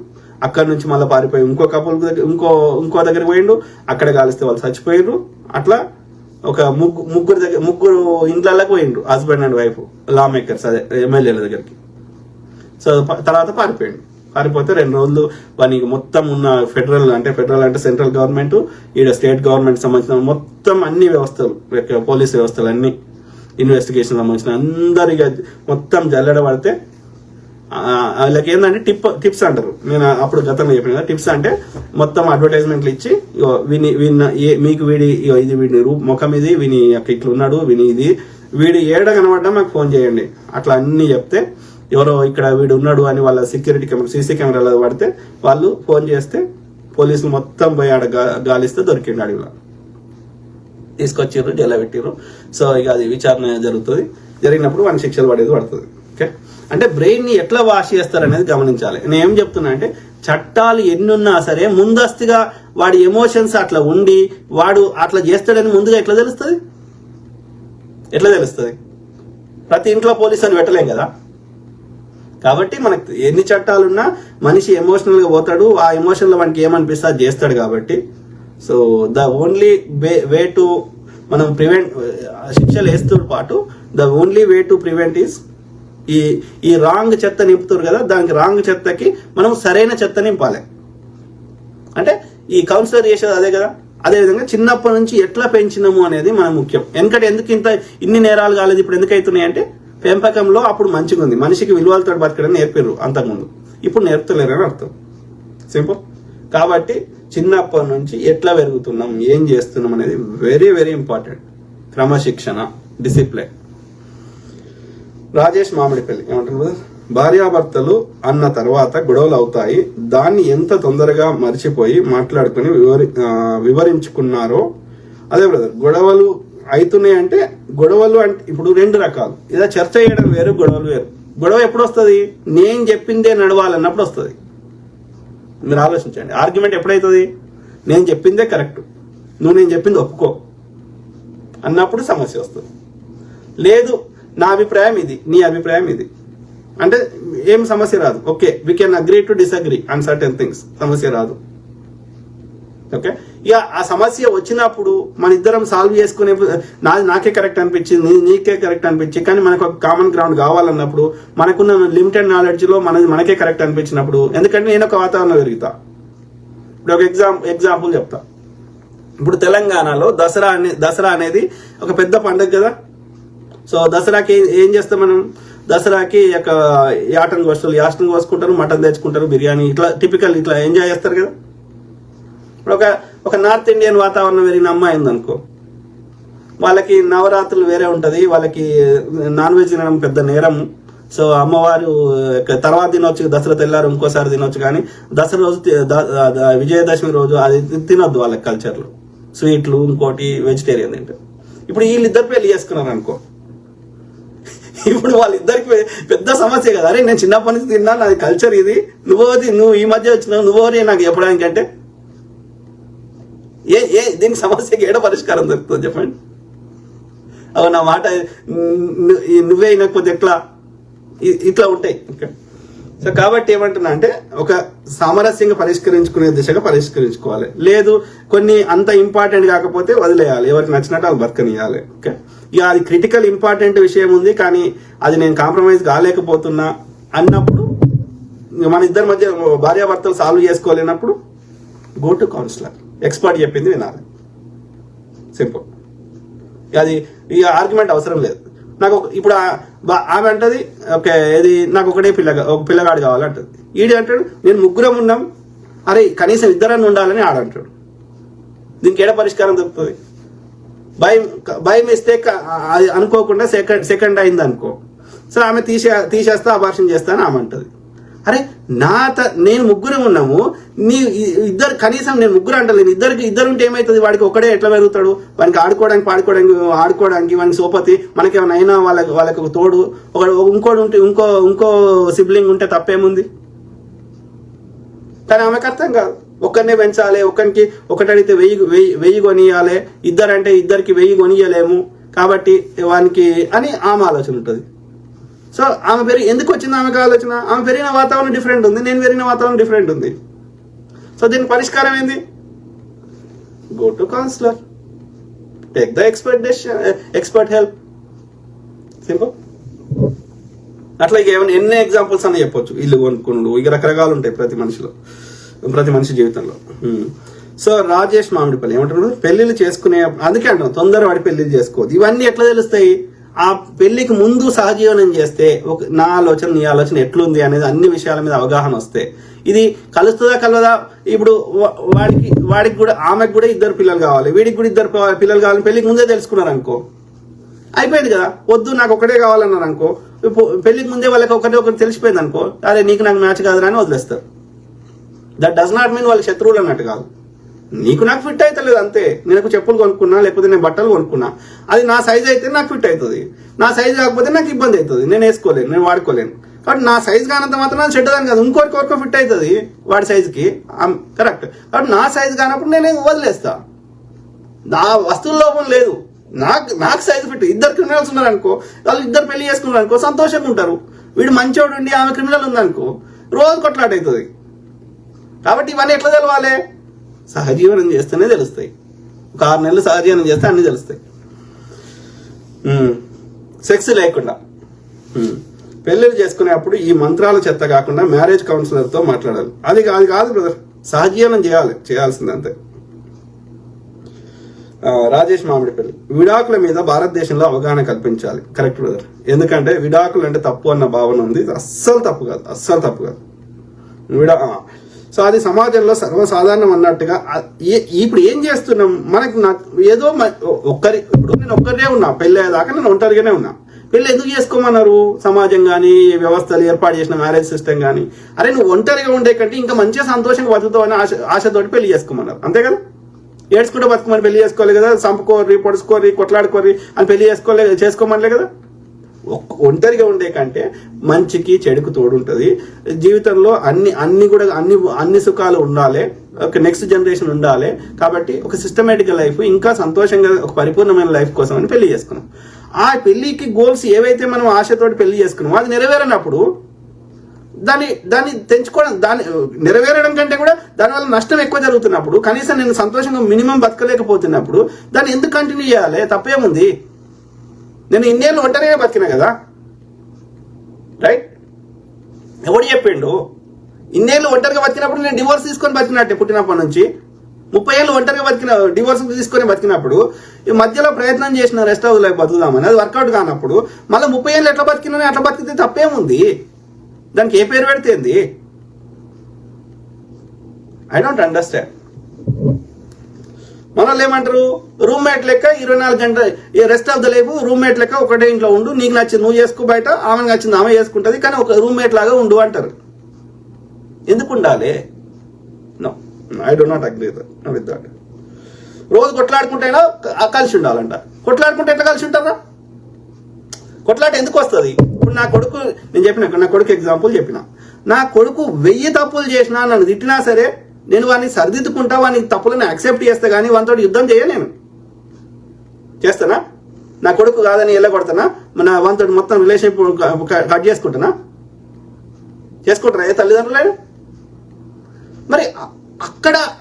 అక్కడి నుంచి మళ్ళీ పారిపోయి ఇంకో కపుల్ ఇంకో దగ్గరికి పోయిండు, అక్కడ కాలిస్తే వాళ్ళు చచ్చిపోయిండ్రు. అట్లా ఒక ముగ్గురు ఇంట్లకి పోయిండ్రు husband and wife law makers అదే ఎమ్మెల్యేల దగ్గరికి. సో తర్వాత పారిపోతే 2 రోజులు వానికి మొత్తం ఉన్న ఫెడరల్ అంటే సెంట్రల్ గవర్నమెంట్, ఈడ స్టేట్ గవర్నమెంట్ సంబంధించిన మొత్తం అన్ని వ్యవస్థలు, పోలీస్ వ్యవస్థలు అన్ని, ఇన్వెస్టిగేషన్ సంబంధించిన అందరిగా మొత్తం జల్లెడ పడితే వాళ్ళకి ఏంటంటే టిప్స్ అంటారు. నేను అప్పుడు గతంలో చెప్పిన కదా, టిప్స్ అంటే మొత్తం అడ్వర్టైజ్మెంట్లు ఇచ్చి మీకు ఇది వీడి ముఖం ఇది, విని ఇట్లా ఉన్నాడు, వీడి ఏడ కనబడ్డా మాకు ఫోన్ చేయండి అట్లా అన్ని చెప్తే, ఎవరో ఇక్కడ వీడు ఉన్నాడు అని వాళ్ళ సెక్యూరిటీ కెమెరా సీసీ కెమెరాలో పడితే వాళ్ళు ఫోన్ చేస్తే పోలీసులు మొత్తం పోయి ఆడ గాలిస్తే దొరికిండు. అడవిలో తీసుకొచ్చారు, జైల్లో పెట్టారు. సో ఇక అది విచారణ జరుగుతుంది, జరిగినప్పుడు వాడిని శిక్షలు పడుతుంది. ఓకే, అంటే బ్రెయిన్ ని ఎట్లా వాష్ చేస్తారనేది గమనించాలి. నేను ఏం చెప్తున్నా అంటే, చట్టాలు ఎన్నున్నా సరే ముందస్తుగా వాడి ఎమోషన్స్ అట్లా ఉండి వాడు అట్లా చేస్తాడని ముందుగా ఎట్లా తెలుస్తుంది? ప్రతి ఇంట్లో పోలీసు అని పెట్టలేం కదా. కాబట్టి మనకు ఎన్ని చట్టాలున్నా మనిషి ఎమోషనల్ గా పోతాడు, ఆ ఎమోషన్ లో వానికి ఏమనిపిస్తే అది చేస్తాడు. కాబట్టి so the only way to మనం శిక్షలు వేస్తూ పాటు the only way to prevent is ఈ రాంగ్ చెత్త నింపుతారు కదా, దానికి రాంగ్ చెత్తకి మనం సరైన చెత్త నింపాలి. అంటే ఈ కౌన్సిలర్ చేసేది అదే కదా. అదేవిధంగా చిన్నప్పటి నుంచి ఎట్లా పెంచినాము అనేది మనం ముఖ్యం. ఎందుకంటే ఎందుకు ఇన్ని నేరాలు కాలేదు, ఇప్పుడు ఎందుకు అవుతున్నాయి అంటే పెంపకంలో అప్పుడు మంచిగా ఉంది, మనిషికి విలువలతో బతకడం నేర్పారు అంతకుముందు, ఇప్పుడు నేర్పుతలేరని అర్థం. సింపుల్. కాబట్టి చిన్నప్పటి నుంచి ఎట్లా పెరుగుతున్నాం, ఏం చేస్తున్నాం అనేది వెరీ వెరీ ఇంపార్టెంట్. క్రమశిక్షణ, డిసిప్లిన్. రాజేష్ మామిడిపల్లి ఏమంటారు, భార్యాభర్తలు అన్న తర్వాత గొడవలు అవుతాయి, దాన్ని ఎంత తొందరగా మర్చిపోయి మాట్లాడుకుని వివరించుకున్నారో. అదే బ్రదర్, గొడవలు అవుతున్నాయి అంటే గొడవలు అంటే ఇప్పుడు రెండు రకాలు. ఇలా చర్చ చేయడం వేరు, గొడవలు వేరు. గొడవ ఎప్పుడు వస్తుంది, నేను చెప్పిందే నడవాలన్నప్పుడు వస్తుంది. మీరు ఆలోచించండి, ఆర్గ్యుమెంట్ ఎప్పుడైతుంది, నేను చెప్పిందే కరెక్ట్, నువ్వు నేను చెప్పింది ఒప్పుకో అన్నప్పుడు సమస్య వస్తుంది. లేదు నా అభిప్రాయం ఇది, నీ అభిప్రాయం ఇది అంటే ఏం సమస్య రాదు. Okay, we can agree to disagree on certain things, సమస్య రాదు. ఓకే, ఇక ఆ సమస్య వచ్చినప్పుడు మన ఇద్దరం సాల్వ్ చేసుకునే, నాకే కరెక్ట్ అనిపించింది, నీకే కరెక్ట్ అనిపించింది, కానీ మనకు ఒక కామన్ గ్రౌండ్ కావాలన్నప్పుడు, మనకున్న లిమిటెడ్ నాలెడ్జ్ లో మనకే కరెక్ట్ అనిపించినప్పుడు, ఎందుకంటే నేను ఒక వాతావరణం పెరుగుతా. ఇప్పుడు ఒక ఎగ్జాంపుల్ చెప్తా. ఇప్పుడు తెలంగాణలో దసరా అనేది ఒక పెద్ద పండుగ కదా. సో దసరాకి ఏం చేస్తాం మనం, దసరాకి యాటను కోసుకుంటారు, మటన్ తెచ్చుకుంటారు, బిర్యానీ, ఇట్లా టిపికల్ ఇట్లా ఎంజాయ్ చేస్తారు కదా. ఇప్పుడు ఒక నార్త్ ఇండియన్ వాతావరణం పెరిగిన అమ్మాయి ఉందనుకో, వాళ్ళకి నవరాత్రులు వేరే ఉంటది, వాళ్ళకి నాన్ వెజ్ తినడం పెద్ద నేరం. సో అమ్మవారు తర్వాత తినొచ్చు, దసరా తెల్లారు ఇంకోసారి తినొచ్చు, కానీ దసరా రోజు విజయదశమి రోజు అది తినొద్దు వాళ్ళకి కల్చర్లో. స్వీట్లు ఇంకోటి వెజిటేరియన్ తింటారు. ఇప్పుడు వీళ్ళిద్దరు పెళ్లి చేసుకున్నారు అనుకో, ఇప్పుడు వాళ్ళిద్దరికి పెద్ద సమస్య కదా. అరే నేను చిన్నప్పటి నుంచి తిన్నా, నాది కల్చర్ ఇది, నువ్వు ఈ మధ్య వచ్చినావు, నువ్వోని నాకు చెప్పడానికి అంటే దీనికి సమస్యకి ఏడ పరిష్కారం దొరుకుతుంది చెప్పండి. అవు నా మాట నువ్వే వినకపోతే ఎట్లా, ఇట్లా ఉంటాయి. ఓకే, సో కాబట్టి ఏమంటున్నా అంటే ఒక సామరస్యంగా పరిష్కరించుకునే దిశగా పరిష్కరించుకోవాలి. లేదు కొన్ని అంత ఇంపార్టెంట్ కాకపోతే వదిలేయాలి, ఎవరికి నచ్చినట్టు వాళ్ళు బతకనియాలి. ఓకే, ఇక అది క్రిటికల్ ఇంపార్టెంట్ విషయం ఉంది, కానీ అది నేను కాంప్రమైజ్ కాలేకపోతున్నా అన్నప్పుడు, మన ఇద్దరి మధ్య భార్యాభర్తలు సాల్వ్ చేసుకోలేనప్పుడు గో టు కౌన్సిలర్, ఎక్స్పర్ట్ చెప్పింది వినాలి. సింపుల్. అది ఇక ఆర్గ్యుమెంట్ అవసరం లేదు. నాకు ఇప్పుడు ఆమె అంటది, ఓకే ఇది నాకు ఒక పిల్లగాడు కావాలంటది, ఈడు అంటాడు నేను ముగ్గురం ఉన్నాం, అరే కనీసం ఇద్దరన్నా ఉండాలని ఆడంటాడు. దీనికి ఏడ పరిష్కారం దొరుకుతుంది? బై మిస్టేక్ అది అనుకోకుండా సెకండ్ అయింది అనుకో, సో ఆమె తీసేస్తా అబార్షన్ చేస్తా అని ఆమె అంటది. అరే నేను ముగ్గురం ఉన్నాము, నీ ఇద్దరు కనీసం నేను ముగ్గురు అంటలేను, ఇద్దరుంటే ఏమవుతుంది, వాడికి ఒకడే ఎట్లా పెరుగుతాడు, వానికి ఆడుకోవడానికి వానికి సోపతి, మనకేమైనా అయినా వాళ్ళకి ఒక తోడు ఇంకోటి ఉంటే ఇంకో సిబ్లింగ్ ఉంటే తప్పేముంది. కానీ ఆమెకు అర్థం కాదు, ఒక్కరినే పెంచాలి, ఒకటి అడిగితే 1000 కొనియాలి, ఇద్దరంటే ఇద్దరికి 1000 కొనియలేము కాబట్టి వానికి అని ఆమె ఆలోచన ఉంటుంది. సో ఆమె ఎందుకు వచ్చింది ఆమెకు ఆలోచన, ఆమె పెరిగిన వాతావరణం డిఫరెంట్ ఉంది, నేను పెరిగిన వాతావరణం డిఫరెంట్ ఉంది. సో దీని పరిష్కారం ఏంది, go to counsellor, take the expert help. Simple. అట్లా ఇక ఏమైనా ఎన్ని ఎగ్జాంపుల్స్ అని చెప్పొచ్చు, ఇల్లు కొనుక్కుండు, ఇక రకరకాలు ఉంటాయి ప్రతి మనిషి జీవితంలో. సో రాజేష్ మామిడిపల్లి ఏమంటున్నాడు, పెళ్లిళ్ళు చేసుకునే, అందుకే అంటాం తొందరపడి పెళ్లిళ్ళు చేసుకోవద్దు. ఇవన్నీ ఎట్లా తెలుస్తాయి, ఆ పెళ్లికి ముందు సహజీవనం చేస్తే నా ఆలోచన నీ ఆలోచన ఎట్లుంది అనేది అన్ని విషయాల మీద అవగాహన వస్తే, ఇది కలుస్తుందా కలవదా. ఇప్పుడు వాడికి కూడా ఆమెకు కూడా 2 పిల్లలు కావాలి, వీడికి కూడా 2 పిల్లలు కావాలని పెళ్లికి ముందే తెలుసుకున్నారు అనుకో, అయిపోయింది కదా. వద్దు నాకు ఒకటే కావాలన్నారు అనుకో, పెళ్లికి ముందే వాళ్ళకి ఒకటి తెలిసిపోయింది అనుకో, అరే నీకు నాకు మ్యాచ్ కాదురా అని వదిలేస్తారు. దట్ డస్ నాట్ మీన్ వాళ్ళకి శత్రువులు అన్నట్టు కాదు, నీకు నాకు ఫిట్ అవుతలేదు అంతే. నేను చెప్పులు కొనుక్కున్నా, లేకపోతే నేను బట్టలు కొనుక్కున్నా, అది నా సైజ్ అయితే నాకు ఫిట్ అవుతుంది, నా సైజ్ కాకపోతే నాకు ఇబ్బంది అవుతుంది, నేను వేసుకోలేను, నేను వాడుకోలేను. కాబట్టి నా సైజ్ కానంత మాత్రం చెడ్డదాని కాదు, ఇంకోరికొరికో ఫిట్ అవుతుంది వాడి సైజుకి, కరెక్ట్. కాబట్టి నా సైజ్ కానప్పుడు నేను వదిలేస్తా, నా వస్తువుల లోపం లేదు, నాకు సైజ్ ఫిట్. 2 క్రిమినల్స్ ఉన్నారు అనుకో, వాళ్ళు 2 పెళ్లి చేసుకున్నారు అనుకో, సంతోషంగా ఉంటారు. వీడు మంచోడు ఉండి ఆమె క్రిమినల్ ఉందనుకో, రోజు కొట్లాట అవుతుంది. కాబట్టి ఇవన్నీ ఎట్లా తెలవాలి, సహజీవనం చేస్తేనే తెలుస్తాయి. ఒక 6 నెలలు సహజీవనం చేస్తే అన్ని తెలుస్తాయి. సెక్స్ లేకుండా పెళ్లిళ్ళు చేసుకునేప్పుడు ఈ మంత్రాల చెత్త కాకుండా మ్యారేజ్ కౌన్సిలర్తో మాట్లాడాలి. అది కాదు బ్రదర్, సహజీవనం చేయాల్సింది అంతే. రాజేష్ మామిడిపల్లి, విడాకుల మీద భారతదేశంలో అవగాహన కల్పించాలి. కరెక్ట్ బ్రదర్, ఎందుకంటే విడాకులు అంటే తప్పు అన్న భావన ఉంది. అస్సలు తప్పు కాదు. సో అది సమాజంలో సర్వసాధారణం అన్నట్టుగా ఇప్పుడు ఏం చేస్తున్నాం, మనకు ఏదో ఇప్పుడు నేను ఒక్కరినే ఉన్నా, పెళ్ళి అయ్యేదాకా నేను ఒంటరిగానే ఉన్నా. పెళ్ళి ఎందుకు చేసుకోమన్నారు సమాజం కానీ, వ్యవస్థలు ఏర్పాటు చేసిన మ్యారేజ్ సిస్టమ్ కానీ? అరే నువ్వు ఒంటరిగా ఉండే కంటే ఇంకా మంచిగా సంతోషంగా బతుకుతావు అని ఆశతోటి పెళ్లి చేసుకోమన్నారు, అంతే కదా. ఏడ్చుకుంటే బతుకుమని పెళ్లి చేసుకోవాలి కదా, చంపుకోర్రి, పొడుచుకోర్రి, కొట్లాడుకోర్రి అని పెళ్లి చేసుకోమనిలే కదా. ఒంటరిగా ఉండే కంటే మంచికి చెడుకు తోడుంటది. జీవితంలో అన్ని సుఖాలు ఉండాలి, ఒక నెక్స్ట్ జనరేషన్ ఉండాలి. కాబట్టి ఒక సిస్టమేటిక్ లైఫ్, ఇంకా సంతోషంగా ఒక పరిపూర్ణమైన లైఫ్ కోసం అని పెళ్లి చేసుకున్నాం. ఆ పెళ్లికి గోల్స్ ఏవైతే మనం ఆశతోటి పెళ్లి చేసుకున్నామో అది నెరవేరనప్పుడు దాన్ని తెంచుకోవడం, దాన్ని నెరవేరడం కంటే కూడా దానివల్ల నష్టం ఎక్కువ జరుగుతున్నప్పుడు, కనీసం నేను సంతోషంగా మినిమం బతకలేకపోతున్నప్పుడు దాన్ని ఎందుకు కంటిన్యూ చేయాలి? తప్పేముంది? నేను ఇన్నేళ్ళు ఒంటరిగా బతికినా కదా, రైట్? ఎవడు చెప్పిండు? ఇన్నేళ్ళు ఒంటరిగా బతికినప్పుడు నేను డివోర్స్ తీసుకొని బతికినట్టే. పుట్టినప్పటి నుంచి 30 ఏళ్ళు ఒంటరిగా డివోర్స్ తీసుకొని బతికినప్పుడు ఈ మధ్యలో ప్రయత్నం చేసిన రెస్ట్ హౌస్ లైఫ్ బతుకుదామని అది వర్కౌట్ కానప్పుడు మళ్ళీ 30 ఏళ్ళు ఎట్లా బతికినా అట్లా బతికితే తప్పేముంది? దానికి ఏ పేరు పెడితేంది? I don't understand. మన వాళ్ళు ఏమంటారు, రూమ్మేట్ లెక్క 24 గంటలు rest of the life roommate లెక్క ఒకటే ఇంట్లో ఉండు, నీకు నచ్చింది నువ్వు చేసుకో, బయట ఆమె నచ్చింది ఆమె చేసుకుంటుంది, కానీ ఒక రూమ్మేట్ లాగా ఉండు అంటారు. ఎందుకు ఉండాలి? No, I do not agree with that. రోజు కొట్లాడుకుంటేనా కలిసి ఉండాలంట. కొట్లాడుకుంటే ఎట్లా కలిసి ఉంటారా? కొట్లాట ఎందుకు వస్తుంది? ఇప్పుడు నా కొడుకు, నేను చెప్పిన నా కొడుకు ఎగ్జాంపుల్ చెప్పిన, నా కొడుకు 1000 తప్పులు చేసినా నన్ను తిట్టినా సరే నేను వాడిని సరిదిద్దుకుంటా, వాడిని తప్పులను యాక్సెప్ట్ చేస్తా, కానీ వానితో యుద్ధం నేను చేస్తానా? నా కొడుకు కాదని ఎల్లగొడతానా? మన వానితో మొత్తం రిలేషన్షిప్ కట్ చేసుకుంటానా? చేసుకుంటారా ఏ తల్లిదండ్రులు? మరి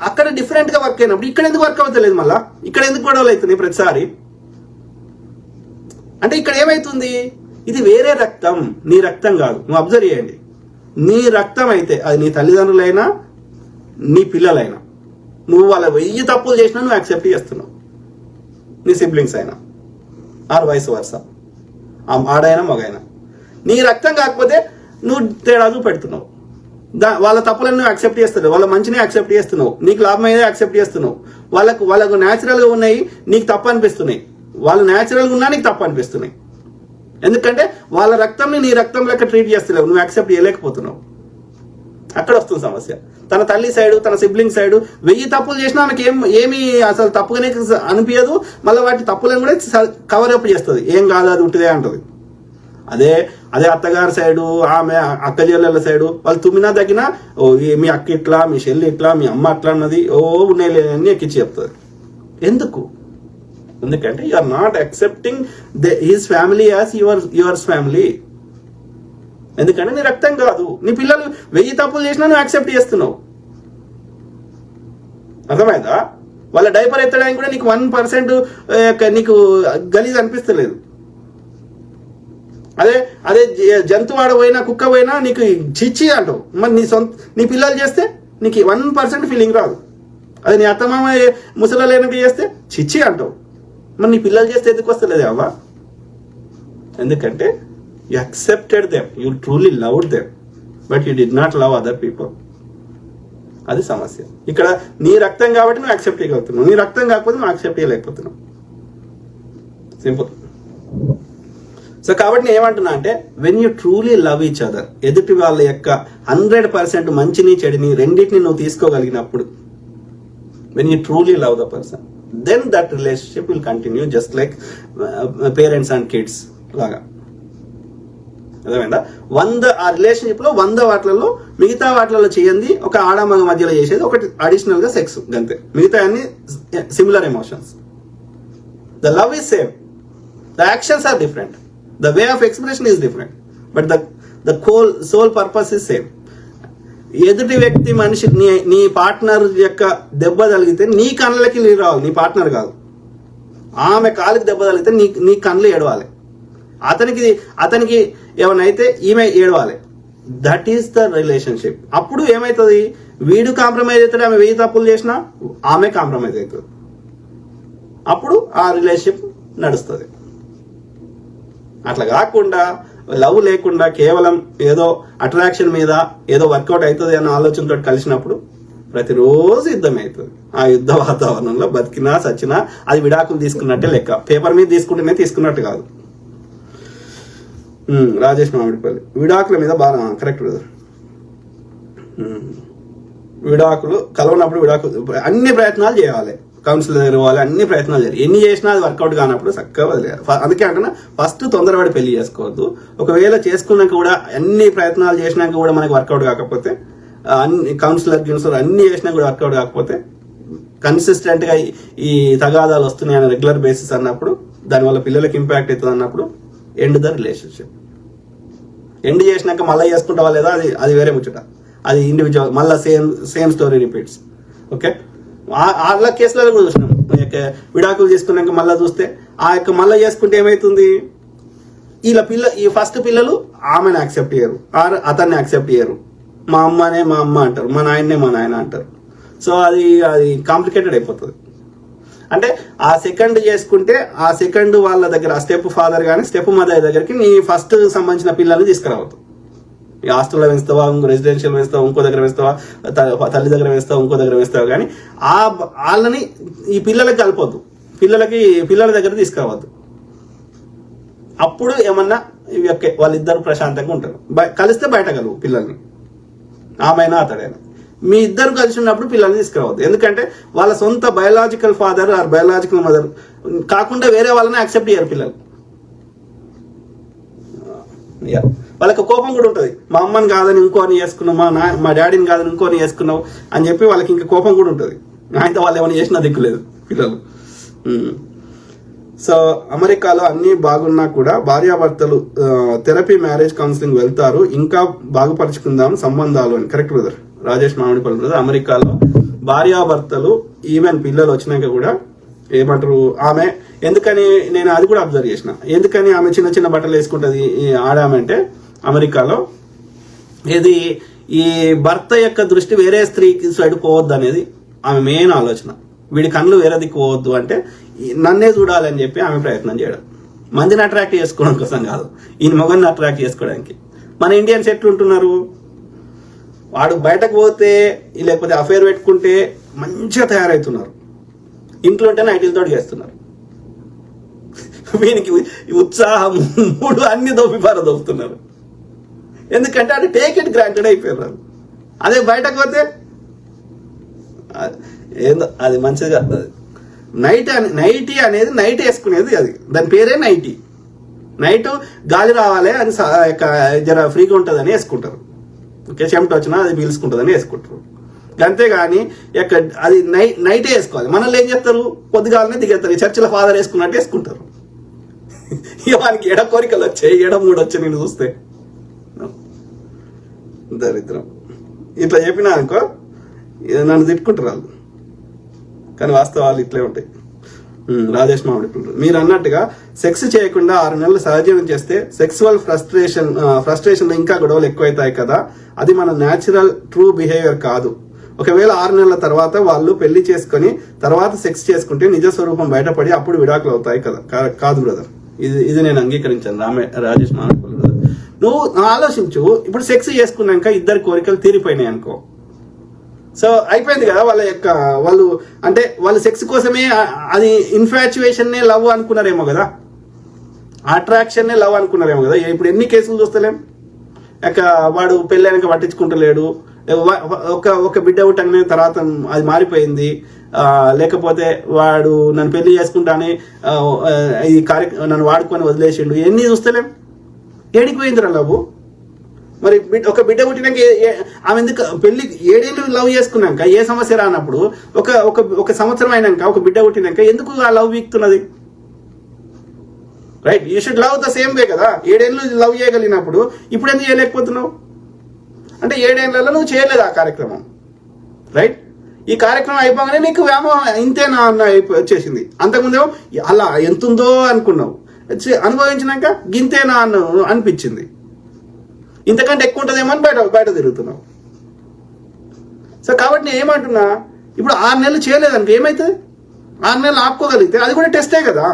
అక్కడ డిఫరెంట్ గా వర్క్ అయినప్పుడు ఇక్కడ ఎందుకు వర్క్ అవుతలేదు? మళ్ళా ఇక్కడ ఎందుకు గొడవలు అవుతున్నాయి ప్రతిసారి? అంటే ఇక్కడ ఏమైతుంది? ఇది వేరే రక్తం, నీ రక్తం కాదు. నువ్వు అబ్జర్వ్ చేయండి, నీ రక్తం అయితే అది నీ తల్లిదండ్రులైనా నీ పిల్లలైనా, నువ్వు వాళ్ళ 1000 తప్పులు చేసినా నువ్వు యాక్సెప్ట్ చేస్తున్నావు. నీ సిబ్లింగ్స్ అయినా ఆర్ వైస్ వర్స, ఆడైనా మగైనా, నీ రక్తం కాకపోతే నువ్వు తేడా పెడుతున్నావు. వాళ్ళ తప్పులను నువ్వు యాక్సెప్ట్ చేస్తున్నావు, వాళ్ళ మంచిని యాక్సెప్ట్ చేస్తున్నావు, నీకు లాభమైనది యాక్సెప్ట్ చేస్తున్నావు. వాళ్ళకు న్యాచురల్గా ఉన్నాయి, నీకు తప్పు అనిపిస్తున్నాయి. వాళ్ళు న్యాచురల్గా ఉన్నా నీకు తప్పు అనిపిస్తున్నాయి. ఎందుకంటే వాళ్ళ రక్తంని నీ రక్తం లెక్క ట్రీట్ చేస్తలేవు, నువ్వు యాక్సెప్ట్ చేయలేకపోతున్నావు. అక్కడ వస్తుంది సమస్య. తన తల్లి సైడు, తన సిబ్లింగ్ సైడు 1000 తప్పులు చేసినా ఆమెకి ఏమి అసలు తప్పుగానే అనిపించదు. మళ్ళీ వాటి తప్పులను కూడా కవరప్ చేస్తుంది, ఏం కాదు అది ఉంటుందే అంటది. అదే అత్తగారి సైడు, ఆమె అక్క చెల్లెళ్ళ సైడు వాళ్ళు తుమ్మినా తగ్గినా, ఓ మీ అక్క ఇట్లా, మీ చెల్లి ఇట్లా, మీ అమ్మ అట్లా అన్నది, ఓ ఉన్నాయి అన్ని ఎక్కించి చెప్తుంది. ఎందుకు? ఎందుకంటే you are not accepting his family as yours family. ఎందుకంటే నీ రక్తం కాదు. నీ పిల్లలు 1000 తప్పులు చేసినా నువ్వు యాక్సెప్ట్ చేస్తున్నావు. అర్థమైందా? వాళ్ళ డైపర్ ఎత్తడానికి కూడా నీకు 1% నీకు గలీజ్ అనిపిస్తలేదు. అదే జంతువు ఆడ పోయినా, కుక్క పోయినా నీకు చిచ్చి అంటావు. మరి నీ పిల్లలు చేస్తే నీకు 1% ఫీలింగ్ రాదు. అదే నీ అత్తమామ ముసలైనట్టు చేస్తే చిచ్చి అంటావు. మరి నీ పిల్లలు చేస్తే ఎందుకు వస్తలేదు అవ్వ? ఎందుకంటే you accepted them, you truly loved them, but you did not love other people. అది సమస్య. ఇక్కడ నీ రక్తం కాబట్టి నువ్వు యాక్సెప్ట్ చేయగలుగుతున్నావు, నీ రక్తం కాకపోతే నువ్వు యాక్సెప్ట్ చేయలేకపోతున్నావు. సింపుల్. సో కాబట్టి నేను ఏమంటున్నా అంటే, when you truly love each other, ఎదుటి వాళ్ళ యొక్క 100% మంచిని చెడిని రెండింటిని నువ్వు తీసుకోగలిగినప్పుడు, when you truly love the person, then that relationship will continue just like parents and kids లాగా. అర్థమైందా? 100 ఆ రిలేషన్షిప్ లో 100 వాటిలలో మిగతా వాటిలలో చేయండి ఒక ఆడమగ మధ్యలో చేసేది ఒకటి అడిషనల్ గా సెక్స్, అంతే. మిగతా అన్ని similar emotions. The love is same, the actions are different, the way of expression is different, but the sole purpose is same. ఎదుటి వ్యక్తి మనిషి నీ పార్ట్నర్ యొక్క దెబ్బ తగిలితే నీ కళ్ళకి నీరు రావాలి, నీ పార్ట్నర్ కాదు. ఆమె కాలుకి దెబ్బ తగిలితే నీ కళ్ళు ఏడవాలి, అతనికి ఏమైనా అయితే ఈమె ఏడవాలి. That is the relationship. అప్పుడు ఏమవుతుంది, వీడు కాంప్రమైజ్ అవుతాడు, ఆమె 1000 తప్పులు చేసినా ఆమె కాంప్రమైజ్ అవుతుంది. అప్పుడు ఆ రిలేషన్షిప్ నడుస్తుంది. అట్లా కాకుండా లవ్ లేకుండా కేవలం ఏదో అట్రాక్షన్ మీద ఏదో వర్కౌట్ అవుతుంది అన్న ఆలోచనతో కలిసినప్పుడు ప్రతిరోజు యుద్ధం అవుతుంది. ఆ యుద్ధ వాతావరణంలో బతికినా సచ్చినా అది విడాకులు తీసుకున్నట్టే లెక్క. పేపర్ మీద తీసుకుంటేనే తీసుకున్నట్టు కాదు. రాజేష్ మామిడిపల్లి విడాకుల మీద బాగా కరెక్ట్ బ్రదర్. విడాకులు కలవనప్పుడు విడాకులు అన్ని ప్రయత్నాలు చేయాలి, కౌన్సిలర్ దగ్గర పోవాలి, అన్ని ప్రయత్నాలు చేయాలి. ఎన్ని చేసినా అది వర్కౌట్ కానప్పుడు చక్కగా వదిలేయాలి. అందుకే అంటున్నా ఫస్ట్ తొందరపడి పెళ్లి చేసుకోవద్దు. ఒకవేళ చేసుకున్నాక కూడా అన్ని ప్రయత్నాలు చేసినాక కూడా మనకి వర్కౌట్ కాకపోతే, అన్ని కౌన్సిలర్ అన్ని చేసినా కూడా వర్కౌట్ కాకపోతే, కన్సిస్టెంట్ గా ఈ తగాదాలు వస్తున్నాయి అన్న రెగ్యులర్ బేసిస్ అన్నప్పుడు, దానివల్ల పిల్లలకి ఇంపాక్ట్ అవుతుంది అన్నప్పుడు ఎండ్ ద రిలేషన్షిప్. ఎండ్ చేసినాక మళ్ళీ చేసుకుంటావా లేదా అది వేరే ముచ్చట, అది ఇండివిజువల్. మళ్ళీ సేమ్ స్టోరీ రిపీట్స్. ఓకే, వాళ్ళ కేసులలో కూడా చూసినాం. విడాకులు చేసుకున్నాక మళ్ళీ చూస్తే ఆ యొక్క మళ్ళీ చేసుకుంటే ఏమవుతుంది, ఈ ఫస్ట్ పిల్లలు ఆమెను యాక్సెప్ట్ చేయరు, అతన్ని యాక్సెప్ట్ చేయరు. మా అమ్మనే మా అమ్మ అంటారు, మా నాయన్నే మా నాయన అంటారు. సో అది కాంప్లికేటెడ్ అయిపోతుంది. అంటే ఆ సెకండ్ చేసుకుంటే ఆ సెకండ్ వాళ్ళ దగ్గర ఆ స్టెప్ ఫాదర్ కానీ స్టెప్ మదర్ దగ్గరికి నీ ఫస్ట్ సంబంధించిన పిల్లల్ని తీసుకురావద్దు. ఈ హాస్టల్లో వేస్తావా, రెసిడెన్షియల్ వేస్తావా, ఇంకో దగ్గర వేస్తావా, తల్లి దగ్గర వేస్తావా, ఇంకో దగ్గర వేస్తావా, కానీ వాళ్ళని ఈ పిల్లలకి కలపొద్దు, పిల్లల దగ్గర తీసుకురావద్దు. అప్పుడు ఏమన్నా వాళ్ళిద్దరు ప్రశాంతంగా ఉంటారు. కలిస్తే బయట కలువు పిల్లల్ని, ఆమెనా అతడైనా. మీ ఇద్దరు కలిసి ఉన్నప్పుడు పిల్లల్ని తీసుకురావద్దు. ఎందుకంటే వాళ్ళ సొంత biological father or biological mother కాకుండా వేరే వాళ్ళని యాక్సెప్ట్ చేయరు పిల్లలు. వాళ్ళకి కోపం కూడా ఉంటుంది. మా అమ్మని కాదని ఇంకోని చేసుకున్నావు, మా డాడీని కాదని ఇంకోని చేసుకున్నావు అని చెప్పి వాళ్ళకి ఇంకా కోపం కూడా ఉంటుంది. ఆయనతో వాళ్ళు ఏమైనా చేసినా దిక్కులేదు పిల్లలు. సో అమెరికాలో అన్ని బాగున్నా కూడా భార్యాభర్తలు థెరపీ, మ్యారేజ్ కౌన్సిలింగ్ వెళ్తారు. ఇంకా బాగుపరుచుకుందాం సంబంధాలు అని. Correct brother, Rajesh Mamidipalli brother. అమెరికాలో భార్యాభర్తలు ఈవెన్ పిల్లలు వచ్చినాక కూడా ఏమంటారు, ఆమె ఎందుకని, నేను అది కూడా అబ్జర్వ్ చేసిన, ఎందుకని ఆమె చిన్న చిన్న బట్టలు వేసుకుంటుంది ఆడామంటే అమెరికాలో ఇది ఈ భర్త యొక్క దృష్టి వేరే స్త్రీకి సైడ్ పోవద్దు అనేది ఆమె మెయిన్ ఆలోచన. వీడి కళ్ళు వేరే దిక్కు పోవద్దు అంటే నన్నే చూడాలని చెప్పి ఆమె ప్రయత్నం చేయడం. మందిని అట్రాక్ట్ చేసుకోవడం కోసం కాదు, ఈయన మొగన్ని అట్రాక్ట్ చేసుకోవడానికి. మన ఇండియన్స్ ఎట్లుంటున్నారు, వాడు బయటకు పోతే లేకపోతే అఫైర్ పెట్టుకుంటే మంచిగా తయారవుతున్నారు, ఇంట్లో ఉంటేనే ఐటీలతో చేస్తున్నారు. వీనికి ఉత్సాహం మూడు అన్ని దోపిపారదోపుతున్నారు. ఎందుకంటే అది టేక్ ఇట్ గ్రాంటెడ్ అయిపోయారు. అదే బయటకు పోతే ఏందో అది మంచిగా. నైటీ అనేది నైట్ వేసుకునేది, అది దాని పేరే నైటీ. నైట్ గాలి రావాలి అని జర ఫ్రీగా ఉంటుందని వేసుకుంటారు. ఓకే, చెమట వచ్చినా అది పీల్చుకుంటుందని వేసుకుంటారు. అంతేగాని అది నైటే వేసుకోవాలి. మనల్ని ఏం చేస్తారు, పొద్దుగాలనే దిగేస్తారు. చర్చిల ఫాదర్ వేసుకున్నట్టు వేసుకుంటారు. వానికి ఎడ కోరికలు వచ్చాయి, ఎడ మూడు వచ్చాయి నేను చూస్తే. దరిద్రం. ఇట్లా చెప్పినా అనుకో నన్ను తిట్టుకుంటారు వాళ్ళు, కానీ వాస్తవాలు ఇట్లే ఉంటాయి. రాజేష్ మామిడిపల్లి, మీరు అన్నట్టుగా సెక్స్ చేయకుండా 6 నెలలు సహజీవనం చేస్తే సెక్సువల్ ఫ్రస్ట్రేషన్ ఇంకా గొడవలు ఎక్కువైతాయి కదా, అది మన న్యాచురల్ ట్రూ బిహేవియర్ కాదు. ఒకవేళ 6 నెలల తర్వాత వాళ్ళు పెళ్లి చేసుకుని తర్వాత సెక్స్ చేసుకుంటే నిజ స్వరూపం బయటపడి అప్పుడు విడాకులు అవుతాయి కదా. కాదు బ్రదర్, ఇది నేను అంగీకరించాను. రాజేష్ మామిడిపల్లి బ్రదర్, నువ్వు ఆలోచించు. ఇప్పుడు సెక్స్ చేసుకున్నాక ఇద్దరు కోరికలు తీరిపోయినాయి అనుకో, సో అయిపోయింది కదా. వాళ్ళు సెక్స్ కోసమే, అది ఇన్ఫాచ్యుయేషన్ నే లవ్ అనుకున్నారేమో కదా, అట్రాక్షన్ నే లవ్ అనుకున్నారేమో కదా. ఇప్పుడు ఎన్ని కేసులు చూస్తలేం, వాడు పెళ్ళైనాక పట్టించుకుంటలేడు, ఒక బిడ్డ పుట్టగానే తర్వాత అది మారిపోయింది, లేకపోతే వాడు నన్ను పెళ్లి చేసుకుంటానే ఈ నన్ను వాడుకొని వదిలేసిండు, ఎన్ని చూస్తలేం. ఏడిపోయిందిరా లవ్. మరి ఒక బిడ్డ పుట్టినాక ఆమె ఎందుకు పెళ్లి 7 ఏళ్ళు లవ్ చేసుకున్నాక ఏ సమస్య రానప్పుడు ఒక సంవత్సరం అయినాక ఒక బిడ్డ పుట్టినాక ఎందుకు ఆ లవ్ వీక్తున్నది? Right, you should love the same way కదా. 7 ఏళ్ళు లవ్ చేయగలిగినప్పుడు ఇప్పుడు ఎందుకు చేయలేకపోతున్నావు? అంటే 7 ఏళ్లలో నువ్వు చేయలేదు ఆ కార్యక్రమం. రైట్, ఈ కార్యక్రమం అయిపోగానే నీకు వ్యామోహం ఇంతేనా అన్న వచ్చేసింది. అంతకుముందేమో అలా ఎంతుందో అనుకున్నావు, అనుభవించినాక గింతేనా అనిపించింది. ఇంతకంటే ఎక్కువ ఉంటుందేమో అని బయట తిరుగుతున్నావు. సో కాబట్టి నేను ఏమంటున్నా, ఇప్పుడు 6 నెలలు చేయలేదనుకో ఏమవుతుంది? 6 నెలలు ఆపుకోగలిగితే అది కూడా టెస్టే కదా.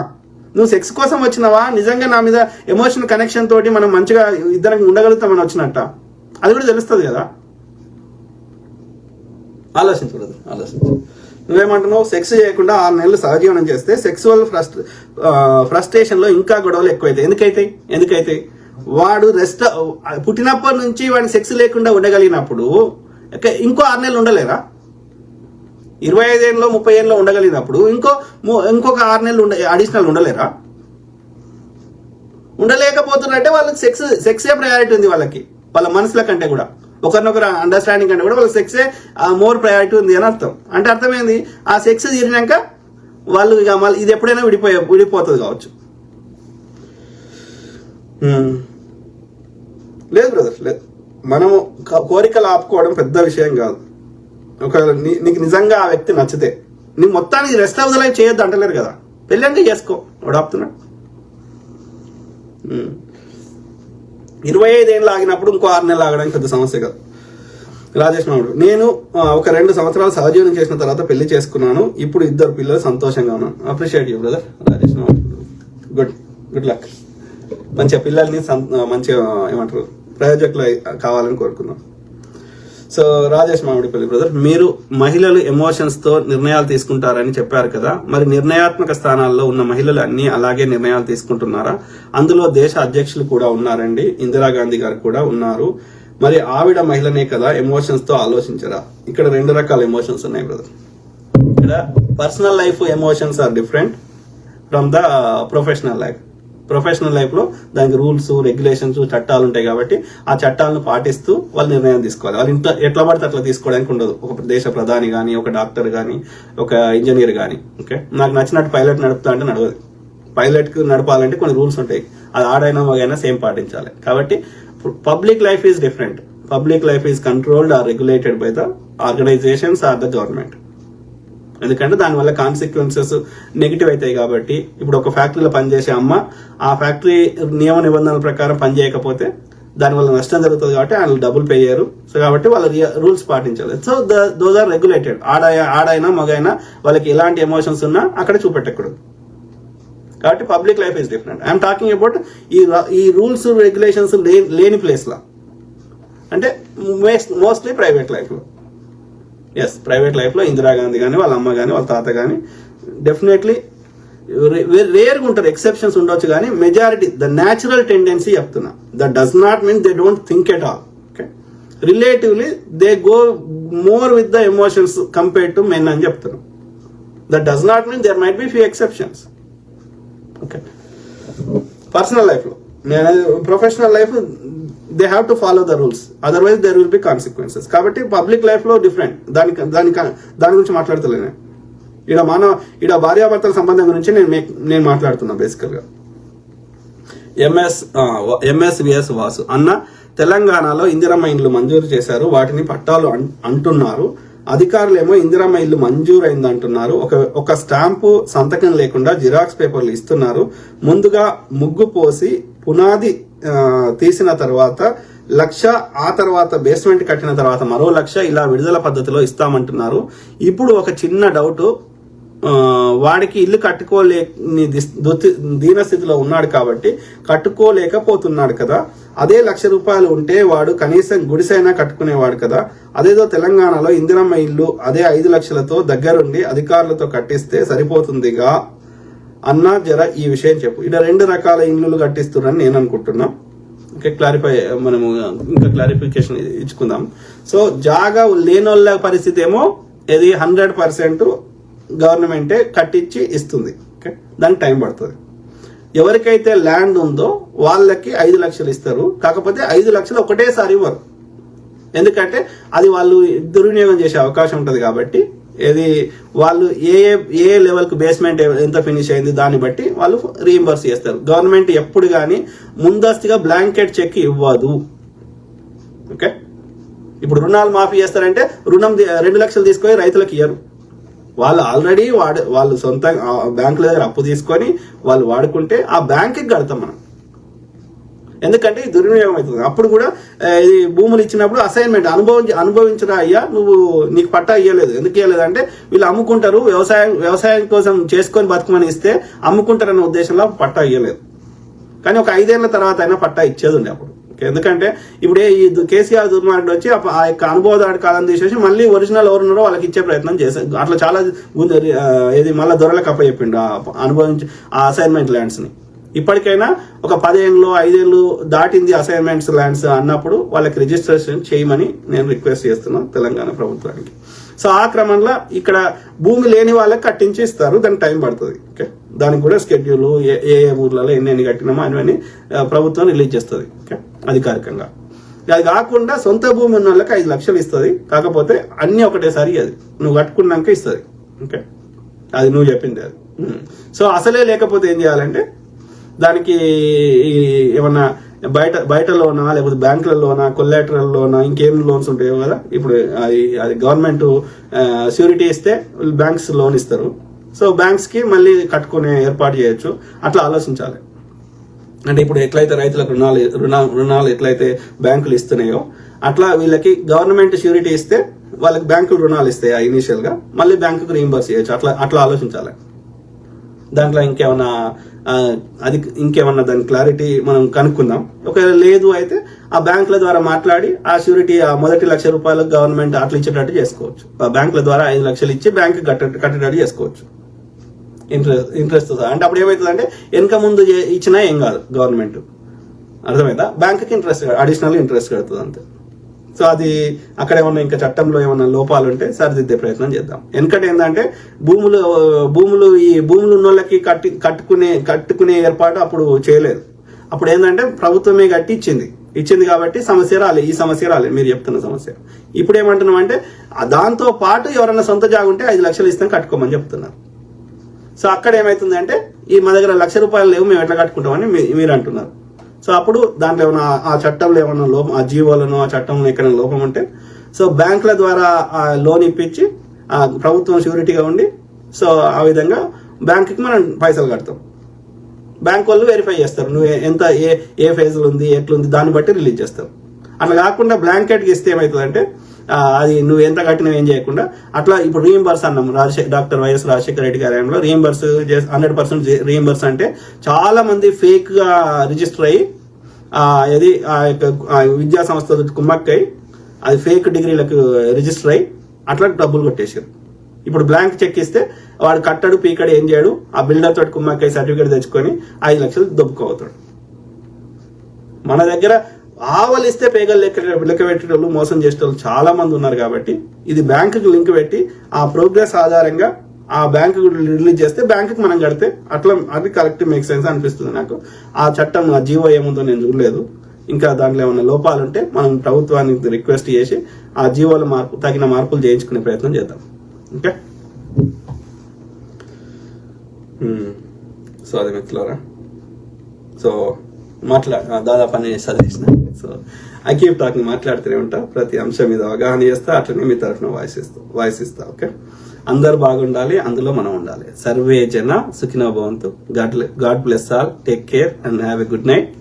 నువ్వు సెక్స్ కోసం వచ్చినావా, నిజంగా నా మీద ఎమోషనల్ కనెక్షన్ తోటి మనం మంచిగా ఇద్దరం ఉండగలుగుతామని వచ్చినట్ట, అది కూడా తెలుస్తుంది కదా. ఆలోచించు. నువ్వేమంటున్నావు? సెక్స్ చేయకుండా 6 నెలలు సహజీవనం చేస్తే సెక్సువల్ ఫ్రస్ట్రేషన్లో ఇంకా గొడవలు ఎక్కువైతాయి. ఎందుకైతే వాడు పుట్టినప్పటి నుంచి వాడిని సెక్స్ లేకుండా ఉండగలిగినప్పుడు ఇంకో 6 నెలలు ఉండలేరా? 25 ఏళ్ళలో 30 ఏళ్ళలో ఉండగలిగినప్పుడు ఇంకొక 6 నెలలు అడిషనల్ ఉండలేరా? ఉండలేకపోతున్నట్టే వాళ్ళకి సెక్సే ప్రయారిటీ ఉంది. వాళ్ళ మనసుల కంటే కూడా, ఒకరినొకరు అండర్స్టాండింగ్ కంటే కూడా వాళ్ళకి సెక్సే మోర్ ప్రయారిటీ ఉంది అని అర్థం. అంటే అర్థమైంది, ఆ సెక్స్ తీరినాక వాళ్ళు ఇక మళ్ళీ ఇది ఎప్పుడైనా విడిపోతుంది కావచ్చు. లేదు బ్రదర్, లేదు. మనము కోరికలు ఆపుకోవడం పెద్ద విషయం కాదు. నీకు నిజంగా ఆ వ్యక్తి నచ్చితే నీ మొత్తానికి రెస్ట్ ఆఫ్ ద లైఫ్ చేయొద్దు అంటలేరు కదా. పెళ్ళి అంటే చేసుకో, వాడు ఆపుతున్నాడు. 25 ఏళ్ళు ఆగినప్పుడు ఇంకో 6 నెలలు ఆగడానికి పెద్ద సమస్య కాదు. రాజేష్ మామిడి, నేను ఒక 2 సంవత్సరాలు సహజీవనం చేసిన తర్వాత పెళ్లి చేసుకున్నాను. ఇప్పుడు 2 పిల్లలు, సంతోషంగా ఉన్నాను. Appreciate you brother. రాజేష్ మామిడి, గుడ్ లక్. మంచిగా పిల్లల్ని మంచిగా ఏమంటారు ప్రయోజకులు కావాలని కోరుకుందాం. సో రాజేష్ మామిడిపల్లి బ్రదర్, మీరు మహిళలు ఎమోషన్స్ తో నిర్ణయాలు తీసుకుంటారని చెప్పారు కదా, మరి నిర్ణయాత్మక స్థానాల్లో ఉన్న మహిళలు అన్ని అలాగే నిర్ణయాలు తీసుకుంటున్నారా? అందులో దేశ అధ్యక్షులు కూడా ఉన్నారండి, ఇందిరాగాంధీ గారు కూడా ఉన్నారు. మరి ఆవిడ మహిళనే కదా, ఎమోషన్స్ తో ఆలోచించరా? ఇక్కడ 2 రకాల ఎమోషన్స్ ఉన్నాయి బ్రదర్. ఇక్కడ personal life emotions are different from the professional life. Professional life లో దానికి రూల్స్, రెగ్యులేషన్స్, చట్టాలు ఉంటాయి కాబట్టి ఆ చట్టాలను పాటిస్తూ వాళ్ళు నిర్ణయం తీసుకోవాలి. వాళ్ళు ఇంట్లో ఎట్లా పడితే అట్లా తీసుకోవడానికి ఉండదు. ఒక దేశ ప్రధాని కానీ, ఒక డాక్టర్ కానీ, ఒక ఇంజనీర్ కానీ. ఓకే, నాకు నచ్చినట్టు పైలట్ నడుపుతా అంటే నడవదు. పైలట్ కు నడపాలంటే కొన్ని రూల్స్ ఉంటాయి, అది ఆడైనా మగైనా సేమ్ పాటించాలి. కాబట్టి public life is different. Public life is controlled or regulated by the organisations or the government. ఎందుకంటే దానివల్ల కాన్సిక్వెన్సెస్ నెగిటివ్ అవుతాయి. కాబట్టి ఇప్పుడు ఒక ఫ్యాక్టరీలో పనిచేసే అమ్మ ఆ ఫ్యాక్టరీ నియమ నిబంధనల ప్రకారం పనిచేయకపోతే దానివల్ల నష్టం జరుగుతుంది. కాబట్టి వాళ్ళు డబ్బులు పే చేయరు. సో కాబట్టి వాళ్ళ రూల్స్ పాటించాలి. So those are regulated. ఆడైనా మగైనా వాళ్ళకి ఎలాంటి ఎమోషన్స్ ఉన్నా అక్కడ చూపెట్టకూడదు. కాబట్టి public life is different. I'm talking about ఈ రూల్స్ రెగ్యులేషన్స్ లేని ప్లేస్ లా, అంటే మోస్ట్లీ ప్రైవేట్ లైఫ్ లో. ఎస్, ప్రైవేట్ లైఫ్ లో ఇందిరాగాంధీ కానీ, వాళ్ళ అమ్మ కానీ, వాళ్ళ తాత కానీ డెఫినెట్లీ రేర్గా ఉంటారు, ఎక్సెప్షన్స్ ఉండొచ్చు. కానీ మెజారిటీ ద న్యాచురల్ టెండెన్సీ చెప్తున్నా. That does not mean they don't think at all. Okay, relatively they go more with the emotions compared to men అని చెప్తున్నాం. That does not mean there might be few exceptions. Okay, personal life లో, professional life they have to follow the rules, otherwise there will be consequences. కాబట్టి public life లో different. దాని గురించి మాట్లాడతలేను. ఈడ భార్యాభర్తల సంబంధం గురించి నేను మాట్లాడుతున్నా బేసికల్ గా. ఎంఎస్విఎస్ వాసు అన్న, తెలంగాణలో ఇందిరమ్మ ఇండ్లు మంజూరు చేశారు, వాటిని పట్టాలు అంటున్నారు. అధికారులేమో ఇందిరమ్మ ఇల్లు మంజూరైంది అంటున్నారు. ఒక స్టాంపు, సంతకం లేకుండా జిరాక్స్ పేపర్లు ఇస్తున్నారు. ముందుగా ముగ్గు పోసి పునాది తీసిన తర్వాత 1,00,000, ఆ తర్వాత బేస్మెంట్ కట్టిన తర్వాత మరో 1,00,000 ఇలా విడుదల పద్ధతిలో ఇస్తామంటున్నారు. ఇప్పుడు ఒక చిన్న డౌట్, వాడికి ఇల్లు కట్టుకోలేని దీనస్థితిలో ఉన్నాడు కాబట్టి కట్టుకోలేకపోతున్నాడు కదా. అదే 1,00,000 రూపాయలు ఉంటే వాడు కనీసం గుడిసైనా కట్టుకునేవాడు కదా. అదేదో తెలంగాణలో ఇందిరమ్మ ఇల్లు అదే 5 లక్షలతో దగ్గరుండి అధికారులతో కట్టిస్తే సరిపోతుందిగా అన్నా, జర ఈ విషయం చెప్పు. ఇక్కడ 2 రకాల ఇల్లులు కట్టిస్తున్నారని నేను అనుకుంటున్నా. ఓకే, మనము ఇంకా క్లారిఫికేషన్ ఇచ్చుకుందాం. సో జాగా లేనోళ్ళ పరిస్థితి ఏమో ఇది 100% గవర్నమెంటే కట్టించి ఇస్తుంది. ఓకే, దానికి టైం పడుతుంది. ఎవరికైతే ల్యాండ్ ఉందో వాళ్ళకి 5 లక్షలు ఇస్తారు. కాకపోతే 5 లక్షలు ఒకటేసారి ఇవ్వరు. ఎందుకంటే అది వాళ్ళు దుర్వినియోగం చేసే అవకాశం ఉంటుంది. కాబట్టి ఇది వాళ్ళు ఏ లెవెల్ కు బేస్మెంట్ ఎంత ఫినిష్ అయింది దాన్ని బట్టి వాళ్ళు రీయింబర్స్ చేస్తారు. గవర్నమెంట్ ఎప్పుడు కానీ ముందస్తుగా బ్లాంకెట్ చెక్ ఇవ్వదు. ఓకే, ఇప్పుడు రుణాలు మాఫీ చేస్తారంటే రుణం 2 లక్షలు తీసుకొని రైతులకు ఇయ్యరు. వాళ్ళు ఆల్రెడీ వాళ్ళు సొంత బ్యాంకుల దగ్గర అప్పు తీసుకొని వాళ్ళు వాడుకుంటే ఆ బ్యాంకుకి కడతాం మనం. ఎందుకంటే ఈ దుర్వినియోగం అవుతుంది. అప్పుడు కూడా ఇది భూములు ఇచ్చినప్పుడు అసైన్మెంట్ అనుభవించరా అయ్యా, నీకు పట్టా ఇవ్వలేదు. ఎందుకు ఇవ్వలేదు అంటే వీళ్ళు అమ్ముకుంటారు, వ్యవసాయం కోసం చేసుకొని బతుకమని ఇస్తే అమ్ముకుంటారన్న ఉద్దేశంలో పట్టా ఇవ్వలేదు. కానీ ఒక 5 ఏళ్ల తర్వాత అయినా పట్టా ఇచ్చేది ఉండే అప్పుడు. ఎందుకంటే ఇప్పుడు ఈ కేసీఆర్ దుర్మార్గుడు వచ్చి ఆ యొక్క అనుభవదాడు కాలం తీసేసి మళ్ళీ ఒరిజినల్ ఎవరున్నారో వాళ్ళకి ఇచ్చే ప్రయత్నం చేశారు. అట్లా చాలా ఏది మళ్ళీ దొరలకు అప్పచెప్పిండు ఆ అసైన్మెంట్ ల్యాండ్స్ ని. ఇప్పటికైనా ఒక 10 ఏళ్ళు 5 ఏళ్ళు దాటింది అసైన్మెంట్స్ ల్యాండ్స్ అన్నప్పుడు వాళ్ళకి రిజిస్ట్రేషన్ చేయమని నేను రిక్వెస్ట్ చేస్తున్నాను తెలంగాణ ప్రభుత్వానికి. సో ఆ క్రమంలో ఇక్కడ భూమి లేని వాళ్ళకి కట్టించి ఇస్తారు, దానికి టైం పడుతుంది. ఓకే, దానికి కూడా షెడ్యూల్ ఏ ఊర్లలో ఎన్ని కట్టినామో అని ప్రభుత్వం రిలీజ్ చేస్తుంది. ఓకే, అధికారికంగా. అది కాకుండా సొంత భూమి ఉన్న వాళ్ళకి 5 లక్షలు ఇస్తుంది. కాకపోతే అన్ని ఒకటేసారి అది నువ్వు కట్టుకున్నాక ఇస్తుంది. ఓకే, అది నువ్వు చెప్పింది అది. సో అసలే లేకపోతే ఏం చేయాలంటే దానికి ఏమన్నా బయట లోనా లేకపోతే బ్యాంకుల లోనా కొల్లాటరల్ లోనా ఇంకేం లోన్స్ ఉంటాయో కదా. ఇప్పుడు అది గవర్నమెంట్ ష్యూరిటీ ఇస్తే బ్యాంక్స్ లోన్ ఇస్తారు. సో బ్యాంక్స్ కి మళ్ళీ కట్టుకునే ఏర్పాటు చేయొచ్చు. అట్లా ఆలోచించాలి. అంటే ఇప్పుడు ఎట్లయితే రైతులకు రుణాలు ఎట్లయితే బ్యాంకులు ఇస్తున్నాయో అట్లా వీళ్ళకి గవర్నమెంట్ ష్యూరిటీ ఇస్తే వాళ్ళకి బ్యాంకులు రుణాలు ఇస్తాయి ఇనీషియల్ గా, మళ్ళీ బ్యాంకుకు రీయింబర్స్ చేయొచ్చు. అట్లా ఆలోచించాలి. దాంట్లో ఇంకేమన్నా దాని క్లారిటీ మనం కనుక్కుందాం. ఒకవేళ లేదు అయితే ఆ బ్యాంకుల ద్వారా మాట్లాడి ఆ ష్యూరిటీ ఆ మొదటి ₹1,00,000 గవర్నమెంట్ అట్లా ఇచ్చేటట్టు చేసుకోవచ్చు. ఆ బ్యాంకుల ద్వారా 5 లక్షలు ఇచ్చి బ్యాంక్ కట్టేటట్టు చేసుకోవచ్చు ఇంట్రెస్ట్. అంటే అప్పుడు ఏమవుతుంది అంటే వెనక ముందు ఇచ్చినా ఏం కాదు గవర్నమెంట్, అర్థమైందా? బ్యాంకుకి ఇంట్రెస్ట్ అడిషనల్ ఇంట్రెస్ట్ కడుతుంది అంతే. సో అది అక్కడ ఏమన్నా ఇంకా చట్టంలో ఏమన్నా లోపాలు ఉంటే సరిదిద్దే ప్రయత్నం చేద్దాం. ఎందుకంటే ఏంటంటే భూములు ఉన్న వాళ్ళకి కట్టుకునే ఏర్పాటు అప్పుడు చేయలేదు. అప్పుడు ఏంటంటే ప్రభుత్వమే కట్టి ఇచ్చింది కాబట్టి ఈ సమస్య రాలేదు మీరు చెప్తున్న సమస్య. ఇప్పుడు ఏమంటున్నాం అంటే దాంతో పాటు ఎవరన్నా సొంత జాగా ఉంటే 5 లక్షలు ఇస్తాం కట్టుకోమని చెప్తున్నారు. సో అక్కడ ఏమైతుంది అంటే మా దగ్గర ₹1,00,000 లేవు, మేము ఎట్లా కట్టుకుంటామని మీరు అంటున్నారు. సో అప్పుడు దాంట్లో ఏమైనా ఆ చట్టంలో ఏమన్నా లోపం, ఆ జీవోలను ఆ చట్టంలో ఎక్కడైనా లోపం ఉంటే సో బ్యాంకుల ద్వారా ఆ లోన్ ఇప్పించి ఆ ప్రభుత్వం ష్యూరిటీగా ఉండి సో ఆ విధంగా బ్యాంకుకి మనం పైసలు కడతాం. బ్యాంక్ వాళ్ళు వెరిఫై చేస్తారు నువ్వు ఎంత ఏ ఫేజ్లో ఉంది ఎట్లుంది దాన్ని బట్టి రిలీజ్ చేస్తారు. అట్లా కాకుండా బ్లాంకెట్కి ఇస్తే ఏమవుతుందంటే అది నువ్వు ఎంత కట్టినవి ఏం చేయకుండా అట్లా. ఇప్పుడు రీయింబర్స్ అన్నాం, డాక్టర్ వైఎస్ రాజశేఖర రెడ్డి గారి హయాంలో రీయింబర్స్ 100% రీయింబర్స్ అంటే చాలా మంది ఫేక్ గా రిజిస్టర్ అయ్యి అది విద్యా సంస్థ కుమ్మక్కై అది ఫేక్ డిగ్రీలకు రిజిస్టర్ అయ్యి అట్లా డబ్బులు కొట్టేసారు. ఇప్పుడు బ్లాంక్ చెక్ ఇస్తే వాడు కట్టడు పీకడు ఏం చేయడు, ఆ బిల్డర్ తోటి కుమ్మక్కై సర్టిఫికేట్ తెచ్చుకొని 5 లక్షలు దొబ్బుకోవుతాడు. మన దగ్గర ఆవలు ఇస్తే పేగలు లెక్క పెట్టేటోళ్ళు మోసం చేసేటోళ్ళు చాలా మంది ఉన్నారు. కాబట్టి ఇది బ్యాంకుకి లింక్ పెట్టి ఆ ప్రోగ్రెస్ ఆధారంగా ఆ బ్యాంకు రిలీజ్ చేస్తే బ్యాంకుకి మనం కడితే అట్లా అది కరెక్ట్ మేక్ సెన్స్ అనిపిస్తుంది నాకు. ఆ చట్టం ఆ జీవో ఏముందో నేను చూడలేదు. ఇంకా దాంట్లో ఏమైనా లోపాలు ఉంటే మనం ప్రభుత్వానికి రిక్వెస్ట్ చేసి ఆ జీవోల తగిన మార్పులు చేయించుకునే ప్రయత్నం చేద్దాం. ఓకే, సో అది మిత్రులారా. సో దాదాపు అన్ని చదివేసిన. సో ఐ కీప్ టాకింగ్, మాట్లాడుతూనే ఉంటా. ప్రతి అంశం మీద అవగాహన చేస్తా, అట్లనే మీ తరఫున వాయిస్ ఇస్తా. ఓకే, అందరు బాగుండాలి, అందులో మనం ఉండాలి. సర్వే జన సుఖినో భవంతు. God bless all. Take care and have a good night.